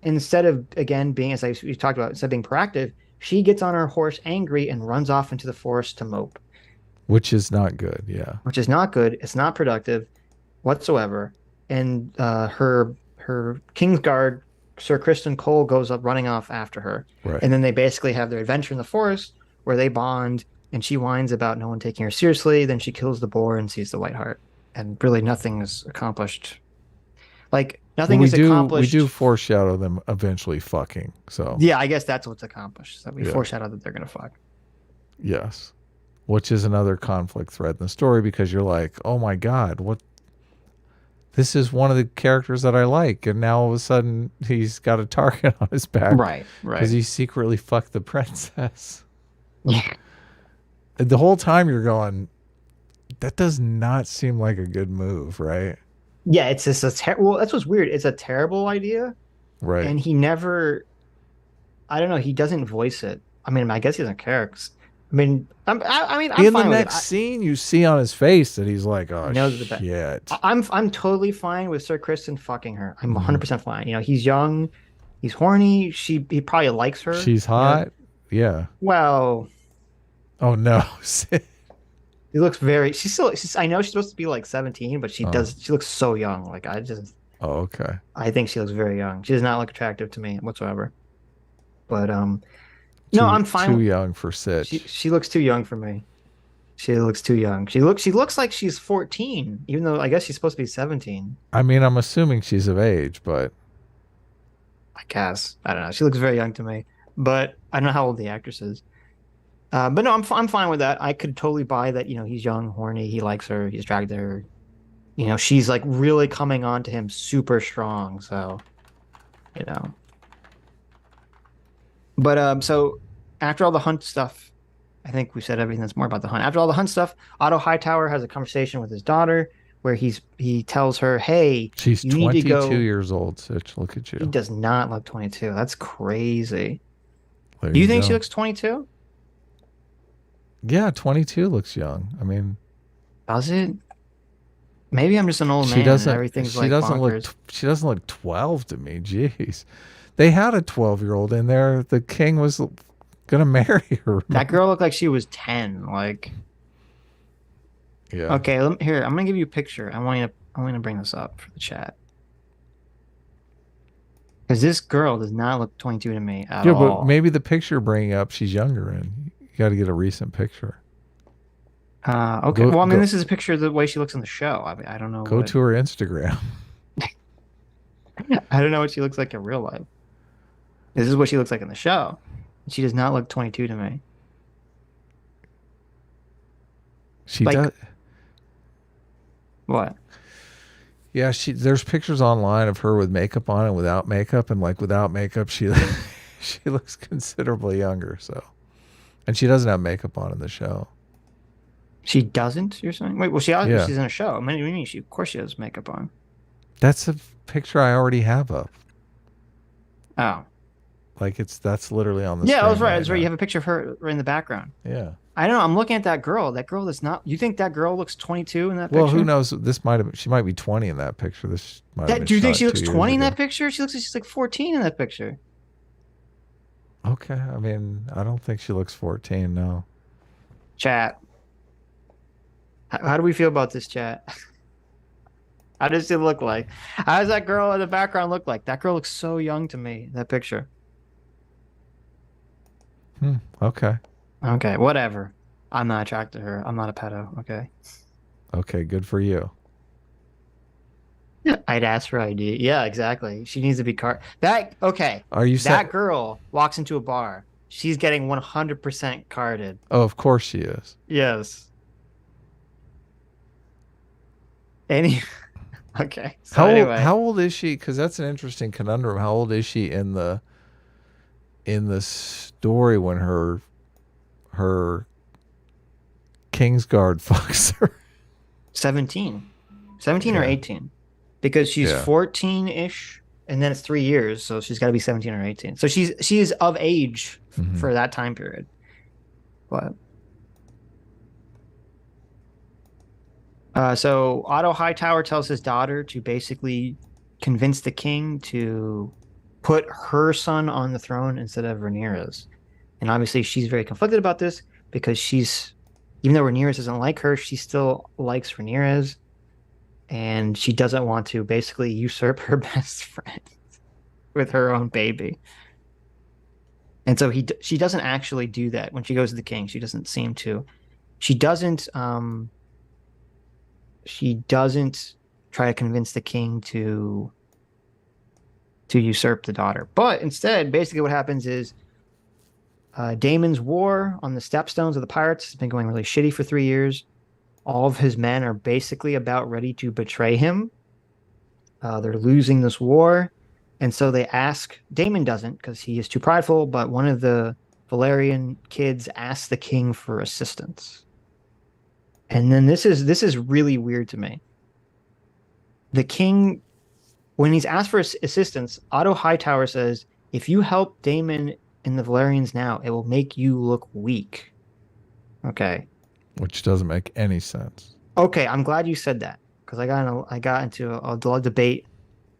instead of again being, as we talked about, instead of being proactive, she gets on her horse angry and runs off into the forest to mope, which is not good. Yeah. which is not good. It's not productive whatsoever. And her Kingsguard, Sir Kristen Cole, goes up running off after her. Right. And then they basically have their adventure in the forest where they bond, and she whines about no one taking her seriously. Then she kills the boar and sees the White Hart. And really nothing is accomplished. Like, Well, Nothing we is do accomplished. foreshadow them eventually fucking. So Yeah, I guess that's what's accomplished. That we yeah, foreshadow that they're gonna fuck. yes, which is another conflict thread in the story because you're like, oh my god, what? This is one of the characters that I like, and now all of a sudden he's got a target on his back Right, because right. he secretly fucked the princess. Yeah, The whole time you're going, that does not seem like a good move, right? yeah. It's just well. That's what's weird. It's a terrible idea, Right. and he never. I don't know. He doesn't voice it. I mean, I guess he doesn't care. I mean, I'm In the fine with it. next scene, you see on his face that he's like, He "Oh knows the best. shit." I'm totally fine with Sir Kristen fucking her. I'm Mhm. 100% fine. He's young, he's horny. He probably likes her. She's hot. Yeah. Well, Oh no. he looks very. I know she's supposed to be like 17, but she oh. does. She looks so young. Like Oh, okay. I think she looks very young. She does not look attractive to me whatsoever. But no, Too I'm too fine. young for She Sitch. she looks too young for me. She looks too young. She looks like she's 14, even though I guess she's supposed to be 17. I mean, I'm assuming she's of age, but I guess. I don't know. She looks very young to me, but I don't know how old the actress is. But no, I'm fine with that. I could totally buy that. He's young, horny, he likes her, he's dragged her. She's like really coming on to him super strong. So, you know. But so after all the hunt stuff, I think we said everything that's more about the hunt. After all the hunt stuff, Otto Hightower has a conversation with his daughter where he tells her, "Hey, she's you need to 22 go." years old, Sitch. Look at He you. does not look 22. That's crazy. There Do you you think she go. looks 22? Yeah, 22 looks young. I mean, Does it? Maybe I'm just an old she man and doesn't everything's she like doesn't look bonkers. she doesn't look 12 to me. Jeez. They had a 12-year-old in there. The king was gonna marry her, That remember? girl looked like she was 10. Like, Yeah. okay, here, I'm gonna give you a picture. I want you to bring this up for the chat. Because this girl does not look 22 to me at Yeah, but all. maybe the picture you're bringing up, she's younger in. You got to get a recent picture. Okay. Go Well, I mean, go this is a picture of the way she looks in the show. I mean, I don't know go what to her Instagram. I don't know what she looks like in real life. This is what she looks like in the show. She does not look 22 to me. She Like, does. what? Yeah, there's pictures online of her with makeup on and without makeup, and like without makeup, she she looks considerably younger. So, and she doesn't have makeup on in the show. She doesn't, you're saying? Wait, well, Yeah, she's in a show. I mean, what do you mean? Of course she has makeup on. that's a picture I already have up. Oh. Like that's literally on the Yeah, I was screen right. I right was right. You now. have a picture of her right in the background. Yeah. I don't know. I'm looking at that girl. That girl that's not. You think that girl looks 22 in that Well, who picture? knows? She might be 20 in that picture. This might have been Do you think shot she looks 2 years 20 in that ago. picture? She looks like she's like 14 in that picture. Okay. I mean, I don't think she looks 14. No. Chat. How do we feel about this chat? How does it look like? How does that girl in the background look like? That girl looks so young to me, that picture. Okay. Okay, whatever. I'm not attracted to her. I'm not a pedo. Okay. Okay. Good for you. I'd ask for ID. Yeah, exactly. She needs to be okay. Are you set? That girl walks into a bar. She's getting 100% carded. Oh, of course she is. Yes. Any Okay. So How old? anyway, How old is she? Because that's an interesting conundrum. How old is she in the story when her Kingsguard fucks her? 17. 17 or Yeah. 18. Because she's Yeah. 14-ish and then it's 3 years, so she's got to be 17 or 18. So she is of age Hmm. for that time period. But so Otto Hightower tells his daughter to basically convince the king to put her son on the throne instead of Rhaenyra's. And obviously she's very conflicted about this because even though Rhaenyra doesn't like her, she still likes Rhaenyra's, and she doesn't want to basically usurp her best friend with her own baby. And so she doesn't actually do that when she goes to the king. She doesn't seem to. She doesn't she doesn't try to convince the king to to usurp the daughter. But instead, basically what happens is Daemon's war on the Stepstones of the pirates has been going really shitty for 3 years. All of his men are basically about ready to betray him. They're losing this war. And so they ask, Daemon doesn't because he is too prideful, but one of the Valyrian kids asks the king for assistance. And then this is really weird to me. The king, when he's asked for assistance, Otto Hightower says, if you help Daemon and the Valyrians now, it will make you look weak. Okay. Which doesn't make any sense. Okay, I'm glad you said that because I got into a debate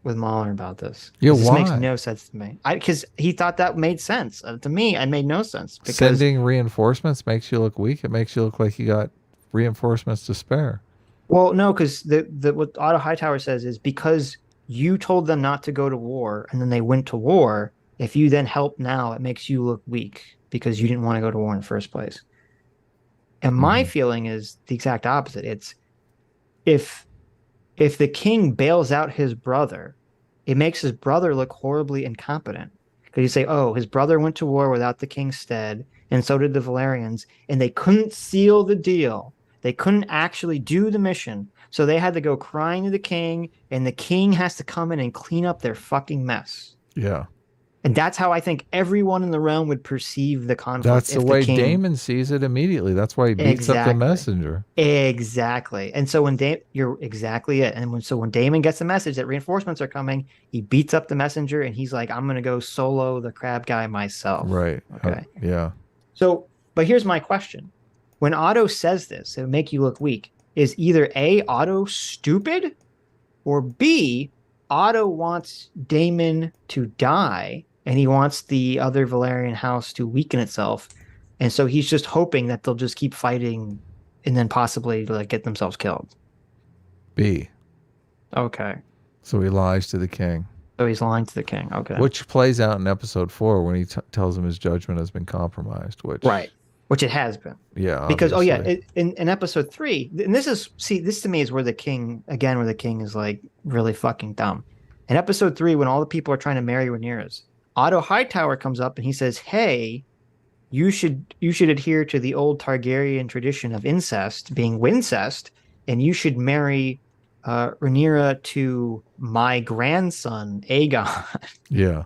with Mahler about this. Yeah, this why? Makes no sense to me. Because he thought that made sense. To me, it made no sense. Because, sending reinforcements makes you look weak. It makes you look like you got reinforcements to spare. Well, no, because what Otto Hightower says is because you told them not to go to war and then they went to war. If you then help now, it makes you look weak because you didn't want to go to war in the first place. And my feeling is the exact opposite. It's if the king bails out his brother, it makes his brother look horribly incompetent. Because you say, oh, his brother went to war without the king's stead, and so did the Valyrians, and they couldn't seal the deal. They couldn't actually do the mission. So they had to go crying to the king, and the king has to come in and clean up their fucking mess. Yeah. And that's how I think everyone in the realm would perceive the conflict. That's the way Daemon sees it immediately. That's why he beats up the messenger. Exactly. And so when you're exactly it. And when Daemon gets the message that reinforcements are coming, he beats up the messenger and he's like, I'm going to go solo the crab guy myself. Right. Okay. Yeah. So, but here's my question. When Otto says this, it would make you look weak. Is either A, Otto stupid, or B, Otto wants Daemon to die and he wants the other Valyrian house to weaken itself. And so he's just hoping that they'll just keep fighting and then possibly like get themselves killed. B. Okay. So he lies to the king. So he's lying to the king. Okay. Which plays out in episode 4 when he tells him his judgment has been compromised. Right. Which it has been. Yeah. Because, obviously. in episode 3, and this to me is where the king is like really fucking dumb. In episode 3, when all the people are trying to marry Rhaenyra, Otto Hightower comes up and he says, hey, you should adhere to the old Targaryen tradition of incest being wincest, and you should marry Rhaenyra to my grandson, Aegon. Yeah.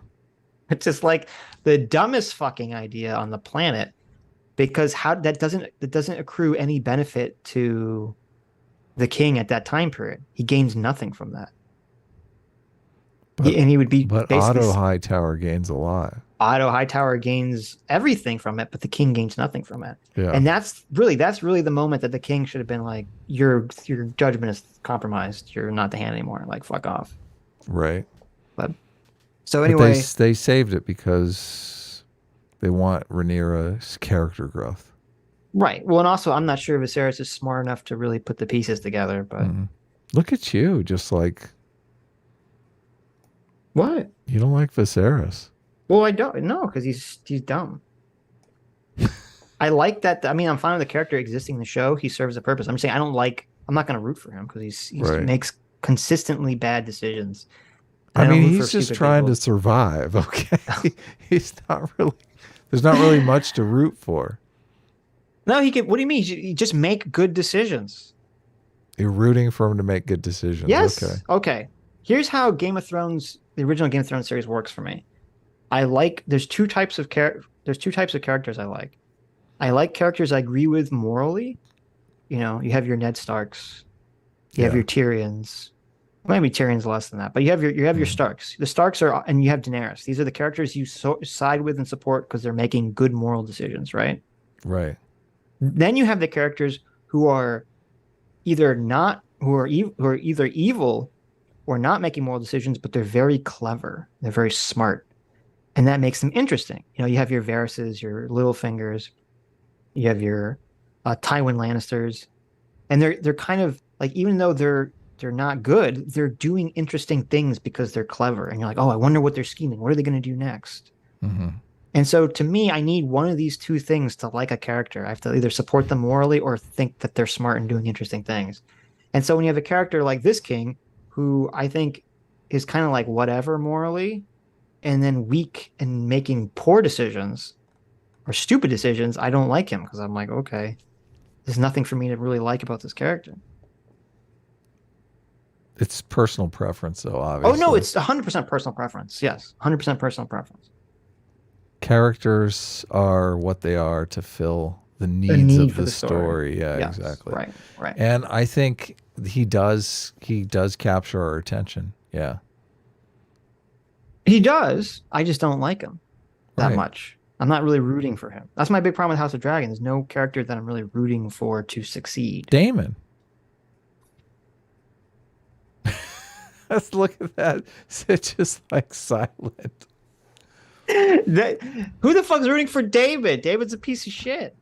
It's just like the dumbest fucking idea on the planet, because that doesn't accrue any benefit to the king at that time period. He gains nothing from that. And he would be. But Otto Hightower gains a lot. Otto Hightower gains everything from it, but the king gains nothing from it. Yeah. And that's really the moment that the king should have been like, your judgment is compromised. You're not the hand anymore. Like, fuck off. Right. But so anyway, but they saved it because they want Rhaenyra's character growth. Right. Well, and also I'm not sure Viserys is smart enough to really put the pieces together. But look at you, just like. What? You don't like Viserys? Well, I don't. No, because he's dumb. I like that. I mean, I'm fine with the character existing in the show. He serves a purpose. I'm saying I'm not going to root for him because he right. makes consistently bad decisions. I mean, he's just trying to survive. Okay, he's not really. There's not really much to root for. No, he can. What do you mean? He just make good decisions. You're rooting for him to make good decisions. Yes. Okay. Here's how Game of Thrones, the original Game of Thrones series, works for me. There's two types of characters I like. I like characters I agree with morally. You know, you have your Ned Starks, you have your Tyrions. Maybe Tyrion's less than that, but you have your Starks. The Starks and you have Daenerys. These are the characters you side with and support because they're making good moral decisions, right? Right. Then you have the characters who are either evil or not making moral decisions, but they're very clever. They're very smart. And that makes them interesting. You know, you have your Varyses, your Littlefingers, you have your Tywin Lannisters, and they're kind of like, even though they're not good, they're doing interesting things because they're clever. And you're like, oh, I wonder what they're scheming. What are they going to do next? Mm-hmm. And so to me, I need one of these two things to like a character. I have to either support them morally or think that they're smart and doing interesting things. And so when you have a character like this king, who I think is kind of like whatever morally, and then weak and making poor decisions or stupid decisions, I don't like him because I'm like, okay, there's nothing for me to really like about this character. It's personal preference, though, Oh no, obviously. it's 100% personal preference. Yes, 100% personal preference. Characters are what they are to fill the A needs need of for the the story. story. Yeah, Yes, exactly. right, right. And I think he does capture our attention. Yeah. He does. I just don't like him that Right. much. I'm not really rooting for him. That's my big problem with House of Dragon. There's no character that I'm really rooting for to succeed. Daemon. Let's look at that. It's just like silent. That, who the fuck's rooting for David? David's a piece of shit.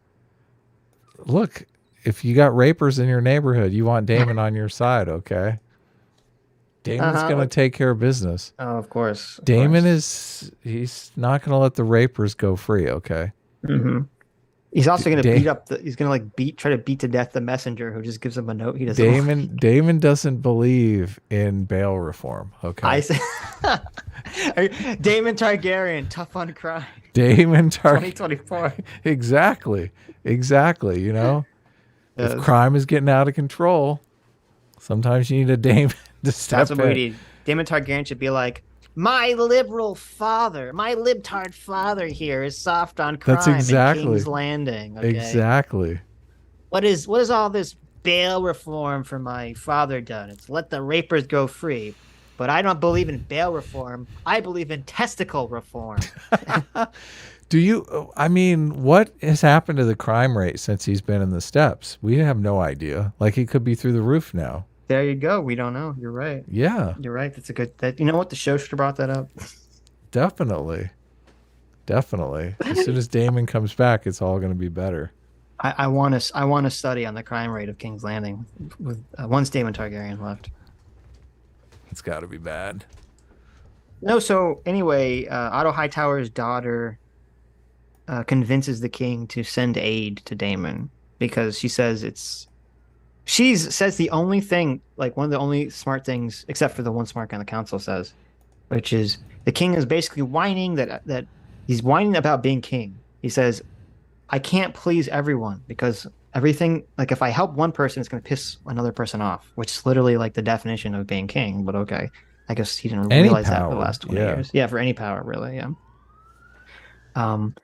Look, if you got rapers in your neighborhood, you want Daemon on your side, okay? Daemon's Uh-huh. going to take care of business. Oh, of course, of Daemon course. he's not going to let the rapers go free, okay? Hmm. He's also gonna Da- beat up the. He's gonna like try to beat to death the messenger who just gives him a note he doesn't Daemon like. Daemon doesn't believe in bail reform, I okay? say, Daemon Targaryen, tough on crime, Daemon Tark 2024. exactly. Exactly, you know? If Yes, crime is getting out of control, sometimes you need a Daemon to that's step what we in. need. Daemon Targaryen should be like, my liberal father, my libtard father here is soft on That's crime in King's exactly. Landing. Okay, Exactly. what is all this bail reform for my father done? It's let the rapers go free. But I don't believe in bail reform. I believe in testicle reform. Do you? I mean, what has happened to the crime rate since he's been in the steps? We have no idea. Like he could be through the roof now. There you go. We don't know. You're right. Yeah, You're right. That's a good. That you know what the show should have brought that up. definitely, definitely. As soon as Damon comes back, it's all going to be better. I want to study on the crime rate of King's Landing with one Daemon Targaryen left. It's got to be bad. No. So anyway, Otto Hightower's daughter convinces the king to send aid to Daemon because she says the only thing, like one of the only smart things, except for the one smart guy on the council says, which is the king is basically whining that he's whining about being king. He says, I can't please everyone because everything, like if I help one person, it's going to piss another person off, which is literally like the definition of being king. But okay, I guess he didn't Any realize that for the power, last 20 yeah. years. Yeah, for any power, really. Yeah. Um,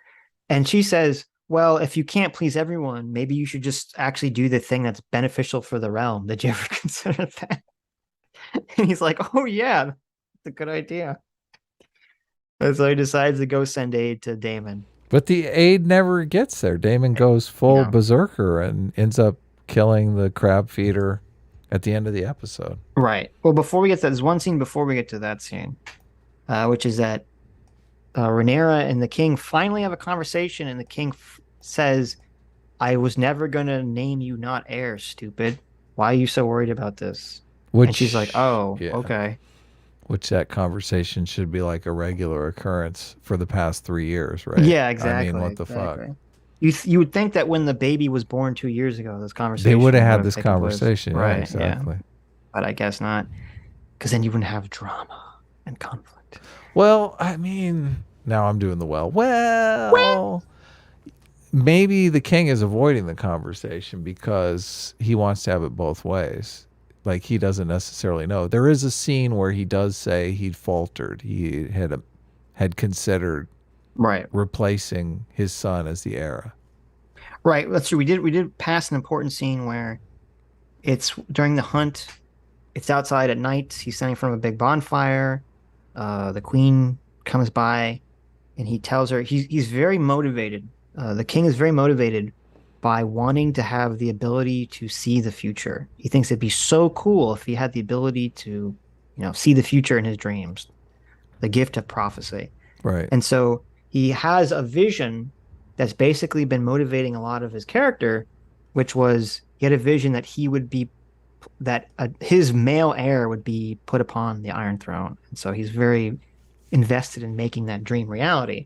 and she says, well, if you can't please everyone, maybe you should just actually do the thing that's beneficial for the realm. Did you ever consider that? And he's like, oh, yeah, that's a good idea. And so he decides to go send aid to Daemon. But the aid never gets there. Damon goes full Yeah. berserker and ends up killing the crab feeder at the end of the episode. Right. Well, before we get to that, there's one scene before we get to that scene, which is that Rhaenyra and the king finally have a conversation, and the king says, I was never going to name you not heir, stupid. Why are you so worried about this? And she's like, oh, yeah, okay. which that conversation should be like a regular occurrence for the past 3 years, right? Yeah, I mean, exactly. what the fuck? Exactly. You would think that when the baby was born 2 years ago, this They conversation would have would had have this taken place. conversation. Yeah, Right. Yeah. exactly. But I guess not. Because then you wouldn't have drama and conflict. Well, I mean, now I'm doing the well. Maybe the king is avoiding the conversation because he wants to have it both ways. Like he doesn't necessarily know. There is a scene where he does say he'd faltered. He had considered Right. replacing his son as the heir. Right. That's true. We did pass an important scene where it's during the hunt. It's outside at night. He's standing in front of a big bonfire. The queen comes by, and he tells her he's very motivated. The king is very motivated by wanting to have the ability to see the future. He thinks it'd be so cool if he had the ability to, see the future in his dreams, the gift of prophecy. Right. And so he has a vision that's basically been motivating a lot of his character, which was he had a vision that his male heir would be put upon the Iron Throne. And so he's very invested in making that dream reality.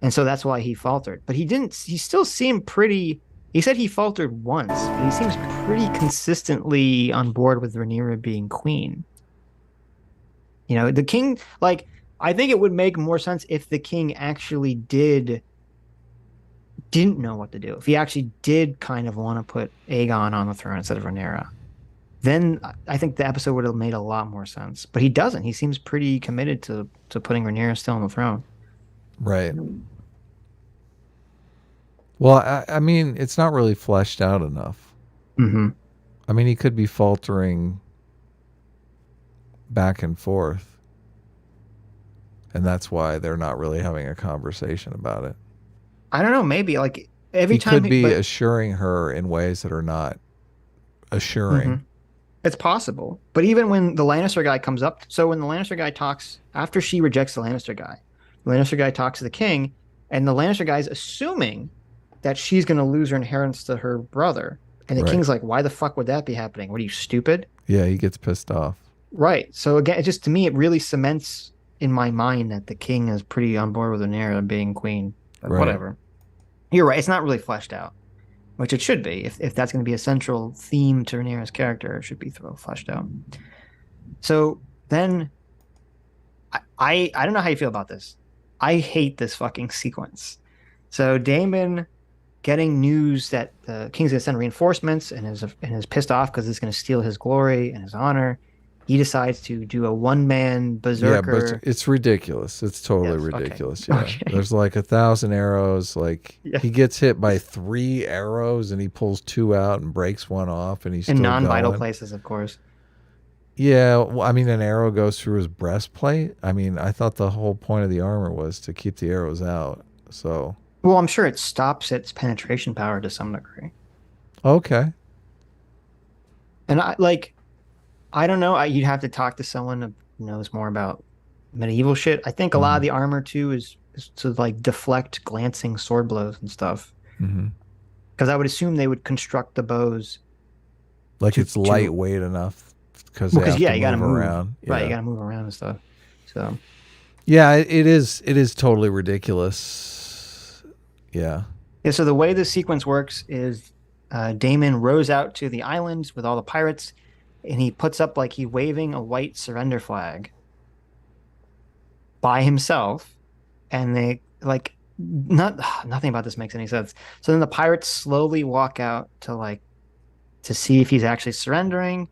And so that's why he faltered. But he still seemed he said he faltered once, but he seems pretty consistently on board with Rhaenyra being queen. The king, like, I think it would make more sense if the king actually didn't know what to do. If he actually did kind of want to put Aegon on the throne instead of Rhaenyra, then I think the episode would have made a lot more sense. But he doesn't. He seems pretty committed to putting Rhaenyra still on the throne. Right. Well, I mean, it's not really fleshed out enough. Mm-hmm. I mean, he could be faltering back and forth, and that's why they're not really having a conversation about it. I don't know. Maybe like every He time, could be but assuring her in ways that are not mm-hmm. assuring. It's possible. But even when the Lannister guy comes up, so when the Lannister guy talks after she rejects the Lannister guy talks to the king, and the Lannister guy's assuming that she's going to lose her inheritance to her brother. And the Right. king's like, why the fuck would that be happening? What are you, stupid? Yeah, he gets pissed off. Right. So again, it just to me, it really cements in my mind that the king is pretty on board with Rhaenyra being queen. But Right. whatever. You're right. It's not really fleshed out, which it should be. If that's going to be a central theme to Rhaenyra's character, it should be fleshed out. So then I don't know how you feel about this. I hate this fucking sequence. So Daemon getting news that the king's going to send reinforcements and is pissed off because it's going to steal his glory and his honor. He decides to do a one-man Yeah, but berserker. it's ridiculous. It's totally Yes, okay. ridiculous. Yeah. Okay. There's like 1,000 arrows. Like Yeah. he gets hit by 3 arrows and he pulls 2 out and breaks one off and he's In still non-vital going. places, of course. Yeah, well, I mean, an arrow goes through his breastplate. I mean, I thought the whole point of the armor was to keep the arrows out. So, Well, I'm sure it stops its penetration power to some degree. okay. And I don't know. You'd have to talk to someone who knows more about medieval shit. I think a lot of Mm-hmm. the armor too is to like deflect glancing sword blows and stuff. Mm-hmm. Because I would assume they would construct the bows Like to it's lightweight enough because they because have yeah, to you got to move move. around. Right, you Yeah. got to move around and stuff. So Yeah, it is. It is totally ridiculous. Yeah. yeah, so the way this sequence works is Damon rows out to the islands with all the pirates, and he puts up like he waving a white surrender flag by himself, and they like nothing about this makes any sense. So then the pirates slowly walk out to see if he's actually surrendering.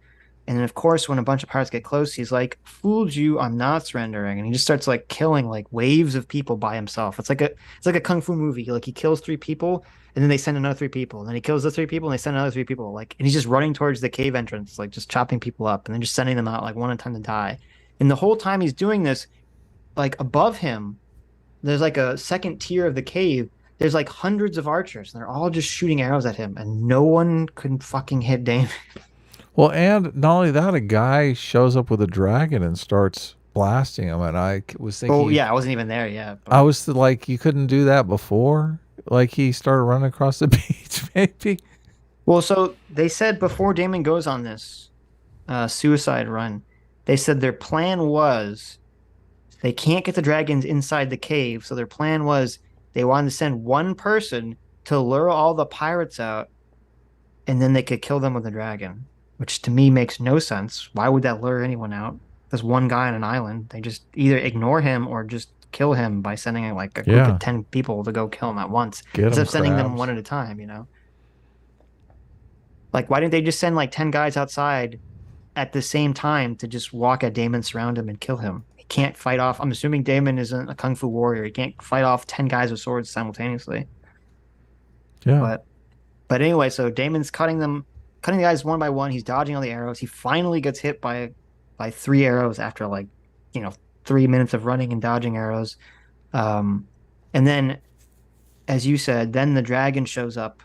And then of course, when a bunch of pirates get close, he's like, "Fooled you, I'm not surrendering." And he just starts like killing like waves of people by himself. It's like a kung fu movie. Like he kills 3 people, and then they send another 3 people. And then he kills the 3 people, and they send another 3 people. Like, and he's just running towards the cave entrance, like just chopping people up, and then just sending them out like one at a time to die. And the whole time he's doing this, like above him, there's like a second tier of the cave. There's like hundreds of archers, and they're all just shooting arrows at him, and no one can fucking hit Damon. Well, and not only that, a guy shows up with a dragon and starts blasting him. And I was Oh thinking, yeah, I wasn't even there yet, I but was like, you couldn't do that before? Like he started running across the beach, maybe? well, so they said before Damon goes on this suicide run, they said their plan was they can't get the dragons inside the cave, so their plan was they wanted to send one person to lure all the pirates out, and then they could kill them with a dragon, which to me makes no sense. Why would that lure anyone out? There's one guy on an island. They just either ignore him or just kill him by sending like a group Yeah. of 10 people to go kill him at once Get instead him, of sending them crabs. one at a time. Like, why didn't they just send like 10 guys outside at the same time to just walk at Damon, surround him, and kill him? He can't fight off. I'm assuming Damon isn't a kung fu warrior. He can't fight off 10 guys with swords simultaneously. Yeah. But anyway, so Damon's cutting the guys one by one. He's dodging all the arrows. He finally gets hit by 3 arrows after like, 3 minutes of running and dodging arrows. And then, as you said, then the dragon shows up.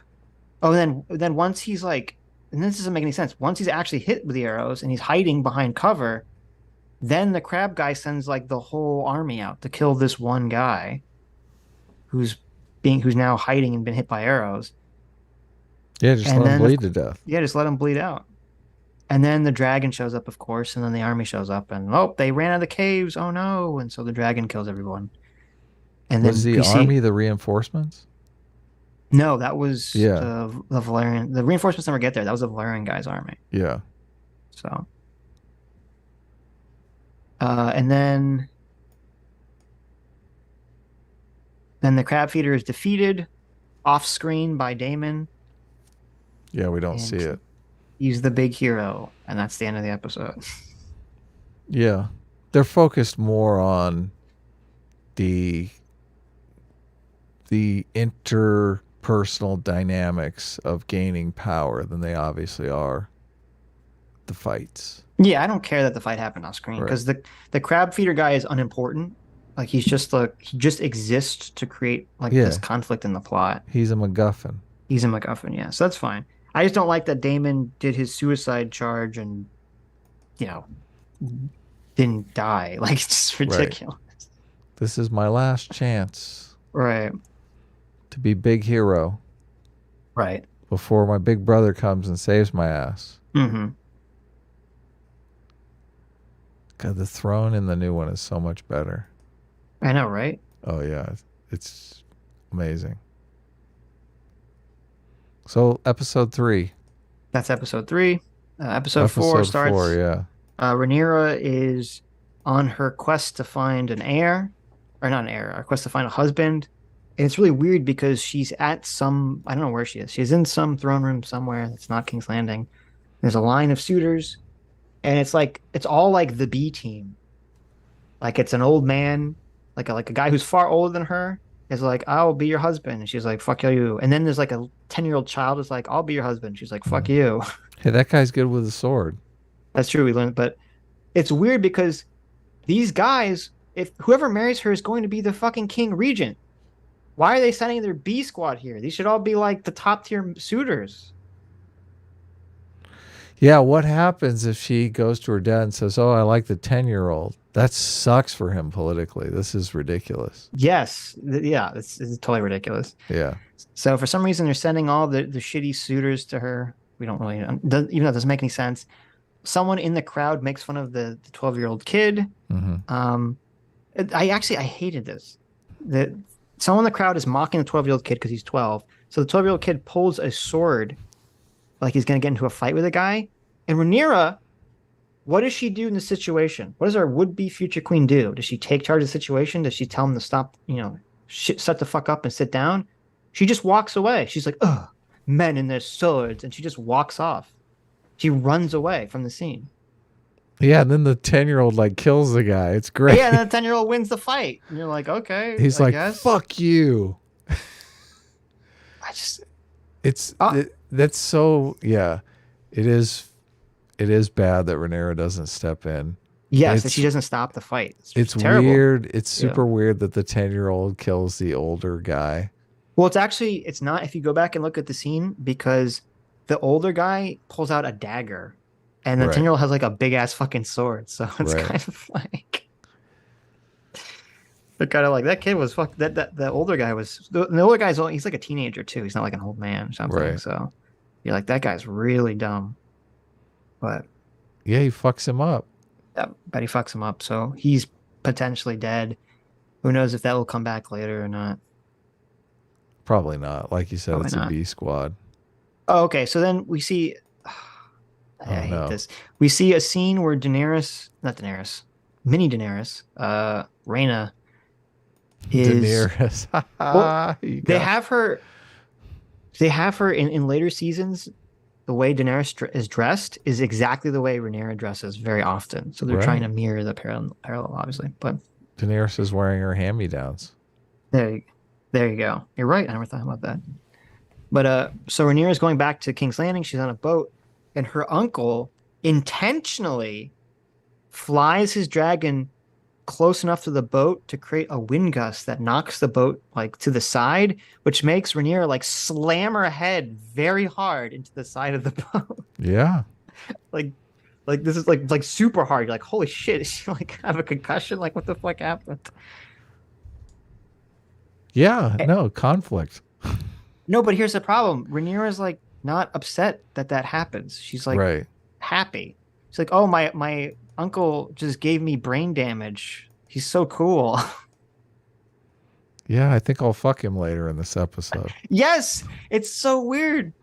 Oh, and then once he's like, and this doesn't make any sense. Once he's actually hit with the arrows and he's hiding behind cover, then the crab guy sends like the whole army out to kill this one guy who's now hiding and been hit by arrows. Yeah, just And let him then bleed to death. yeah, just let him bleed out. And then the dragon shows up, of course, and then the army shows up, and they ran out of the caves. Oh no! And so the dragon kills everyone. And Was then the we see army the reinforcements? no, that was Yeah. the Valerian. The reinforcements never get there. That was the Valerian guy's army. Yeah. So, and then Then the crab feeder is defeated off screen by Daemon, Yeah, we don't see and it. he's the big hero, and that's the end of the episode. Yeah. They're focused more on the interpersonal dynamics of gaining power than they obviously are the fights. Yeah, I don't care that the fight happened off screen Right. because the crab feeder guy is unimportant. Like he just exists to create like this Yeah. conflict in the plot. He's a MacGuffin. He's a MacGuffin, yeah, so that's fine. I just don't like that Damon did his suicide charge and you know didn't die. Like it's just Right. ridiculous. This is my last chance Right, to be big hero right. before my big brother comes and saves my ass. Hmm. God, the throne in the new one is so much better. I know, right? Oh yeah, it's amazing. So episode 3. That's episode 3. Episode 4 Episode starts. 4, yeah. Rhaenyra is on her quest to find an heir, or not an heir, a quest to find a husband. And it's really weird because she's at some, I don't know where she is. She's in some throne room somewhere that's not King's Landing. There's a line of suitors, and it's like, it's all like the B team. Like it's an old man, like a guy who's far older than her is like, I'll be your husband. And she's like, fuck you. And then there's like a 10-year-old child is like, I'll be your husband. She's like, fuck Mhm. you. Hey, that guy's good with a sword. That's true. We learned, but it's weird because these guys, if whoever marries her is going to be the fucking king regent, why are they sending their B squad here? These should all be like the top tier suitors. Yeah, what happens if she goes to her dad and says, "Oh, I like the 10-year-old"? That sucks for him politically. This is ridiculous. Yes, yeah, it's totally ridiculous. Yeah. So for some reason, they're sending all the shitty suitors to her. We don't really, even though it doesn't make any sense. Someone in the crowd makes fun of the 12-year-old kid. Mm-hmm. I hated this. The Someone in the crowd is mocking the 12-year-old kid because he's 12. So the 12-year-old kid pulls a sword like he's going to get into a fight with a guy. And Rhaenyra, what does she do in the situation? What does our would-be future queen do? Does she take charge of the situation? Does she tell him to stop, shut the fuck up and sit down? She just walks away. She's like, ugh, men and their swords. And she just walks off. She runs away from the scene. Yeah, and then the 10-year-old like kills the guy. It's great. Yeah, and then the 10-year-old wins the fight. And you're like, okay, He's I like, guess. "Fuck you." I just That's so, yeah. It is bad that Rhaenyra doesn't step in. yes, that she doesn't stop the fight. It's terrible. weird. It's Yeah. super weird that the 10-year-old kills the older guy. Well, it's not if you go back and look at the scene because the older guy pulls out a dagger and the Right. 10-year-old has like a big ass fucking sword. So it's Right. kind of like they're kind of like that kid was that the older guy was the older guy's he's like a teenager too. He's not like an old man or something. Right. So you're like that guy's really dumb. But Yeah, he fucks him up. but he fucks him up. So he's potentially dead. Who knows if that will come back later or not. Probably not. Like you said, Probably it's not. a B squad. Oh, okay. So then we see. I hate no. this. We see a scene where mini Daenerys, Rhaena is. Daenerys. Well, You they got- have her. They have her in later seasons. The way Daenerys is dressed is exactly the way Rhaenyra dresses very often. So they're Right. trying to mirror the parallel, obviously. But Daenerys is wearing her hand-me-downs. there you go. You're right. I never thought about that. But so Rhaenyra is going back to King's Landing. She's on a boat, and her uncle intentionally flies his dragon close enough to the boat to create a wind gust that knocks the boat like to the side, which makes Rhaenyra like slam her head very hard into the side of the boat. Yeah. like this is like super hard. You're like, holy shit, is she like have a concussion? Like what the fuck happened? Yeah. No, conflict. No, but here's the problem. Rhaenyra is like not upset that happens. She's like Right. happy. She's like, oh, my uncle just gave me brain damage. He's so cool. Yeah, I think I'll fuck him later in this episode. Yes, it's so weird.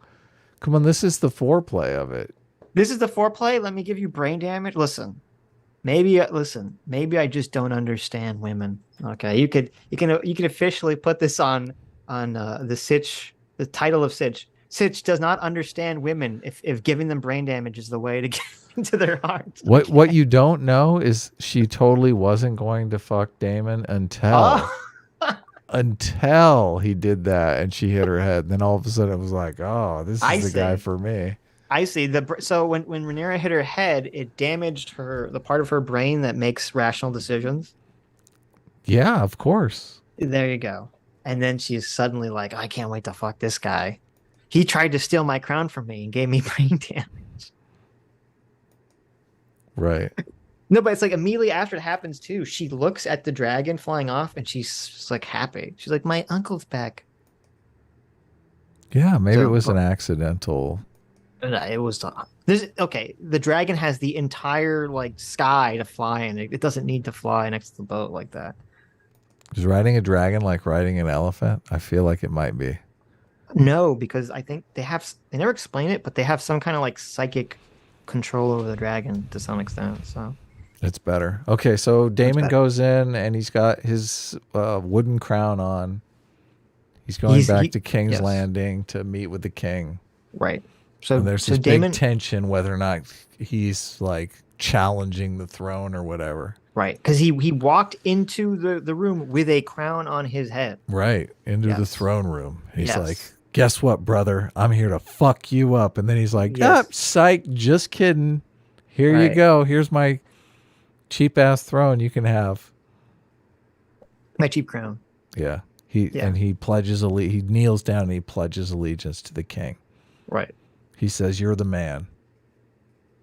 Come on, this is the foreplay of it. This is the foreplay. Let me give you brain damage. Listen, maybe listen, maybe I just don't understand women. Okay, you can officially put this on the Sitch, the title of Sitch. Sitch does not understand women if giving them brain damage is the way to get into their hearts. What Okay. you don't know is she totally wasn't going to fuck Damon Oh, until he did that and she hit her head. And then all of a sudden it was like, oh, this I is the guy see. for me. I see. So when Rhaenyra hit her head, it damaged the part of her brain that makes rational decisions. Yeah, of course. There you go. And then she's suddenly like, I can't wait to fuck this guy. He tried to steal my crown from me and gave me brain damage. Right. No, but it's like immediately after it happens too, she looks at the dragon flying off and she's just like happy. She's like, my uncle's back. Yeah, maybe it So, was an but accidental. it was this okay. The dragon has the entire like sky to fly in. It doesn't need to fly next to the boat like that. Is riding a dragon like riding an elephant? I feel like it might be. No, because I think they never explain it, but they have some kind of like psychic control over the dragon to some extent. So It's better. Okay, so that's Damon better. goes in and he's got his wooden crown on. He's going He's back he to King's Yes, Landing to meet with the king. right. And So there's so this big Damon, tension whether or not he's like challenging the throne or whatever. right, because he walked into the room with a crown on his head. Right, into the Yes, throne room. He's like, yes, guess what, brother? I'm here to fuck you up. And then he's like, ah, yes, psych, just kidding. Here you right. go. Here's my cheap ass throne you can have. My cheap crown. Yeah. He Yeah, and he he kneels down and he pledges allegiance to the king. right. He says, you're the man.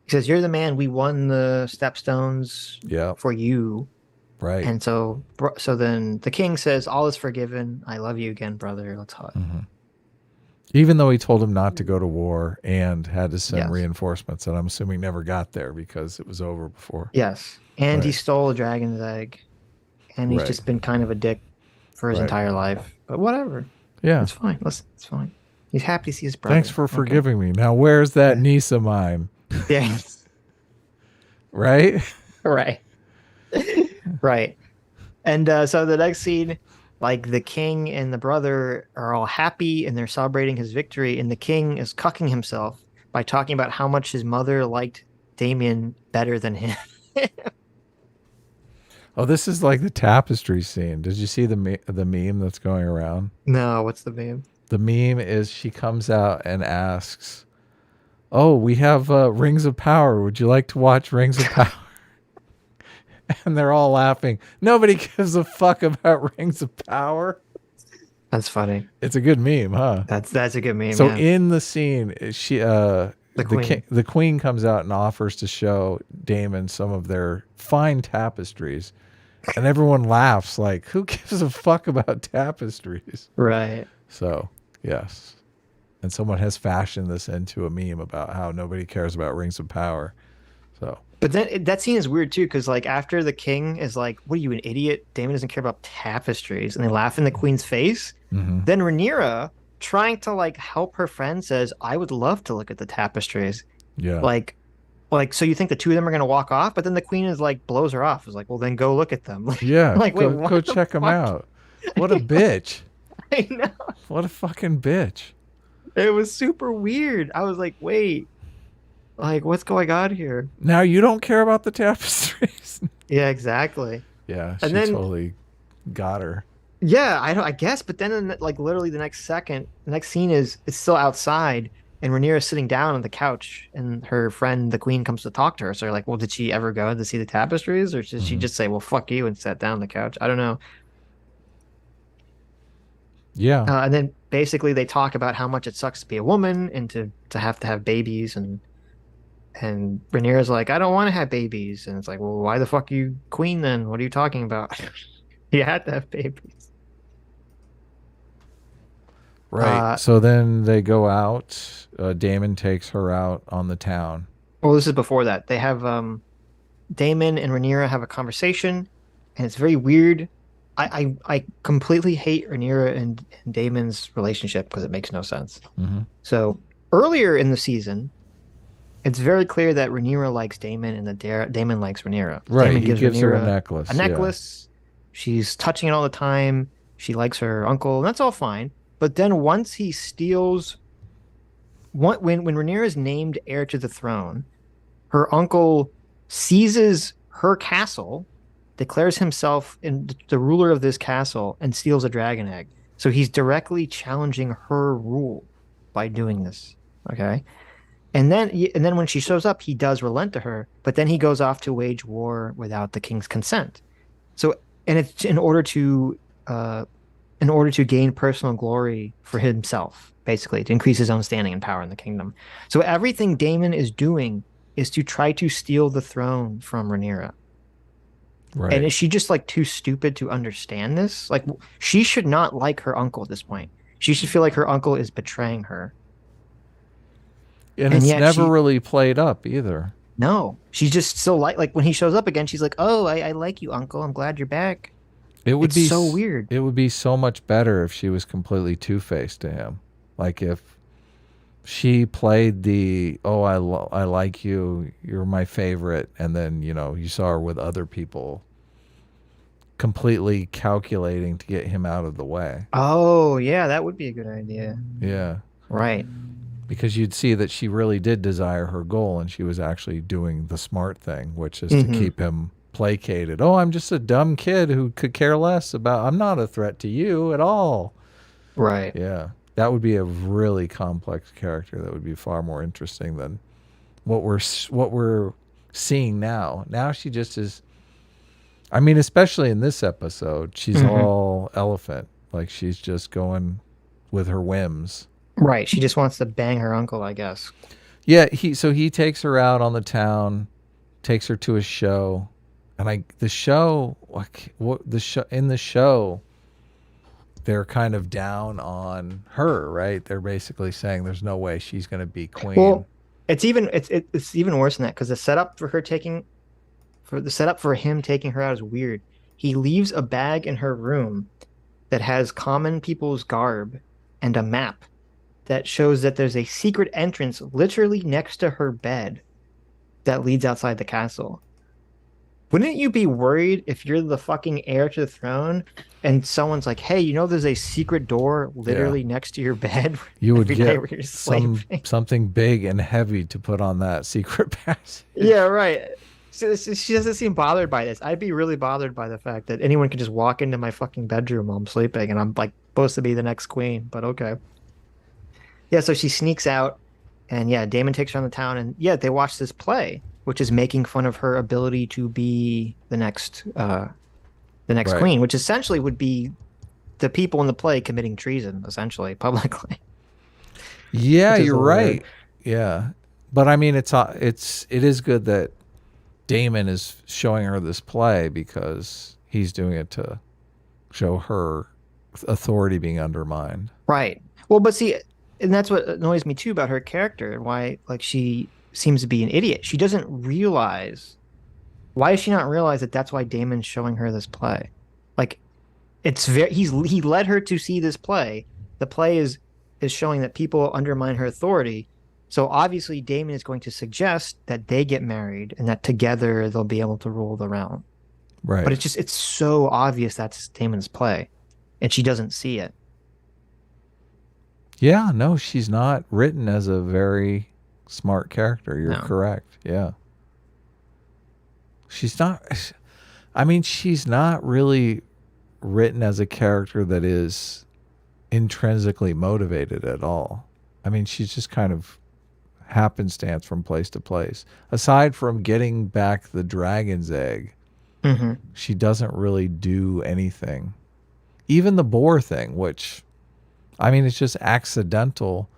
He says, "You're the man. We won the Stepstones Yeah. for you." Right. And so then the king says, "All is forgiven. I love you again, brother. Let's hug." Hmm. Even though he told him not to go to war and had to send Yes. reinforcements, and I'm assuming never got there because it was over before. Yes. And he Right. stole a dragon's egg, and he's Right. just been kind of a dick for his Right. entire life. But whatever. Yeah. It's fine. Listen, it's fine. He's happy to see his Thanks brother. for Okay. forgiving me. Now, where's that Yeah. niece of mine? Yeah. Right? Right. Right. And so the next scene, like the king and the brother are all happy and they're celebrating his victory, and the king is cucking himself by talking about how much his mother liked Damien better than him. Oh, this is like the tapestry scene. Did you see the meme that's going around? No, what's the name? The meme is she comes out and asks, "Oh, we have Rings of Power. Would you like to watch Rings of Power?" And they're all laughing. Nobody gives a fuck about Rings of Power. That's funny. It's a good meme, huh? That's a good meme, So yeah. in the scene, she The queen. the queen comes out and offers to show Damon some of their fine tapestries, and everyone laughs like, "Who gives a fuck about tapestries?" Right. So yes, and someone has fashioned this into a meme about how nobody cares about Rings of Power. So But then that scene is weird too, because like after the king is like, "What are you, an idiot? Damon doesn't care about tapestries," and they laugh in the queen's face. mhm. Then Rhaenyra, trying to like help her friend, says, "I would love to look at the tapestries." Yeah, Like, so you think the two of them are gonna walk off? But then the queen is like blows her off. Is like, "Well, then go look at them." yeah, Like, wait, go what the check them fuck? out. What a bitch! I know. What a fucking bitch! It was super weird. I was like, wait, like what's going on here? Now you don't care about the tapestries. Yeah, exactly. Yeah, And she then totally got her. yeah, I guess, but then like literally the next second, the next scene is it's still outside, and Rhaenyra's sitting down on the couch, and her friend the queen comes to talk to her. So you're like, well, did she ever go to see the tapestries, or did she Mhm. just say, well, fuck you, and sat down on the couch? I don't know. Yeah, And then basically they talk about how much it sucks to be a woman and to have babies, and Rhaenyra's like, I don't want to have babies, and it's like, well, why the fuck you queen then? What are you talking about? You had to have babies. right. So then they go out. Damon takes her out on the town. Well, this is before that. They have Daemon and Rhaenyra have a conversation, and it's very weird. I completely hate Rhaenyra and Daemon's relationship because it makes no sense. Hmm. So earlier in the season, it's very clear that Rhaenyra likes Daemon and that Daemon likes Rhaenyra. Right. Daemon He gives gives her a Rhaenyra a necklace. Yeah. necklace. She's touching it all the time. She likes her uncle, and that's all fine. But then once he steals, when Rhaenyra is named heir to the throne, her uncle seizes her castle, declares himself the ruler of this castle, and steals a dragon egg. So he's directly challenging her rule by doing this. Okay. And then when she shows up, he does relent to her, but then he goes off to wage war without the king's consent. So, and it's uh, in order to gain personal glory for himself, basically, to increase his own standing and power in the kingdom. So everything Daemon is doing is to try to steal the throne from Rhaenyra. And Right. is she just like too stupid to understand this? Like she should not like her uncle at this point. She should feel like her uncle is betraying her. And And it's yet never she really played up either. no, she's just so like when he shows up again, she's like, "Oh, I like you, uncle. I'm glad you're back." It would It's be so weird. it would be so much better if she was completely two-faced to him. Like if she played the I like you, you're my favorite, and then you saw her with other people completely calculating to get him out of the way. Oh, yeah, that would be a good idea. Yeah. Right. Because you'd see that she really did desire her goal and she was actually doing the smart thing, which is to Hmm. keep him placated. Oh, I'm just a dumb kid who could care less about, I'm not a threat to you at all. Right. Yeah. That would be a really complex character that would be far more interesting than what we're seeing now. Now she just is, I mean, especially in this episode, she's Hmm. all elephant. Like she's just going with her whims. Right. She just wants to bang her uncle, I guess. Yeah, he takes her out on the town, takes her to a show, and the show, like what the show in the show, they're kind of down on her, right? They're basically saying there's no way she's going to be queen. Well, it's even worse than that because the setup for him taking her out is weird. He leaves a bag in her room that has common people's garb and a map that shows that there's a secret entrance literally next to her bed that leads outside the castle. Wouldn't you be worried if you're the fucking heir to the throne and someone's like, "Hey, there's a secret door Yeah, literally next to your bed you would every night get where you're sleeping?" something big and heavy to put on that secret Yeah, passage. right. So she doesn't seem bothered by this. I'd be really bothered by the fact that anyone could just walk into my fucking bedroom while I'm sleeping and I'm like supposed to be the next queen, but okay. Yeah, so she sneaks out and yeah, Damon takes her on the town and yeah, they watch this play, which is making fun of her ability to be the next Right. queen, which essentially would be the people in the play committing treason, essentially, publicly, Yeah, which is you're a little weird. right. Yeah, but I mean, it is good that Damon is showing her this play because he's doing it to show her authority being undermined. Right. Well, but see, and that's what annoys me too about her character and why like she seems to be an idiot. She doesn't realize why does she not realize that that's why Damon's showing her this play? Like he led her to see this play. The play is showing that people undermine her authority. So obviously Damon is going to suggest that they get married and that together they'll be able to rule the realm. But Right. it's so obvious that's Damon's play and she doesn't see it. Yeah, no, she's not written as a very smart character. You're No. correct. Yeah. She's not, I mean, she's not really written as a character that is intrinsically motivated at all. I mean, she's just kind of happenstance from place to place. Aside from getting back the dragon's egg, Hmm. she doesn't really do anything. Even the boar thing, which, I mean, it's just accidental.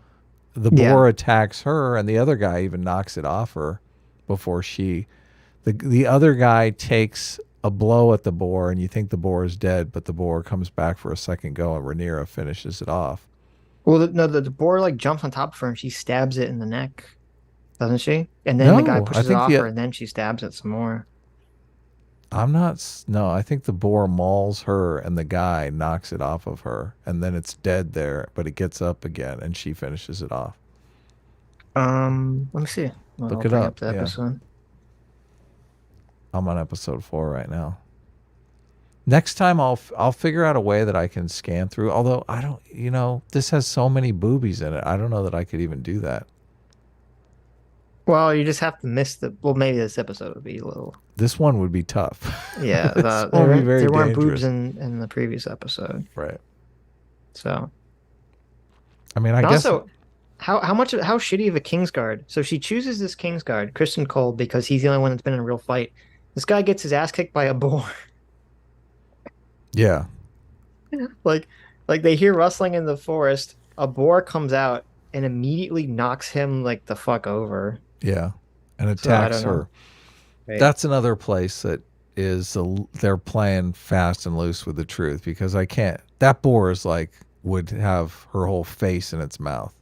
The Yeah. boar attacks her, and the other guy even knocks it off her before the other guy takes a blow at the boar, and you think the boar is dead, but the boar comes back for a second go, and Rhaenyra finishes it off. Well, no, the boar like jumps on top of her and she stabs it in the neck, doesn't she? And then the guy No, I pushes it think off the her and then she stabs it some more. I'm not. No, I think the boar mauls her, and the guy knocks it off of her, and then it's dead there, but it gets up again, and she finishes it off. Let me see. Well, I'll Look it bring up. up the Yeah. episode. I'm on episode 4 right now. Next time I'll figure out a way that I can scan through. Although I don't, this has so many boobies in it. I don't know that I could even do that. Well, you just have to miss the. Well, maybe this episode would be a little. This one would be tough. Yeah, This one would be very there weren't boobs dangerous. in the previous episode, Right. so. I mean, I And guess. also, how shitty of a Kingsguard. So she chooses this Kingsguard, Kristen Cole, because he's the only one that's been in a real fight. This guy gets his ass kicked by a boar. Yeah. Like, like they hear rustling in the forest. A boar comes out and immediately knocks him like the fuck over. Yeah. And So I attacks don't know. her. Right. That's another place that they're playing fast and loose with the truth because I can't. That boar is like would have her whole face in its mouth.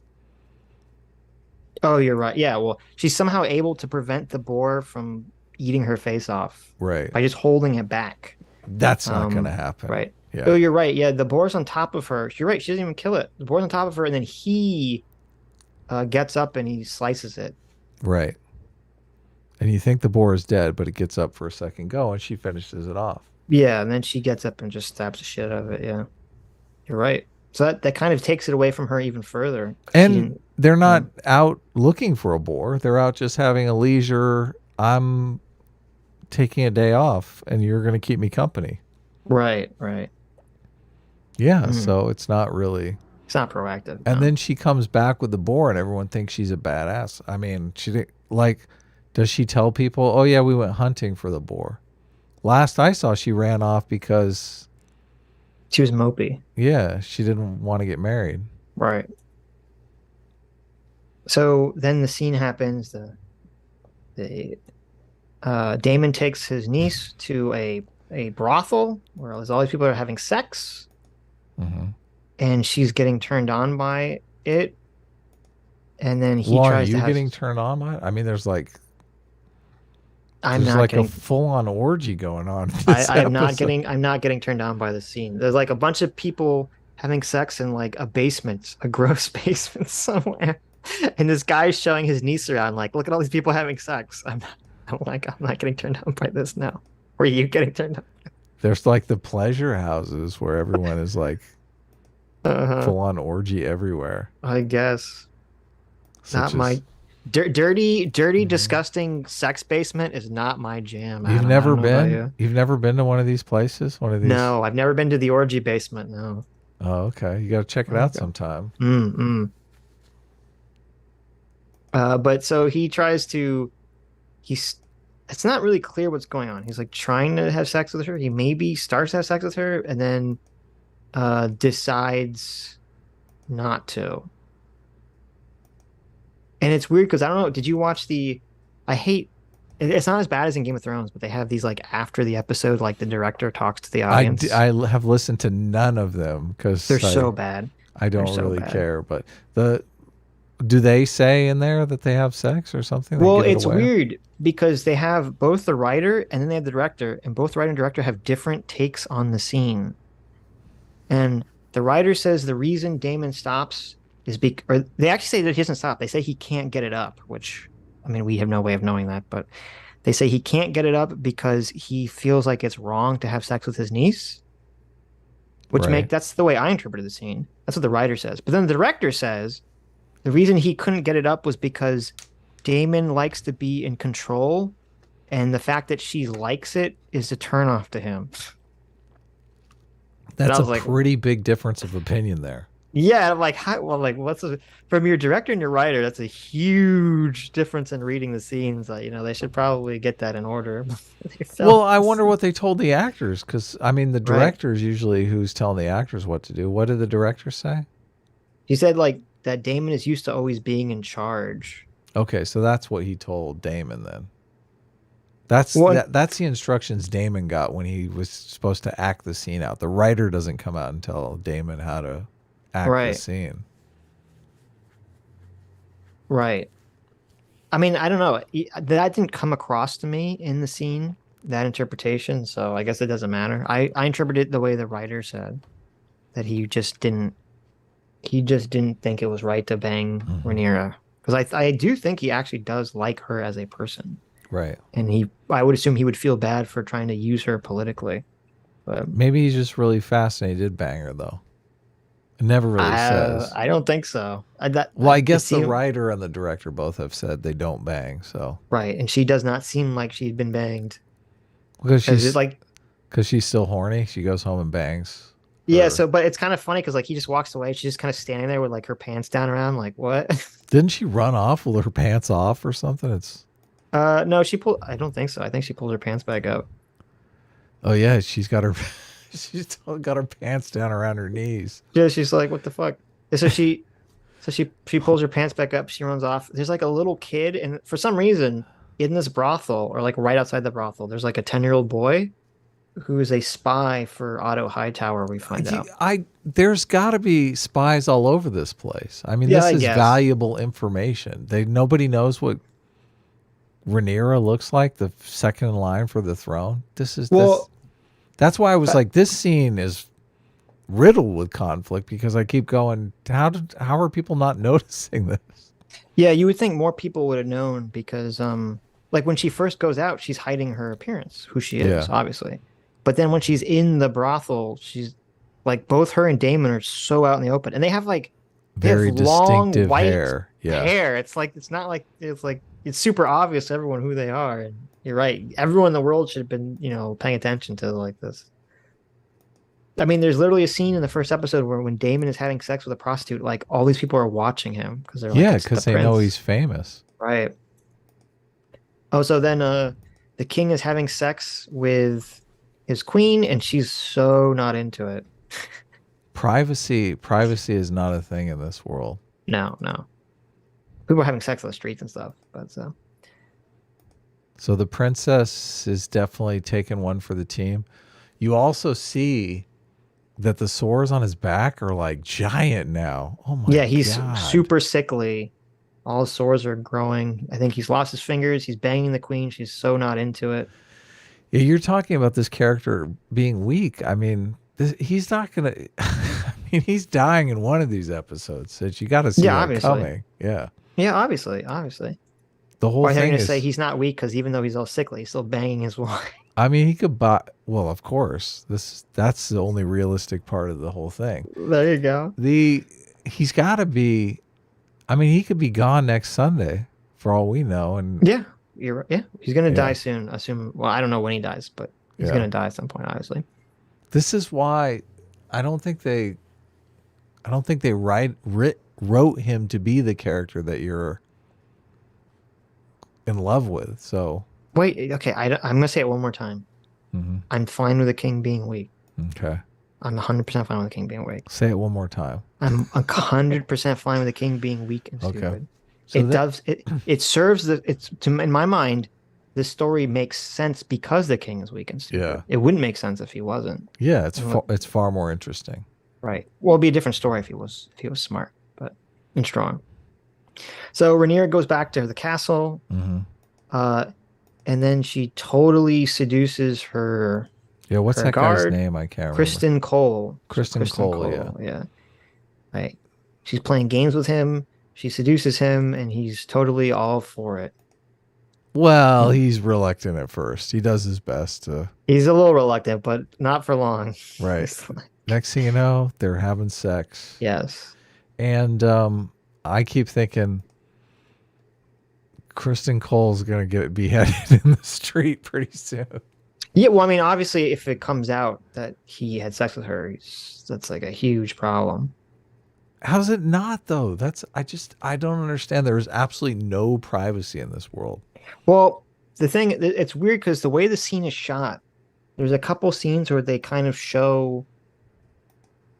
Oh, you're right. Yeah, well, she's somehow able to prevent the boar from eating her face off Right. by just holding it back. That's not going to Um, happen. right. Yeah. Oh, you're right. Yeah, the boar's on top of her. You're right. She doesn't even kill it. The boar's on top of her, and then he gets up and he slices it. Right. And you think the boar is dead, but it gets up for a second go and she finishes it off. Yeah, and then she gets up and just stabs the shit out of it. Yeah, you're right. So that kind of takes it away from her even further. She And didn't. they're not Yeah. out looking for a boar. They're out just having a leisure. I'm taking a day off and you're going to keep me company. Right, right. Yeah. Mm. So it's not really. It's not proactive. And No. then she comes back with the boar and everyone thinks she's a badass. I mean, she didn't like, does she tell people, oh, yeah, we went hunting for the boar? Last I saw, she ran off because, She was mopey. yeah, she didn't want to get married. Right. So then the scene happens. The Damon takes his niece to a brothel where all these people are having sex, Mm-hmm. and she's getting turned on by it. And then he Well, are tries to you have. getting turned on by it? I mean, I'm there's not like a getting. full-on orgy going on in this I'm not episode. getting. I'm not getting turned on by the scene. There's like a bunch of people having sex in like a basement, a gross basement somewhere, and this guy's showing his niece around. Like, look at all these people having sex. I'm not getting turned on by this now. Were you getting turned on? There's like the pleasure houses where everyone is like Uh-huh. full-on orgy everywhere. I guess not Such as my dirty, Mhm. disgusting sex basement is not my jam. You've I never don't know about been? you. You've never been to one of these places? One of these? No, I've never been to the orgy basement. No. Oh, okay. You got to check it out Okay. sometime. Mm-mm. But so he tries to. He's. It's not really clear what's going on. He's like trying to have sex with her. He maybe starts to have sex with her and then decides not to. And it's weird because I don't know. Did you watch the? I hate. It's not as bad as in Game of Thrones, but they have these like after the episode, like the director talks to the audience. I have listened to none of them They're because so bad. I They're don't so really bad. care. But do they say in there that they have sex or something? They Well, give it it's away? weird because they have both the writer and then they have the director, and both the writer and director have different takes on the scene. And the writer says the reason Damon stops is because, or they actually say that he doesn't stop. They say he can't get it up, which, I mean, we have no way of knowing that, but they say he can't get it up because he feels like it's wrong to have sex with his niece, Right. that's the way I interpreted the scene. That's what the writer says. But then the director says the reason he couldn't get it up was because Damon likes to be in control, and the fact that she likes it is a turnoff to him. And I That's a was like, pretty big difference of opinion there. yeah, I'm like, how, well, like, from your director and your writer? That's a huge difference in reading the scenes. Like, they should probably get that in order. Well, I wonder what they told the actors because, I mean, the Right. director's usually who's telling the actors what to do. What did the director say? He said like that Damon is used to always being in charge. Okay, so that's what he told Damon then. Well, That's the instructions Damon got when he was supposed to act the scene out. The writer doesn't come out and tell Damon how to act the right, scene. right. I mean, I don't know. That didn't come across to me in the scene, that interpretation. So I guess it doesn't matter. I interpreted it the way the writer said that he just didn't think it was right to bang Mhm. Rhaenyra. because I do think he actually does like her as a person, Right. and I would assume he would feel bad for trying to use her politically. But Maybe he's just really fast and he did bang her though. It never really says. I don't think so. Well, I It guess the seemed writer and the director both have said they don't bang. So right, and she does not seem like she'd been banged because because it's she's like because she's still horny, she goes home and bangs yeah. her. So, but it's kind of funny because like he just walks away. She's just kind of standing there with like her pants down around, like what? Didn't she run off with her pants off or something? It's No, she pulled. I don't think so. I think she pulled her pants back up. oh yeah, she's got her she's still got her pants down around her knees. Yeah, she's like, what the fuck? And so she pulls her pants back up. She runs off. There's like a little kid, and for some reason, in this brothel or like right outside the brothel, there's like a 10-year-old boy who is a spy for Otto Hightower. We find out. There's got to be spies all over this place. I mean, Yeah, this I is guess. valuable information. Nobody knows what Rhaenyra looks like, the second in line for the throne. Well, That's why I was uh, like, this scene is riddled with conflict because I keep going, how are people not noticing this? yeah, you would think more people would have known because, like when she first goes out, she's hiding her appearance, who she is, Yeah, obviously. But then when she's in the brothel, she's like both her and Damon are so out in the open, and they have very long distinctive white hair. Yeah. hair. It's like it's not like it's super obvious to everyone who they are. And you're right. Everyone in the world should have been, paying attention to like this. I mean, there's literally a scene in the first episode where when Damon is having sex with a prostitute, like all these people are watching him because they're like, Yeah, it's the because they know he's prince. famous. Right. Oh, so then the king is having sex with his queen and she's so not into it. Privacy is not a thing in this world. No, no. People are having sex on the streets and stuff, but So the princess is definitely taking one for the team. You also see that the sores on his back are like giant now. Oh my yeah, he's god. super sickly. All his sores are growing. I think he's lost his fingers. He's banging the queen. She's so not into it. Yeah, you're talking about this character being weak. I mean, he's not gonna. I mean, he's dying in one of these episodes. So you got to see Yeah, that obviously. coming. Yeah, Yeah, obviously, obviously. the whole Or I thought you were thing gonna say is. he's not weak because even though he's all sickly, he's still banging his wife. I mean, he could buy. Well, of course, that's the only realistic part of the whole thing. There you go. The he's got to be. I mean, he could be gone next Sunday for all we know, and Yeah, you're right. Yeah, he's gonna die yeah, soon. Assume. Well, I don't know when he dies, but he's yeah. gonna die at some point, obviously. This is why I don't think they. I don't think they wrote him to be the character that you're in love with. So, Wait, okay. I'm gonna say it one more time. mhm. I'm fine with the king being weak. Okay, I'm 100% fine with the king being weak. say it one more time. I'm 100% fine with the king being weak and Okay, stupid. so It that does it serves in my mind, this story makes sense because the king is weak and yeah, stupid. It wouldn't make sense if he wasn't. yeah, And what- it's far more interesting. Right. Well, it'd be a different story if he was smart, but and strong. So Rhaenyra goes back to the castle, Hmm. uh, and then she totally seduces Yeah, what's her that guy's guard, name? I can't remember. Kristen Cole. So Kristen Cole. Yeah. Yeah. Right. She's playing games with him. She seduces him, and he's totally all for it. Well, And he's reluctant at first. He does his best to. he's a little reluctant, but not for long. Right. It's like, Next thing you know, they're having sex, yes. and I keep thinking Kristen Cole's gonna get beheaded in the street pretty soon. Yeah, well, I mean, obviously, if it comes out that he had sex with her, that's like a huge problem. How's it not though? I don't understand. There is absolutely no privacy in this world. Well, it's weird because the way the scene is shot, there's a couple scenes where they kind of show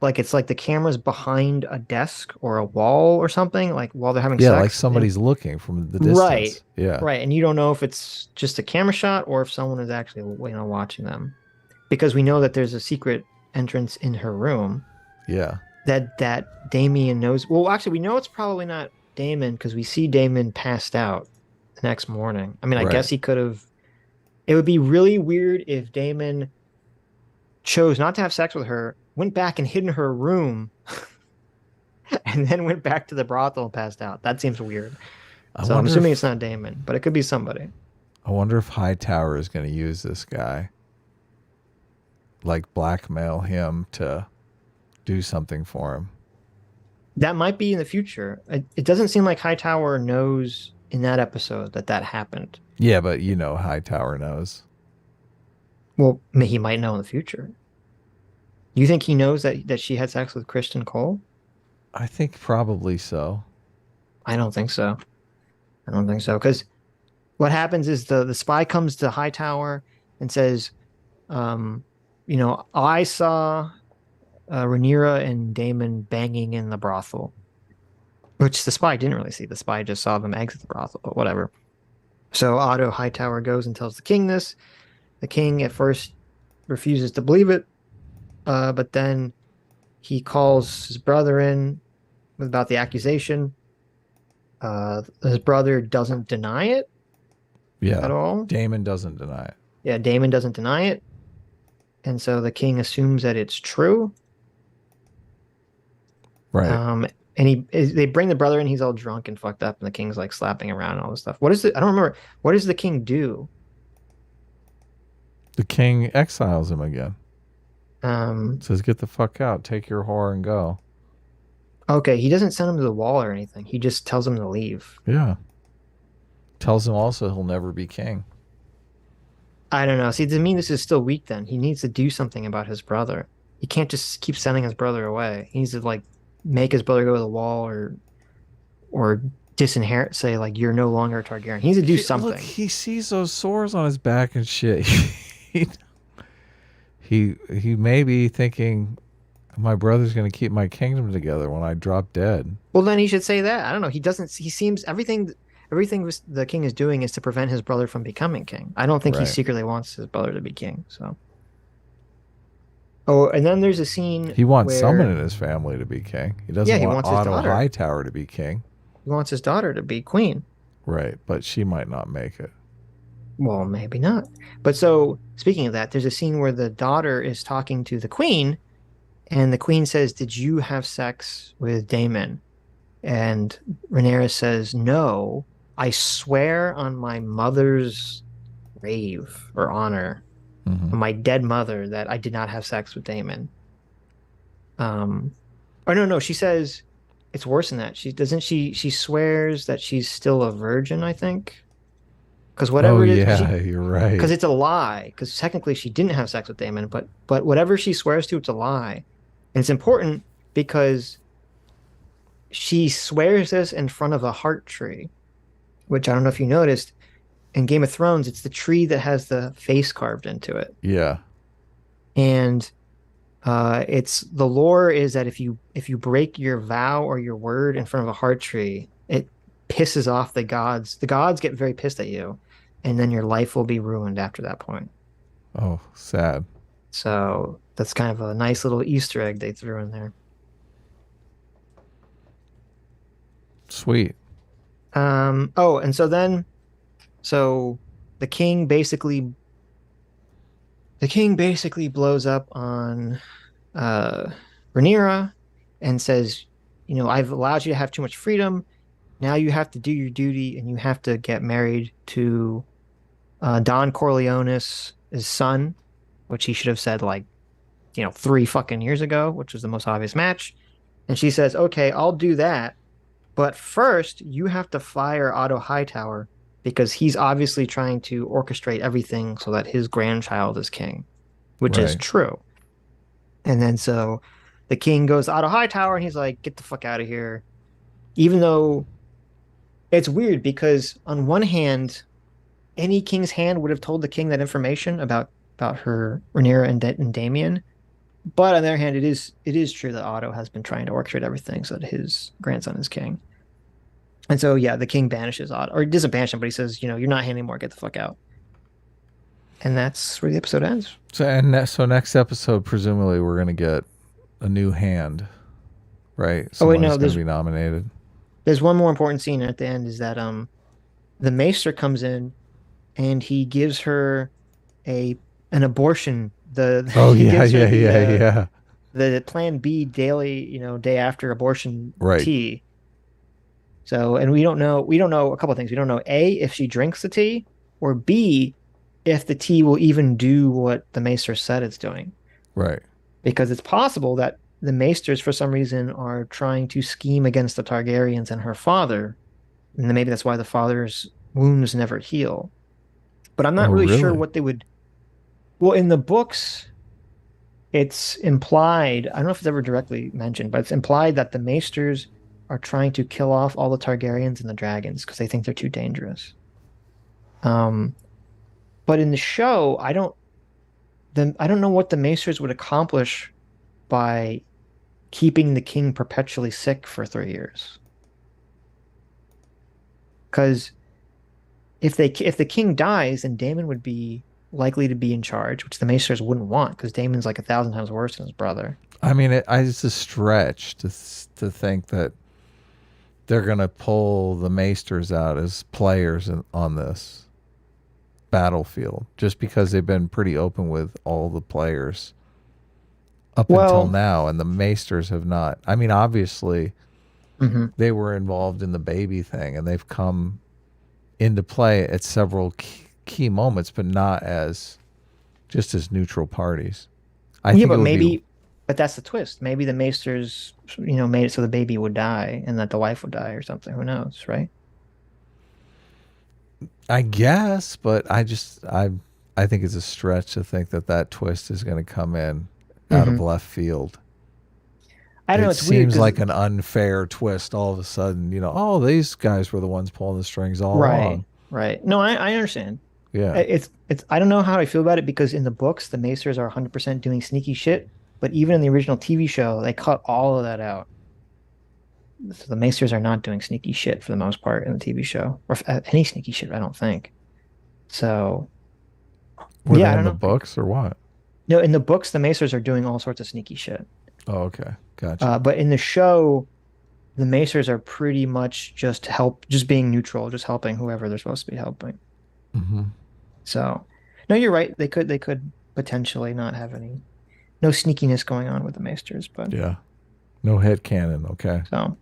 like it's like the camera's behind a desk or a wall or something, like while they're having Yeah, like sex. somebody's looking from the Right, distance. Yeah. right. And you don't know if it's just a camera shot or if someone is actually, watching them. Because we know that there's a secret entrance in her room Yeah. that Damien knows. Well, actually, we know it's probably not Damon because we see Damon passed out the next morning. I mean, I Right. guess he could have. It would be really weird if Damon chose not to have sex with her, went back and hid in her room, and then went back to the brothel and passed out. That seems weird. I So I'm wonder assuming it's if not Daemon, but it could be somebody. I wonder if Hightower is going to use this guy, like blackmail him to do something for him. That might be in the future. It doesn't seem like Hightower knows in that episode that that happened. Yeah, but you know Hightower knows. Well, he might know in the future. You think he knows that she had sex with Kristen Cole? I think probably so. I don't think so. I don't think so. Because what happens is the spy comes to Hightower and says, um, I saw Rhaenyra and Daemon banging in the brothel, which the spy didn't really see. The spy just saw them exit the brothel, but whatever. So Otto Hightower goes and tells the king this. The king at first refuses to believe it, but then he calls his brother in about the accusation. His brother doesn't deny it at Yeah. all. Daemon doesn't deny it. Yeah, Daemon doesn't deny it. And so the king assumes that it's true. Right. And they bring the brother in, he's all drunk and fucked up, and the king's like slapping around and all this stuff. What is it? I don't remember. What does the king do? The king exiles him again. Um, Says, get the fuck out. Take your whore and go. okay, he doesn't send him to the wall or anything. He just tells him to leave. Yeah. Tells him also he'll never be king. I don't know. See, to me, this is still weak then. He needs to do something about his brother. He can't just keep sending his brother away. He needs to like make his brother go to the wall or disinherit, say like you're no longer a Targaryen. He needs to do something. Look, he sees those sores on his back and shit. he may be thinking my brother's going to keep my kingdom together when I drop dead. Well, then he should say that. I don't know. He doesn't. He seems everything the king is doing is to prevent his brother from becoming king. I don't think he Right. secretly wants his brother to be king. So. Oh, and then there's a scene He wants where someone in his family to be king. He yeah, doesn't he want wants his Otto daughter. Hightower to be king. He wants his daughter to be queen. Right, but she might not make it. Well, maybe not. But so, speaking of that, there's a scene where the daughter is talking to the queen, and the queen says, "Did you have sex with Daemon?" And Rhaenyra says, "No, I swear on my mother's grave or honor, Mm-hmm. on my dead mother, that I did not have sex with Daemon." Or no, she says it's worse than that. She swears that she's still a virgin, I think. Because Oh whatever it is, yeah, you're right. because it's a lie. Because technically she didn't have sex with Daemon, but whatever she swears to, it's a lie, and it's important because she swears this in front of a heart tree, which I don't know if you noticed in Game of Thrones. It's the tree that has the face carved into it, Yeah. and it's the lore is that if you break your vow or your word in front of a heart tree, it pisses off the gods. The gods get very pissed at you, and then your life will be ruined after that point. Oh, sad. So that's kind of a nice little Easter egg they threw in there. Sweet. Oh, and so the king basically blows up on Rhaenyra and says, I've allowed you to have too much freedom. Now you have to do your duty and you have to get married to Don Corleone's son, which he should have said like, 3 fucking years ago, which was the most obvious match. And she says, okay, I'll do that. But first, you have to fire Otto Hightower because he's obviously trying to orchestrate everything so that his grandchild is king, which is Right. true. And then so the king goes to Otto Hightower and he's like, get the fuck out of here. Even though it's weird because on one hand, any king's hand would have told the king that information about her Rhaenyra and Damien. But on the other hand, it is true that Otto has been trying to orchestrate everything so that his grandson is king. And so yeah, the king banishes Otto, or he doesn't banish him, but he says, you're not here anymore, get the fuck out. And that's where the episode ends. So next episode, presumably, we're gonna get a new hand, right? Oh wait, Someone no, is gonna be nominated. there's one more important scene at the end is that the Maester comes in and he gives her an abortion. Oh He yeah, gives her yeah, the yeah, yeah. the Plan B daily, day after abortion Right. tea. So, and we don't know a couple of things. We don't know A, if she drinks the tea, or B, if the tea will even do what the Maester said it's doing. Right. Because it's possible that the Maesters, for some reason, are trying to scheme against the Targaryens and her father, and then maybe that's why the father's wounds never heal. But I'm not Oh, really sure really? what they would. Well, in the books, it's implied, I don't know if it's ever directly mentioned, but it's implied that the Maesters are trying to kill off all the Targaryens and the dragons because they think they're too dangerous. Um, but in the show, I don't know what the Maesters would accomplish by keeping the king perpetually sick for 3 years. Because if the king dies, then Daemon would be likely to be in charge, which the Maesters wouldn't want because Daemon's like 1,000 times worse than his brother. I mean, it's a stretch to think that they're going to pull the Maesters out as players on this battlefield just because they've been pretty open with all the players up until Well, now, and the Maesters have not. I mean, obviously, mhm. they were involved in the baby thing, and they've come into play at several key moments, but not as just as neutral parties. I Yeah, think it but would be, maybe, but that's the twist. Maybe the Maesters, made it so the baby would die and that the wife would die or something. Who knows, right? I guess, but I think it's a stretch to think that that twist is going to come in out of Hmm. left field. I don't know. It It's weird seems because, like an unfair twist all of a sudden, oh, these guys were the ones pulling the strings all right, along. right. No, I understand. Yeah. I don't know how I feel about it because in the books, the Maesters are 100% doing sneaky shit. But even in the original TV show, they cut all of that out. So the Maesters are not doing sneaky shit for the most part in the TV show, or any sneaky shit, I don't think. So, Were yeah, they I in don't the know. books or what? No, in the books, the Maesters are doing all sorts of sneaky shit. Oh, okay. Gotcha. But in the show, the Maesters are pretty much just being neutral, just helping whoever they're supposed to be helping. Hmm. So, no, you're right. They could potentially not have no sneakiness going on with the Maesters, but Yeah. No head canon. Okay. so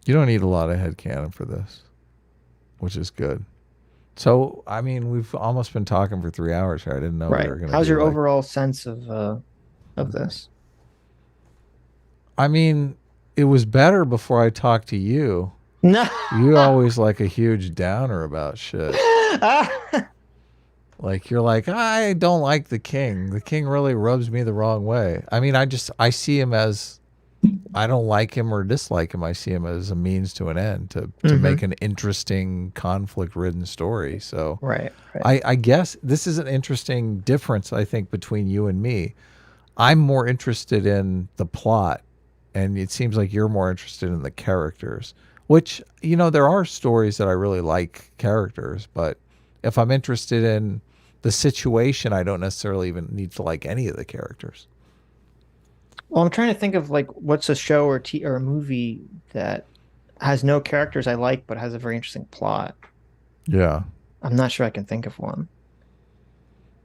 You don't need a lot of head canon for this, which is good. So, I mean, we've almost been talking for 3 hours here. I didn't know we right. were going to How's be your like, overall sense of this? I mean, it was better before I talked to you. No. You always like a huge downer about shit. Like you're like, I don't like the king. The king really rubs me the wrong way. I mean, I see him as I don't like him or dislike him. I see him as a means to an end to Hmm. make an interesting conflict ridden story. So Right, right. I guess this is an interesting difference, I think, between you and me. I'm more interested in the plot, and it seems like you're more interested in the characters, which, there are stories that I really like characters, but if I'm interested in the situation, I don't necessarily even need to like any of the characters. Well, I'm trying to think of like what's a show or a movie that has no characters I like but has a very interesting plot. Yeah. I'm not sure I can think of one.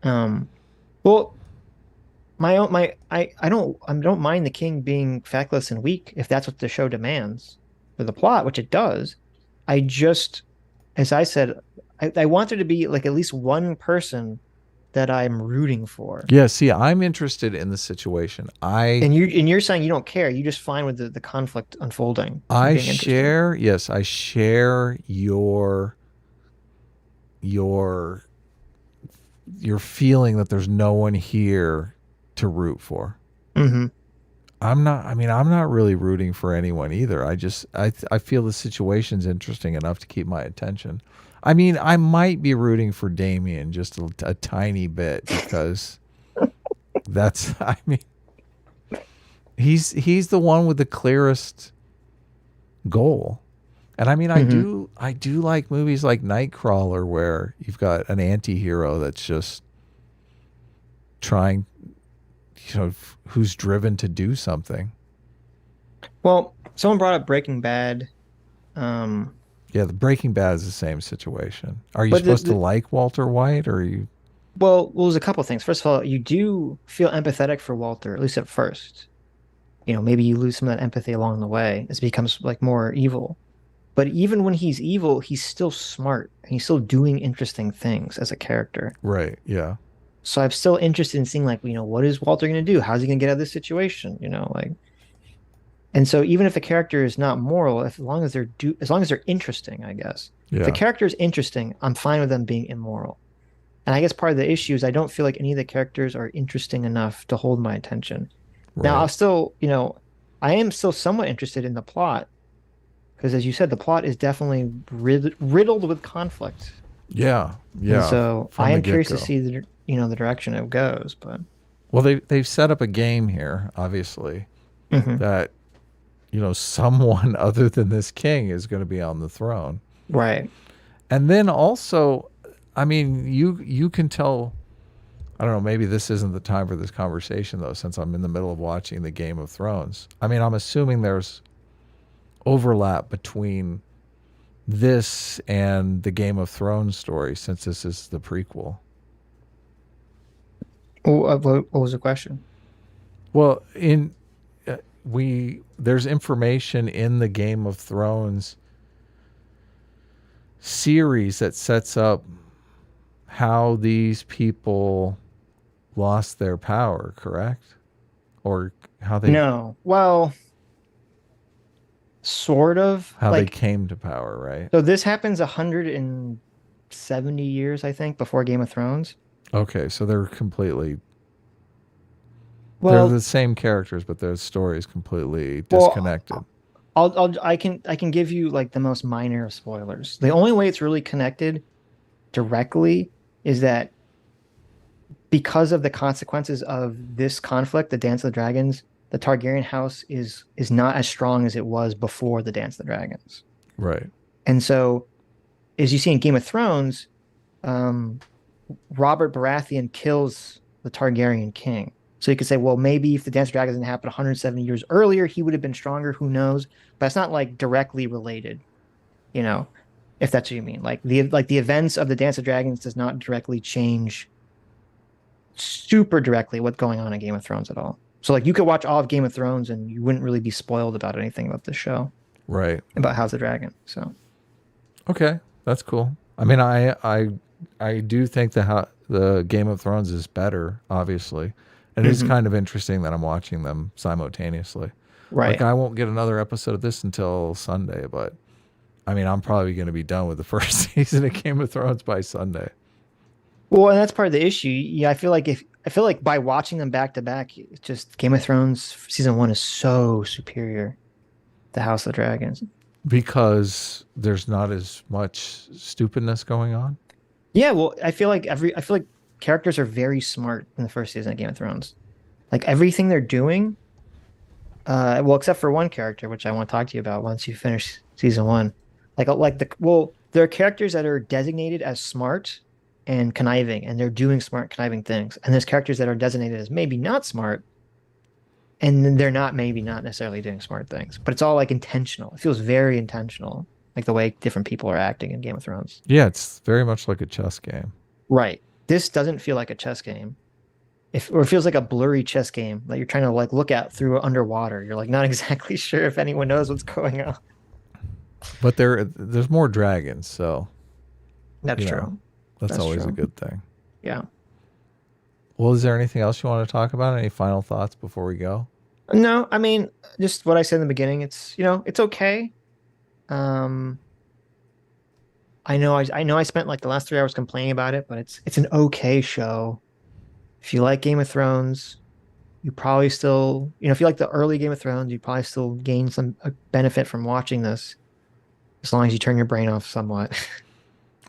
Um, well, I don't mind the king being feckless and weak if that's what the show demands for the plot, which it does. I just, as I said, I want there to be like at least one person that I'm rooting for. Yeah, see, I'm interested in the situation. And you're saying you don't care. You just find with the conflict unfolding and being interesting. Yes, I share your your feeling that there's no one here to root for. Hmm. I'm not really rooting for anyone either. I feel the situation's interesting enough to keep my attention. I mean, I might be rooting for Damien just a tiny bit because that's I mean, he's the one with the clearest goal. And I mean, Hmm. I do like movies like Nightcrawler where you've got an anti-hero that's just trying, who's driven to do something. Well, someone brought up Breaking Bad. Um, Yeah, the Breaking Bad is the same situation. Are you but the, supposed to the like Walter White or are you Well, there's a couple things. First of all, you do feel empathetic for Walter, at least at first. Maybe you lose some of that empathy along the way as he becomes like more evil. But even when he's evil, he's still smart and he's still doing interesting things as a character. Right. Yeah. So I'm still interested in seeing like, what is Walter going to do? How's he going to get out of this situation? Like, and so even if the character is not moral, as long as they're interesting, I guess. If the Yeah. character is interesting, I'm fine with them being immoral. And I guess part of the issue is I don't feel like any of the characters are interesting enough to hold my attention. Now, Right. I am still somewhat interested in the plot because, as you said, the plot is definitely riddled with conflict. Yeah. And Yeah. so I From the am curious to get-go. see the direction it goes. But Well, they've set up a game here, obviously, Mhm. that someone other than this king is going to be on the throne. Right. And then also, I mean, you can tell. I don't know. Maybe this isn't the time for this conversation though, since I'm in the middle of watching the Game of Thrones. I mean, I'm assuming there's overlap between this and the Game of Thrones story, since this is the prequel. What was the question? Well, in we there's information in the Game of Thrones series that sets up how these people lost their power, correct? Or No. Well, sort of. how they Like, came to power, right? so this happens 170 years, I think, before Game of Thrones. Okay, so they're Well, the same characters, but their story is completely well, disconnected. I can give you like the most minor of spoilers. The only way it's really connected directly is that because of the consequences of this conflict, the Dance of the Dragons, the Targaryen house is not as strong as it was before the Dance of the Dragons. Right. And so, as you see in Game of Thrones, um, Robert Baratheon kills the Targaryen king. So you could say, well, maybe if the Dance of Dragons didn't happen 170 years earlier, he would have been stronger. Who knows? But it's not like directly related, you know, if that's what you mean. Like the events of the Dance of Dragons does not directly change super directly what's going on in Game of Thrones at all. So like you could watch all of Game of Thrones and you wouldn't really be spoiled about anything about the show, Right. about House of Dragon. So Okay, that's cool. I mean, I do think the Game of Thrones is better, obviously. And it's mhm. kind of interesting that I'm watching them simultaneously. Like, Right. I won't get another episode of this until Sunday, but I mean, I'm probably going to be done with the first season of Game of Thrones by Sunday. Well, and that's part of the issue. Yeah, I feel like by watching them back to back, it's just Game of Thrones season one is so superior to House of Dragons. Because there's not as much stupidness going on. Yeah, well, I feel like characters are very smart in the first season of Game of Thrones. Like everything they're doing, well, except for one character, which I want to talk to you about once you finish season one. There are characters that are designated as smart and conniving, and they're doing smart, conniving things. And there's characters that are designated as maybe not smart, and then they're not maybe not necessarily doing smart things. But it's all like intentional. It feels very intentional, like the way different people are acting in Game of Thrones. Yeah, it's very much like a chess game. Right. This doesn't feel like a chess game. Or it feels like a blurry chess game that you're trying to like look at through underwater. You're like not exactly sure if anyone knows what's going on. But there's more dragons, so That's you know true. that's That's always a true. good thing. Yeah. Well, is there anything else you want to talk about? Any final thoughts before we go? No, I mean, just what I said in the beginning. It's okay. Um, I know I spent like the last 3 hours complaining about it, but it's an okay show. If you like Game of Thrones, you probably still, if you like the early Game of Thrones, you probably still gain some benefit from watching this, as long as you turn your brain off somewhat.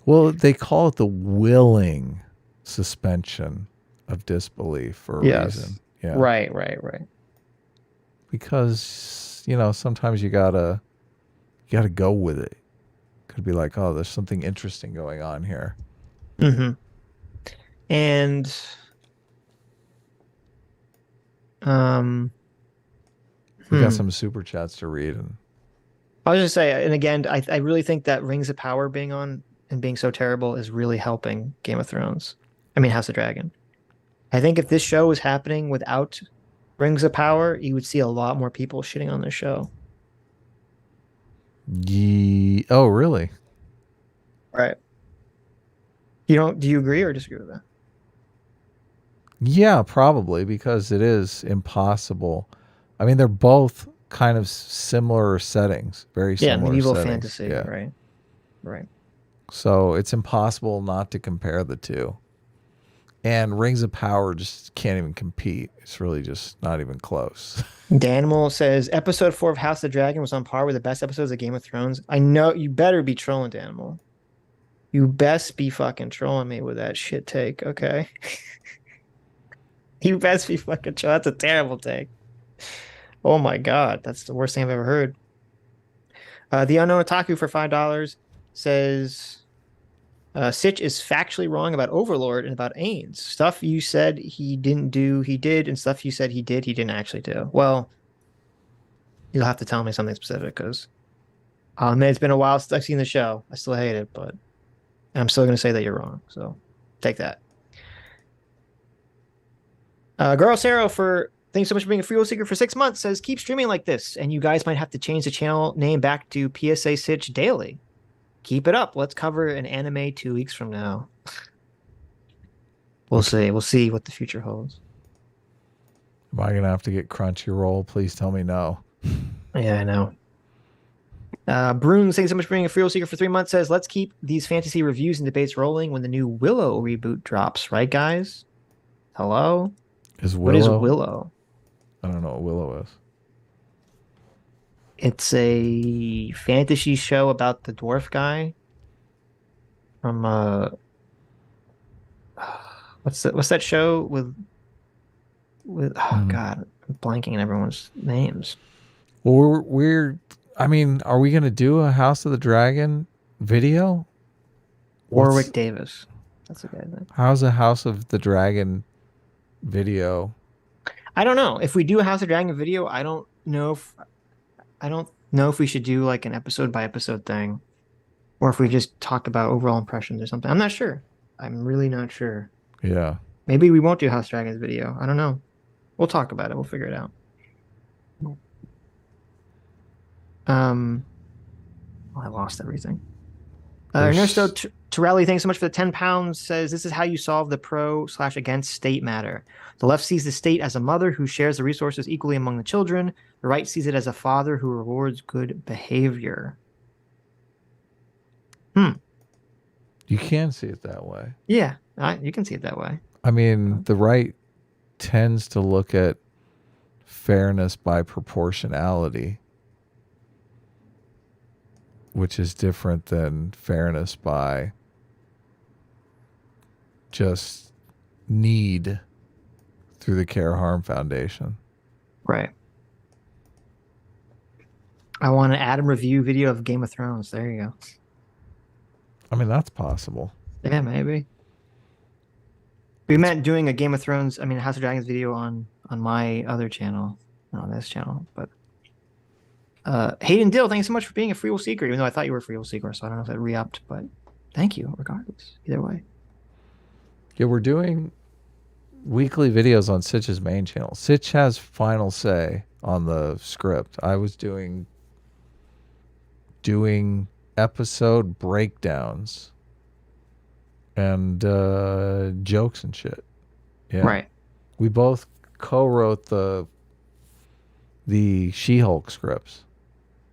Well, they call it the willing suspension of disbelief for a reason. Yes. Yeah. Right, right, right. Because, sometimes you gotta go with it. Could be like, oh, there's something interesting going on here. Hmm. And um, We got hmm. some super chats to read, and I was just say, and again, I really think that Rings of Power being on and being so terrible is really helping Game of Thrones. I mean, House of Dragon. I think if this show was happening without Rings of Power, you would see a lot more people shitting on this show. Oh, really? Right. You don't? Do you agree or disagree with that? Yeah, probably because it is impossible. I mean, they're both kind of similar settings, very Yeah, similar medieval settings. fantasy. Yeah. Right. Right. So it's impossible not to compare the two. And Rings of Power just can't even compete. It's really just not even close. Danimal says episode 4 of House of Dragon was on par with the best episodes of Game of Thrones. I know you better be trolling, Danimal. You best be fucking trolling me with that shit take, okay? You best be fucking trolling. That's a terrible take. Oh my God, that's the worst thing I've ever heard. The Unknown Otaku for $5 says Sitch is factually wrong about Overlord and about Ains. Stuff you said he didn't do, he did, and stuff you said he did, he didn't actually do. Well, you'll have to tell me something specific because man, it's been a while since I've seen the show. I still hate it, but I'm still going to say that you're wrong. So take that. Girl Sarah for thanks so much for being a free will seeker for 6 months says keep streaming like this, and you guys might have to change the channel name back to PSA Sitch Daily. Keep it up. Let's cover an anime 2 weeks from now. We'll see. We'll see what the future holds. Am I going to have to get Crunchyroll? Please tell me no. Yeah, I know. Brune, thanks so much for being a free will seeker for 3 months, says, let's keep these fantasy reviews and debates rolling when the new Willow reboot drops, right, guys? Hello? Is Willow? What is Willow? I don't know what Willow is. It's a fantasy show about the dwarf guy from what's that show with oh God, I'm blanking on everyone's names. Well, I mean, are we going to do a House of the Dragon video? Warwick Davis. That's the guy's name. How's a House of the Dragon video? I don't know. If we do a House of Dragon video, I don't know if we should do like an episode by episode thing or if we just talk about overall impressions or something. I'm not sure. I'm really not sure. Yeah. Maybe we won't do House of Dragons video. I don't know. We'll talk about it. We'll figure it out. I lost everything. Ernesto Torelli, thanks so much for the £10. Says this is how you solve the pro/against state matter. The left sees the state as a mother who shares the resources equally among the children. The right sees it as a father who rewards good behavior. You can see it that way. Yeah, you can see it that way. I mean, the right tends to look at fairness by proportionality, which is different than fairness by just need through the Care Harm Foundation. Right. I want an Adam review video of Game of Thrones. There you go. I mean, that's possible. Yeah, maybe. We meant doing a Game of Thrones, House of Dragons video on my other channel, not on this channel, but Hayden Dill, thanks so much for being a free will seeker, even though I thought you were a free will seeker, so I don't know if that re-upped, but thank you regardless. Either way. Yeah, we're doing weekly videos on Sitch's main channel. Sitch has final say on the script. I was doing episode breakdowns and jokes and shit. Yeah. Right. We both co-wrote the She-Hulk scripts.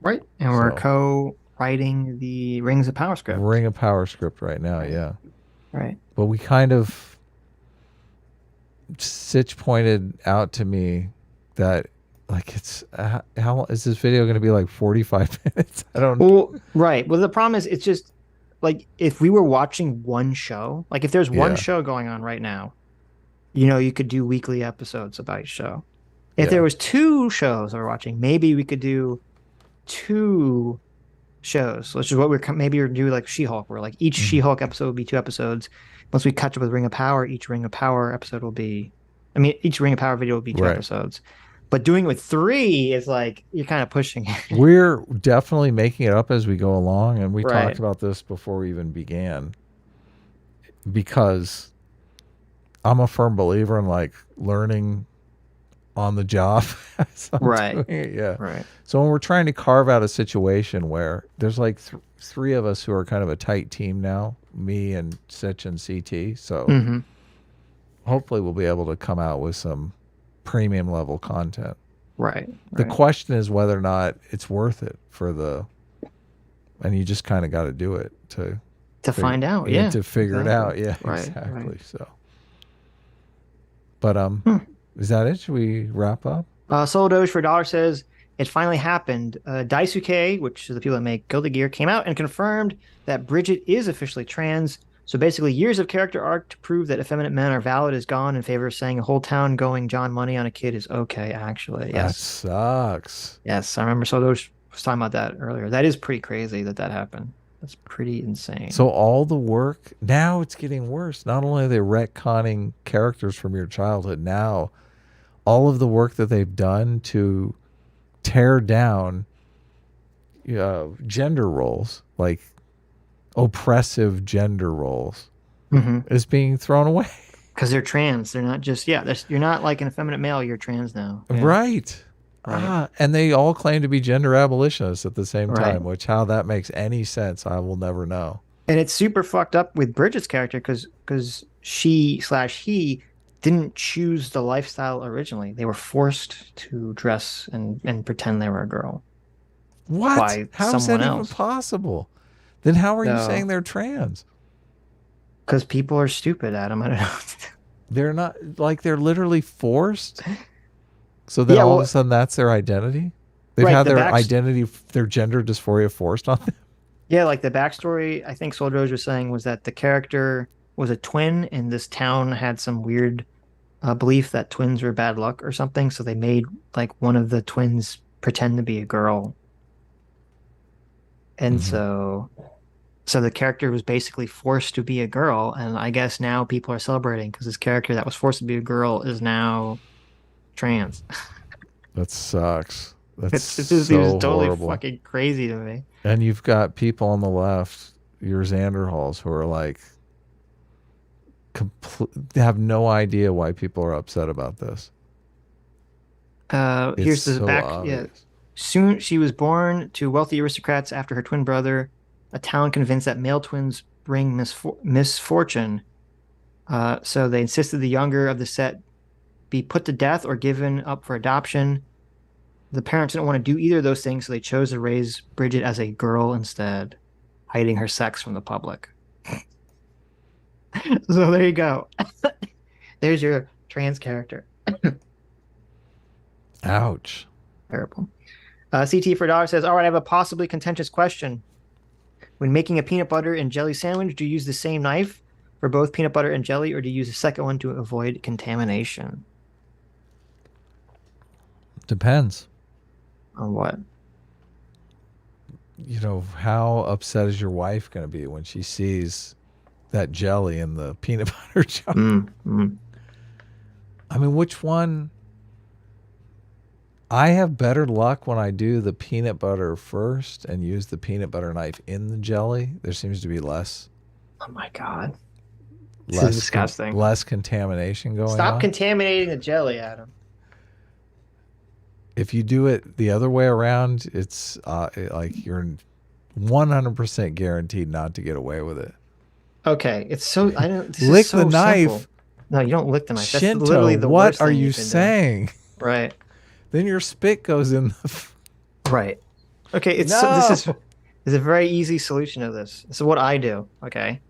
Right. And we're co-writing the Rings of Power script. Ring of Power script right now, yeah. Right. But we kind of... Sitch pointed out to me that it's how is this video going to be like 45 minutes? I don't know. Well, right. Well, the problem is it's just like if we were watching one show, like if there's one show going on right now, you could do weekly episodes about each show. If there was two shows that we're watching, maybe we could do 2 shows, which is what we're do like She-Hulk, where like each She-Hulk episode would be 2 episodes. Once we catch up with Ring of Power, each Ring of Power episode will be, each Ring of Power video will be 2 episodes. But doing it with 3 is like, you're kind of pushing it. We're definitely making it up as we go along. And we talked about this before we even began. Because I'm a firm believer in like learning on the job as I'm Right. doing it. Yeah. Right. So when we're trying to carve out a situation where there's like three of us who are kind of a tight team now, me and Sitch and CT. So Mm-hmm. hopefully we'll be able to come out with some premium level content. Right. The Right. question is whether or not it's worth it and you just kind of got to do it To find out. yeah, Yeah. to figure it Exactly. out. Yeah, Right. exactly. Right. So, but Hmm. is that it? Should we wrap up? Soul Doge for a dollar says it finally happened. Daisuke, which is the people that make Gilded Gear, came out and confirmed that Bridget is officially trans. So basically, years of character arc to prove that effeminate men are valid is gone in favor of saying a whole town going John Money on a kid is okay. Actually, That yes, sucks. yes, I remember Soul Doge was talking about that earlier. That is pretty crazy that happened. That's pretty insane. So all the work now it's getting worse. Not only are they retconning characters from your childhood, now all of the work that they've done to tear down gender roles, like oppressive gender roles, Mm-hmm. is being thrown away. Because they're trans. They're not just you're not like an effeminate male. You're trans now. Yeah. Right. Right. And they all claim to be gender abolitionists at the same Right. time, which how that makes any sense, I will never know. And it's super fucked up with Bridget's character because she/he didn't choose the lifestyle originally. They were forced to dress and pretend they were a girl What? by How is that someone even else. possible? Then how are you saying So, they're trans? because people are stupid, Adam. I don't know. They're not like they're literally forced. So then Yeah, all of a well, sudden that's their identity. They've right. had their identity, their gender dysphoria forced on them. Yeah, like the backstory, I think Soul Rose was saying was that the character was a twin, and this town had some weird belief that twins were bad luck or something. So they made like one of the twins pretend to be a girl. And Mm-hmm. so the character was basically forced to be a girl. And I guess now people are celebrating because this character that was forced to be a girl is now trans. That sucks. That's It's just totally horrible. fucking crazy to me. And you've got people on the left, your Xanderhalls, who are like, they have no idea why people are upset about this. Here's It's the so back. obvious. Yeah. Soon she was born to wealthy aristocrats after her twin brother, a town convinced that male twins bring misfortune. So they insisted the younger of the set be put to death or given up for adoption. The parents didn't want to do either of those things, so they chose to raise Bridget as a girl instead, hiding her sex from the public. So there you go. There's your trans character. Ouch. Terrible. CT for dollar says, all right, I have a possibly contentious question. When making a peanut butter and jelly sandwich, do you use the same knife for both peanut butter and jelly, or do you use a second one to avoid contamination? Depends. On what? You know, how upset is your wife going to be when she sees that jelly in the peanut butter jar? I mean, which one? I have better luck when I do the peanut butter first and use the peanut butter knife in the jelly. There seems to be less. Oh my God. This is disgusting. Less contamination going on. Stop contaminating the jelly, Adam. If you do it the other way around, it's like you're 100% guaranteed not to get away with it. Okay, it's so I don't. This lick is so the knife. simple. No, you don't lick the knife. That's Shinto, literally the what worst are thing you can do. saying? Right. Then your spit goes in the. Right. Okay. It's No. This is a very easy solution to this. This is what I do. Okay.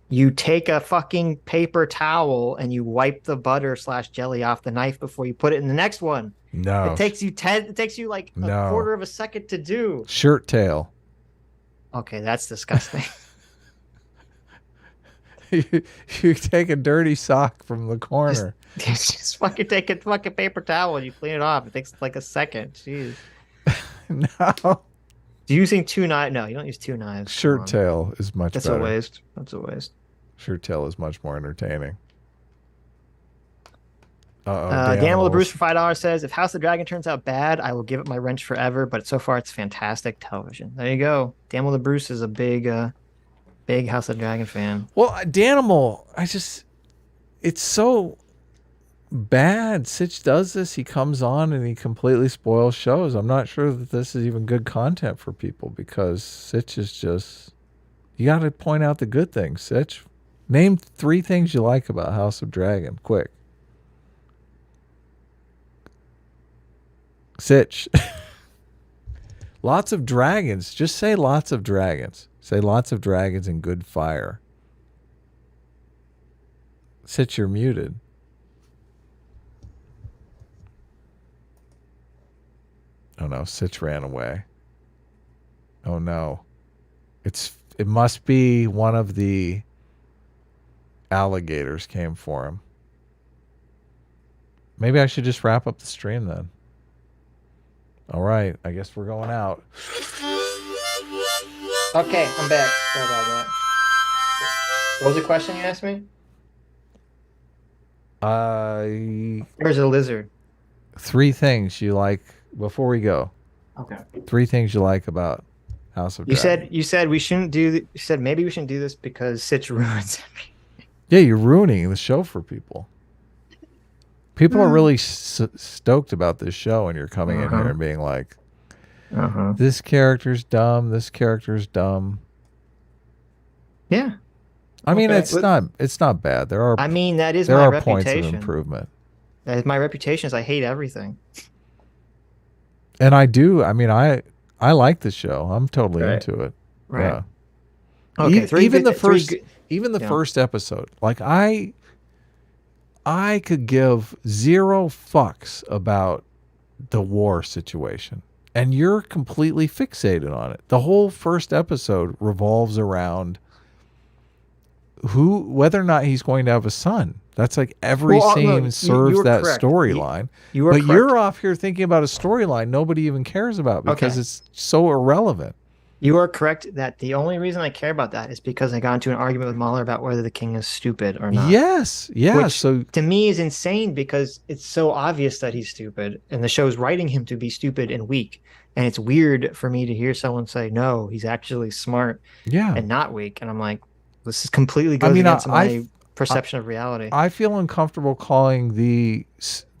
You take a fucking paper towel and you wipe the butter / jelly off the knife before you put it in the next one. No. It takes you like a quarter of a second to do. Shirt tail. Okay, that's disgusting. you take a dirty sock from the corner. Just fucking take a fucking paper towel and you clean it off. It takes like a second. Jeez. No. Do you using two knives? No, you don't use two knives. Shirt tail is much That's better. a waste. That's a waste. Shirt tail is much more entertaining. Daniel the Bruce for $5 says, if House of the Dragon turns out bad, I will give it my wrench forever, but so far it's fantastic television. There you go. Daniel the Bruce is a big House of the Dragon fan. Well, Danimal, it's so bad. Sitch does this. He comes on and he completely spoils shows. I'm not sure that this is even good content for people because Sitch is just. You got to point out the good things, Sitch. Name 3 things you like about House of Dragon. Quick. Sitch. Lots of dragons. Just say lots of dragons. Say lots of dragons and good fire. Sitch, you're muted. Oh no, Sitch ran away. Oh no. It must be one of the alligators came for him. Maybe I should just wrap up the stream then. All right, I guess we're going out. Okay, I'm back. Sorry about that. What was the question you asked me? There's a lizard. 3 things you like before we go. Okay. 3 things you like about House of Dragon. You said we shouldn't do. You said maybe we shouldn't do this because Sitch ruins everything. Yeah, you're ruining the show for people. People are really stoked about this show, and you're coming in here and being like, "This character's dumb. This character's dumb." Yeah. I mean, it's not bad. There are. I mean, that is there my are reputation. points of improvement. My reputation is I hate everything. And I do. I mean, I like the show. I'm totally into it. Right. Yeah. Okay. Even the first episode, like I could give 0 fucks about the war situation, and you're completely fixated on it. The whole first episode revolves around whether or not he's going to have a son. That's like every scene serves that storyline. But you're off here thinking about a storyline nobody even cares about because it's so irrelevant. You are correct that the only reason I care about that is because I got into an argument with Mahler about whether the king is stupid or not. Yes. Yeah. Which to me is insane because it's so obvious that he's stupid and the show's writing him to be stupid and weak. And it's weird for me to hear someone say, no, he's actually smart and not weak. And I'm like, this is completely goes against my perception of reality. I feel uncomfortable calling the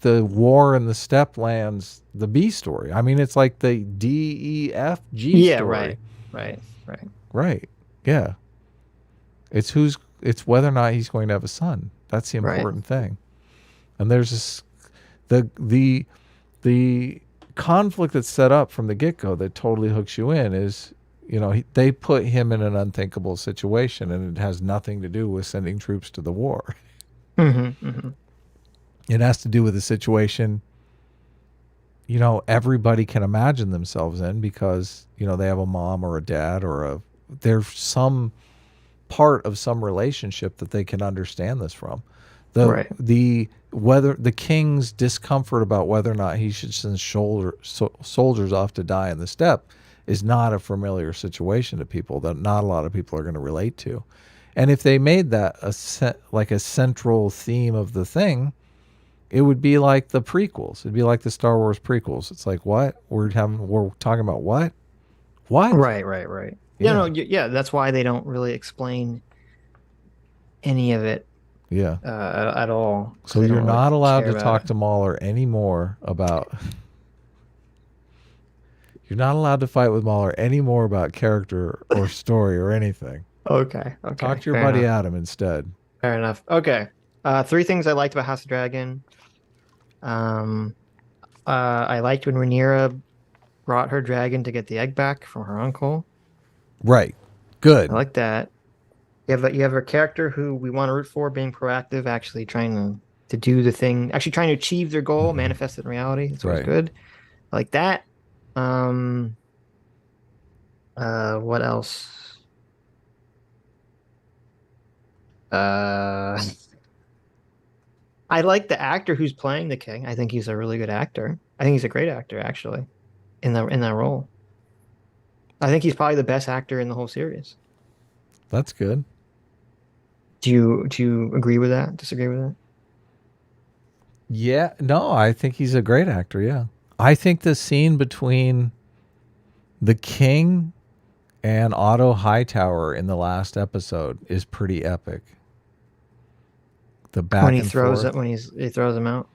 war in the steppe lands the B story. I mean, it's like the DEFG story. Right. Yeah. It's whether or not he's going to have a son. That's the important thing. And there's this the conflict that's set up from the get-go that totally hooks you in is, they put him in an unthinkable situation, and it has nothing to do with sending troops to the war. It has to do with a situation, everybody can imagine themselves in because, they have a mom or a dad or there's some part of some relationship that they can understand this from. Whether the king's discomfort about whether or not he should send soldiers off to die in the steppe is not a familiar situation to people that not a lot of people are going to relate to. And if they made that like a central theme of the thing, it would be like the prequels. It'd be like the Star Wars prequels. It's like, what? We're talking about what? What? Right. Yeah. That's why they don't really explain any of it. Yeah. At all. So you're not allowed to talk to Mahler anymore about. You're not allowed to fight with Mahler anymore about character or story or anything. Okay. Talk to your buddy Adam instead. Fair enough. Okay. 3 things I liked about House of Dragon. I liked when Rhaenyra brought her dragon to get the egg back from her uncle. Right. Good. I like that. You have a character who we want to root for, being proactive, actually trying to do the thing, actually trying to achieve their goal, manifest it in reality. It's always good. I like that. What else? I like the actor who's playing the king. I think he's a really good actor. I think he's a great actor, actually, in that role. I think he's probably the best actor in the whole series. That's good. Do you agree with that? Disagree with that? Yeah. No, I think he's a great actor. Yeah. I think the scene between the king and Otto Hightower in the last episode is pretty epic. the when back he and throws forth. it he throws him out.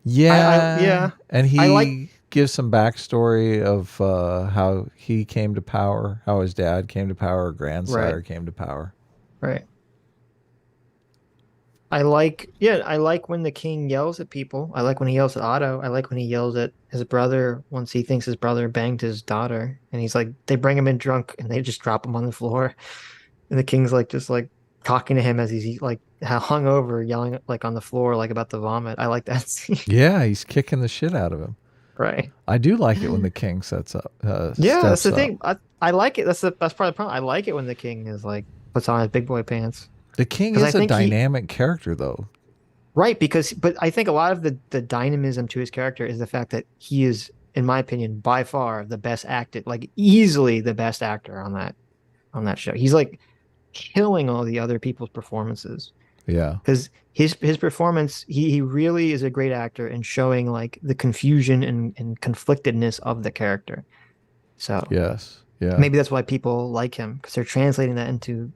Yeah, Yeah, and I like he gives some backstory of how he came to power, how his dad came to power, right, grandsire came to power. right. I like when the king yells at people. I like when he yells at Otto. I like when he yells at his brother once he thinks his brother banged his daughter. And he's like, they bring him in drunk and they just drop him on the floor. And the king's like, just like talking to him as he's like hung over, yelling like on the floor, like about the vomit. I like that scene. Yeah, he's kicking the shit out of him. Right. I do like it when the king sets up, Yeah, that's steps the up. thing. I like it. That's part of the problem. I like it when the king is like puts on his big boy pants. The king Because I is a think he dynamic character, though. right, but I think a lot of the dynamism to his character is the fact that he is, in my opinion, by far the best acted, like easily the best actor on that show. He's like killing all the other people's performances Yeah, because his performance, he really is a great actor in showing like the confusion and conflictedness of the character. So yes, yeah. maybe that's why people like him because they're translating that into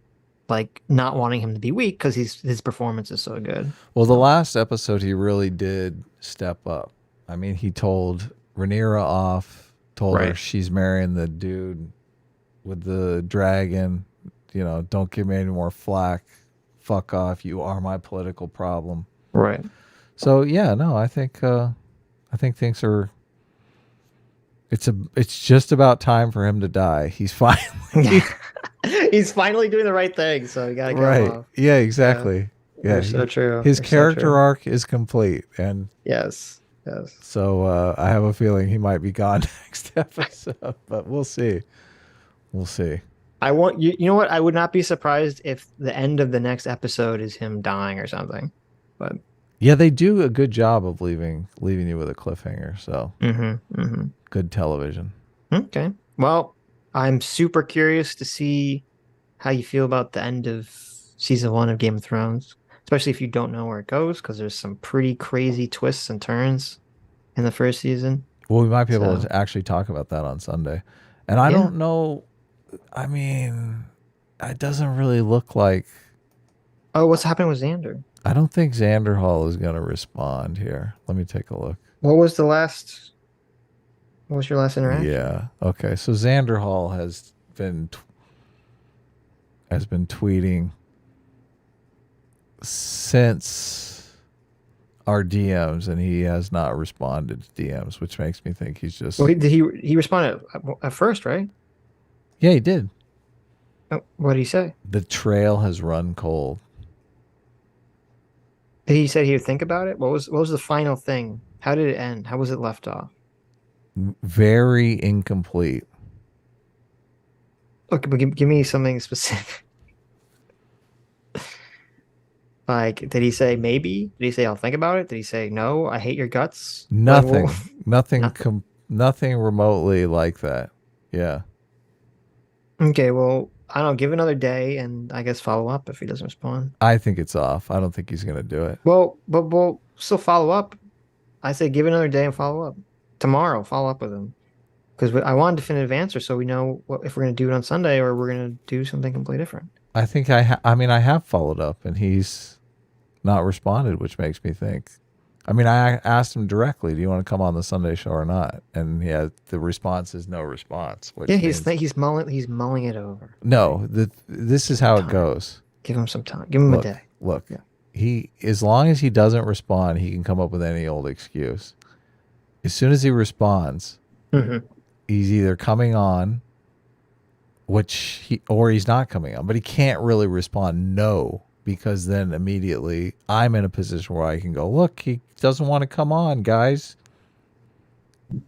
like not wanting him to be weak because his performance is so good. Well, the So last episode, he really did step up. I mean, he told Rhaenyra off, told her right, she's marrying the dude with the dragon. You know, don't give me any more flack. Fuck off. You are my political problem. right. So yeah, no, I think things are. It's just about time for him to die. He's finally Yeah. He's finally doing the right thing, so you gotta kill him right. off. Yeah, Yeah, exactly. Yeah, you're so true. his You're so character true. arc is complete, and Yes, yes. so I have a feeling he might be gone next episode, but we'll see. We'll see. I want you. You know what? I would not be surprised if the end of the next episode is him dying or something. But Yeah, they do a good job of leaving you with a cliffhanger. So mm-hmm. good television. Okay. Well, I'm super curious to see how you feel about the end of season one of Game of Thrones, especially if you don't know where it goes, because there's some pretty crazy twists and turns in the first season. Well, we might be able So to actually talk about that on Sunday. And I yeah. don't know. I mean, it doesn't really look like. Oh, what's happening with Xander? I don't think Xander Hall is going to respond here. Let me take a look. What was the last? What was your last interaction? Yeah. Okay. So Xander Hall has been tweeting since our DMs, and he has not responded to DMs, which makes me think he's just. Well, he responded at first, right? Yeah, he did. Oh, what did he say? The trail has run cold. He said he would think about it. What was the final thing? How did it end? How was it left off? Very incomplete. Okay, but give me something specific. Like, did he say maybe? Did he say I'll think about it? Did he say no? I hate your guts. Like, Nothing. Nothing. nothing. Nothing remotely like that. Yeah. Okay, well, I don't know. Give another day, and I guess follow up if he doesn't respond. I think it's off. I don't think he's going to do it. Well, but we'll still follow up. I say give another day and follow up tomorrow. Follow up with him because I want a definitive answer so we know if we're going to do it on Sunday or we're going to do something completely different. I think I mean, I have followed up and he's not responded, which makes me think. I mean, I asked him directly, "Do you want to come on the Sunday show or not?" And the response is no response. Which Yeah, means, he's mulling it over. no. This is how it goes. Give him some time. Give him a day. Look. Yeah. He, as long as he doesn't respond, he can come up with any old excuse. As soon as he responds, Mm-hmm. he's either coming on, or he's not coming on. But he can't really respond no, because then immediately I'm in a position where I can go, look, he doesn't want to come on, guys.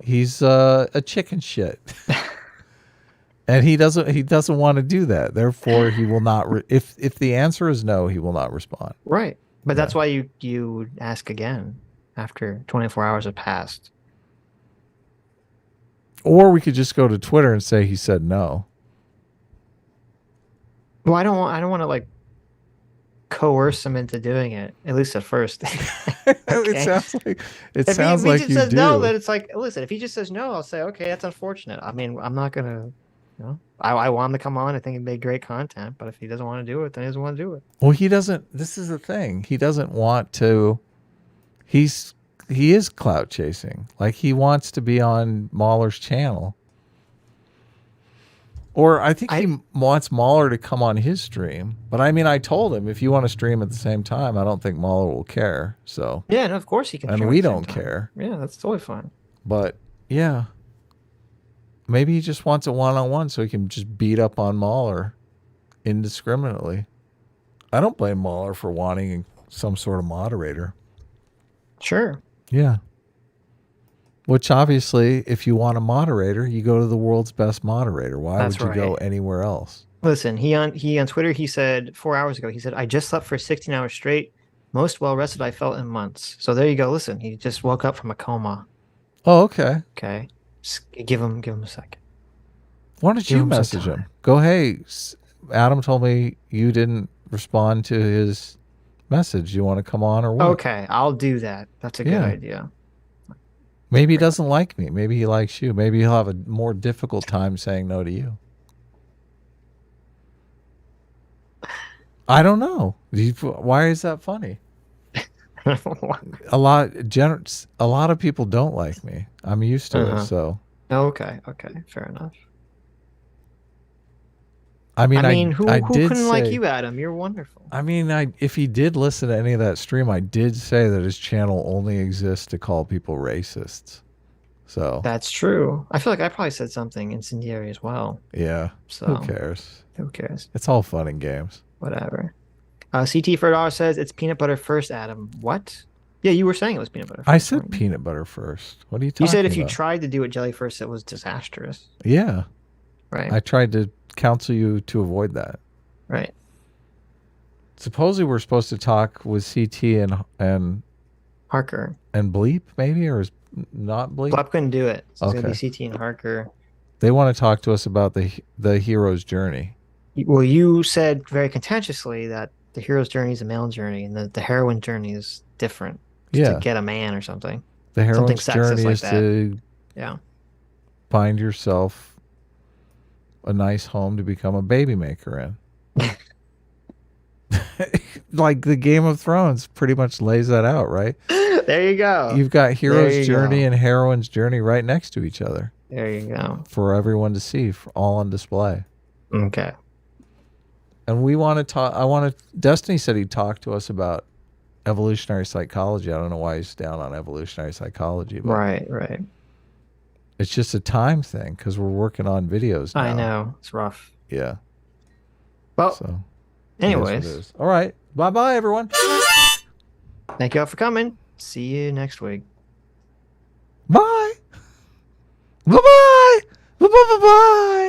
He's a chicken shit. And he doesn't want to do that. Therefore, he will not. If the answer is no, he will not respond. Right. But Yeah. that's why you ask again after 24 hours have passed. Or we could just go to Twitter and say he said no. Well, I don't want to like coerce him into doing it, at least at first. It Okay. sounds like If he you just says no, do. then it's like, listen, if he just says no, I'll say, okay, that's unfortunate. I mean, I'm not gonna You know, I want him to come on. I think it'd make great content. But if he doesn't want to do it, then he doesn't want to do it. Well, he doesn't. This is the thing. He doesn't want to. He is clout chasing. Like he wants to be on Mauler's channel. Or I think he wants Mauler to come on his stream. But I mean, I told him if you want to stream at the same time, I don't think Mauler will care. So yeah, no, of course he can. And we don't care. Yeah, that's totally fine. But yeah, maybe he just wants a one-on-one so he can just beat up on Mauler indiscriminately. I don't blame Mauler for wanting some sort of moderator. Sure. Yeah. Which obviously, if you want a moderator, you go to the world's best moderator. Why would you go anywhere else? Listen, he on Twitter, he said 4 hours ago, he said, I just slept for 16 hours straight. Most well rested I felt in months. So there you go. Listen, he just woke up from a coma. Oh, okay. Okay. Just give him a second. Why don't you message him? Go, hey, Adam told me you didn't respond to his message. You want to come on or what? Okay, I'll do that. That's a good idea. Maybe he doesn't like me. Maybe he likes you. Maybe he'll have a more difficult time saying no to you. I don't know. Why is that funny? A lot of people don't like me. I'm used to it, so. Okay, fair enough. I mean, who couldn't like you, Adam? You're wonderful. I mean, if he did listen to any of that stream, I did say that his channel only exists to call people racists. So that's true. I feel like I probably said something incendiary as well. Yeah. So who cares? Who cares? It's all fun and games. Whatever. CT for $1 says it's peanut butter first, Adam. What? Yeah, you were saying it was peanut butter first. I said peanut butter first. What are you talking about? You said if you tried to do it jelly first, it was disastrous. Yeah. Right. I tried to counsel you to avoid that. Right. Supposedly we're supposed to talk with CT and Harker. And Bleep, maybe? Or is not Bleep? Bleep couldn't do it. So it's going to be CT and Harker. They want to talk to us about the hero's journey. Well, you said very contentiously that the hero's journey is a male journey and the heroine journey is different. To get a man or something. The heroine's journey is to find yourself a nice home to become a baby maker in. Like the Game of Thrones pretty much lays that out, right? There you go. You've got hero's journey and heroine's journey right next to each other. There you go. For everyone to see, all on display. Okay. And we want to talk. Destiny said he'd talk to us about evolutionary psychology. I don't know why he's down on evolutionary psychology. But right. It's just a time thing because we're working on videos now. I know. It's rough. Yeah. Well, anyways. All right. Bye-bye, everyone. Thank you all for coming. See you next week. Bye. Bye-bye. Bye-bye.